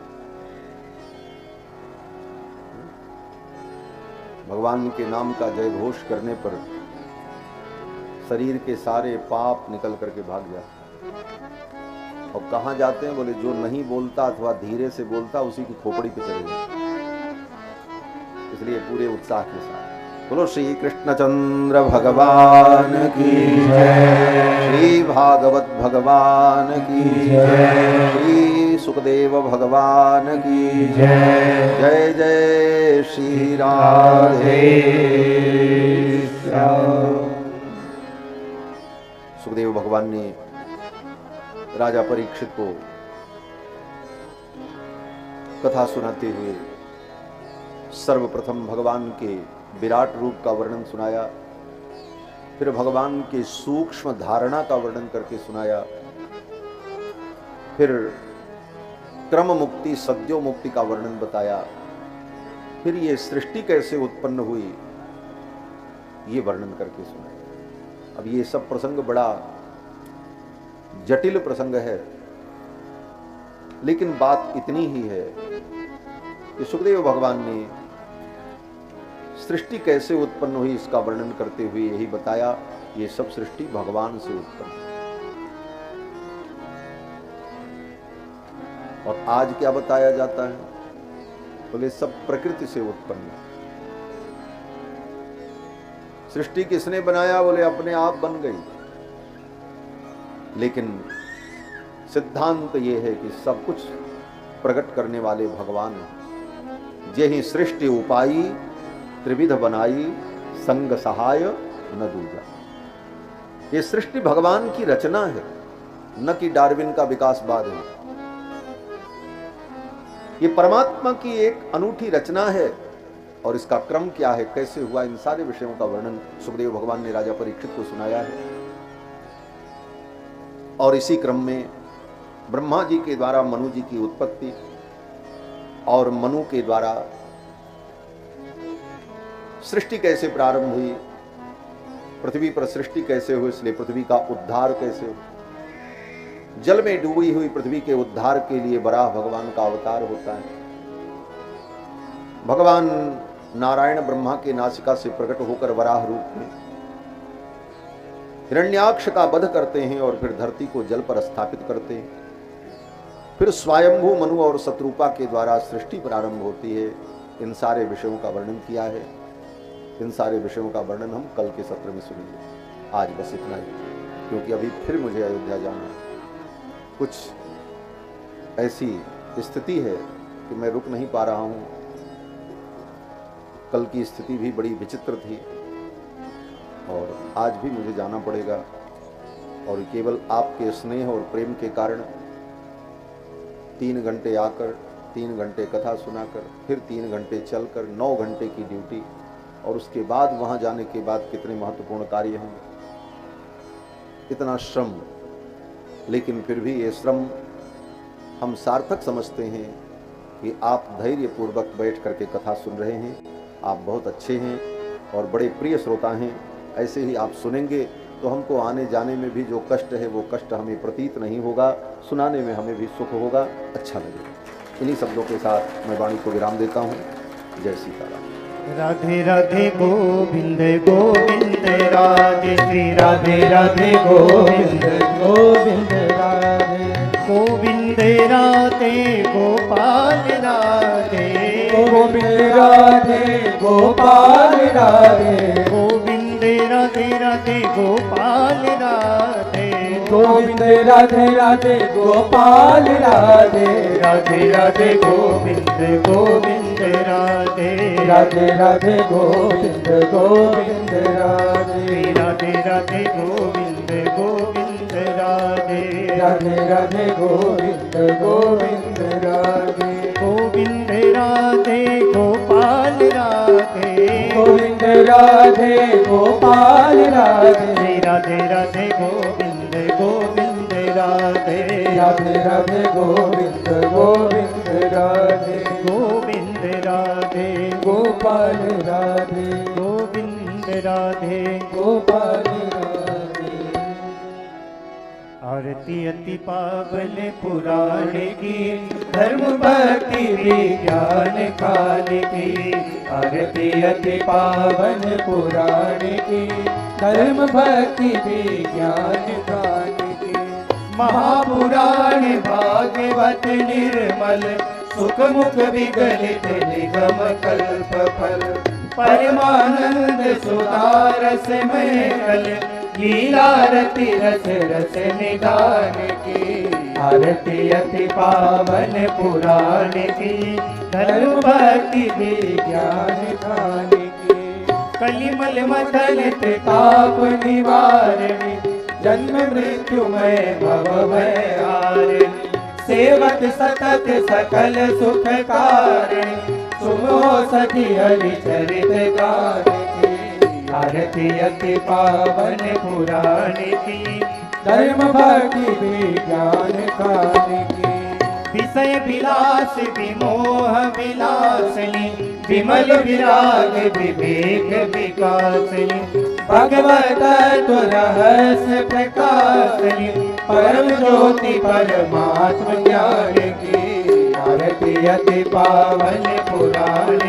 भगवान के नाम का जय घोष करने पर शरीर के सारे पाप निकल करके भाग जाते। और कहाँ जाते हैं? बोले जो नहीं बोलता अथवा धीरे से बोलता उसी की खोपड़ी पे चले जाते। इसलिए पूरे उत्साह के साथ बोलो श्री कृष्णचंद्र भगवान की जय, श्री भागवत भगवान की जय, श्री सुखदेव भगवान की जय। जय जय श्री राधे। श्याम। सुखदेव भगवान ने राजा परीक्षित को कथा सुनाते हुए सर्वप्रथम भगवान के विराट रूप का वर्णन सुनाया, फिर भगवान के सूक्ष्म धारणा का वर्णन करके सुनाया, फिर क्रम मुक्ति सद्यो मुक्ति का वर्णन बताया, फिर ये सृष्टि कैसे उत्पन्न हुई ये वर्णन करके सुनाया। अब ये सब प्रसंग बड़ा जटिल प्रसंग है, लेकिन बात इतनी ही है कि सुखदेव भगवान ने सृष्टि कैसे उत्पन्न हुई इसका वर्णन करते हुए यही बताया, ये सब सृष्टि भगवान से उत्पन्न। और आज क्या बताया जाता है? बोले सब प्रकृति से उत्पन्न। सृष्टि किसने बनाया? बोले अपने आप बन गई। लेकिन सिद्धांत ये है कि सब कुछ प्रकट करने वाले भगवान हैं। जे ही सृष्टि उपाई त्रिविध बनाई, संग सहाय न दूजा। ये सृष्टि भगवान की रचना है, न कि डार्विन का विकासवाद है। ये परमात्मा की एक अनूठी रचना है, और इसका क्रम क्या है, कैसे हुआ, इन सारे विषयों का वर्णन सुखदेव भगवान ने राजा परीक्षित को सुनाया है। और इसी क्रम में ब्रह्मा जी के द्वारा मनु जी की उत्पत्ति, और मनु के द्वारा सृष्टि कैसे प्रारंभ हुई, पृथ्वी पर सृष्टि कैसे हुई, इसलिए पृथ्वी का उद्धार कैसे हुआ। जल में डूबी हुई पृथ्वी के उद्धार के लिए वराह भगवान का अवतार होता है। भगवान नारायण ब्रह्मा के नासिका से प्रकट होकर वराह रूप में हिरण्याक्ष का वध करते हैं, और फिर धरती को जल पर स्थापित करते हैं। फिर स्वयंभू मनु और शत्रुपा के द्वारा सृष्टि प्रारंभ होती है। इन सारे विषयों का वर्णन किया है। इन सारे विषयों का वर्णन हम कल के सत्र में सुनेंगे। आज बस इतना ही, क्योंकि अभी फिर मुझे अयोध्या जाना है। कुछ ऐसी स्थिति है कि मैं रुक नहीं पा रहा हूँ। कल की स्थिति भी बड़ी विचित्र थी, और आज भी मुझे जाना पड़ेगा। और केवल आपके स्नेह और प्रेम के कारण 3 घंटे आकर, 3 घंटे कथा सुनाकर, फिर 3 घंटे चलकर 9 घंटे की ड्यूटी, और उसके बाद वहाँ जाने के बाद कितने महत्वपूर्ण कार्य होंगे, इतना श्रम। लेकिन फिर भी ये श्रम हम सार्थक समझते हैं कि आप धैर्यपूर्वक बैठ करके कथा सुन रहे हैं। आप बहुत अच्छे हैं और बड़े प्रिय श्रोता हैं। ऐसे ही आप सुनेंगे तो हमको आने जाने में भी जो कष्ट है वो कष्ट हमें प्रतीत नहीं होगा, सुनाने में हमें भी सुख होगा, अच्छा लगेगा। इन्हीं शब्दों के साथ मैं वाणी को विराम देता हूँ। जय सीताराम। राधे राधे गोविंद गोविंद राधे श्री राधे राधे गोविंद गोविंद राधे गोविंद राधे गोपाल राधे गोविंद राधे गोपाल राधे गोविंद राधे राधे गोपाल राधे गोविंद राधे राधे गोपाल राधे राधे राधे गोविंद गोविंद राधे राधे राधे गोविंद गोविंद राधे राधे राधे गोविंद गोविंद राधे राधे राधे गोविंद गोविंद राधे गोविंद राधे गोपाल राधे गोविंद राधे गोपाल राधे राधे राधे गोविंद गोविंद राधे राधे राधे गोविंद गोविंद राधे गोविंद राधे गोपाल राधे गोविंद राधे गोपाल राधे। आरती अति पावन पुराण की धर्म भक्ति विज्ञान काल की आरती अति पावन पुराण की धर्म भक्ति विज्ञान काल की महापुराण भागवत निर्मल सुख मुख विगलित निगम कल्प फल परमानंद सुधारस महल लीलारती रस रस निदान की आरती अति पावन पुराण की धर्म भक्ति विज्ञान काल की कलिमल मथन ताप निवारिणी जन्म मृत्युमय भव भय हारिणी सेवक सतत सकल सुख कारिणी सुनो सखी हरि चरित गान की आरती अति पावन पुराण की धर्म भक्ति विज्ञान कान की विषय विलास विमोह विलासनी विमल विराग विवेक विकासनी भगवत रहस्य प्रकाशनी परम ज्योति परमात्म ज्ञान की आरती अति पावन पुराण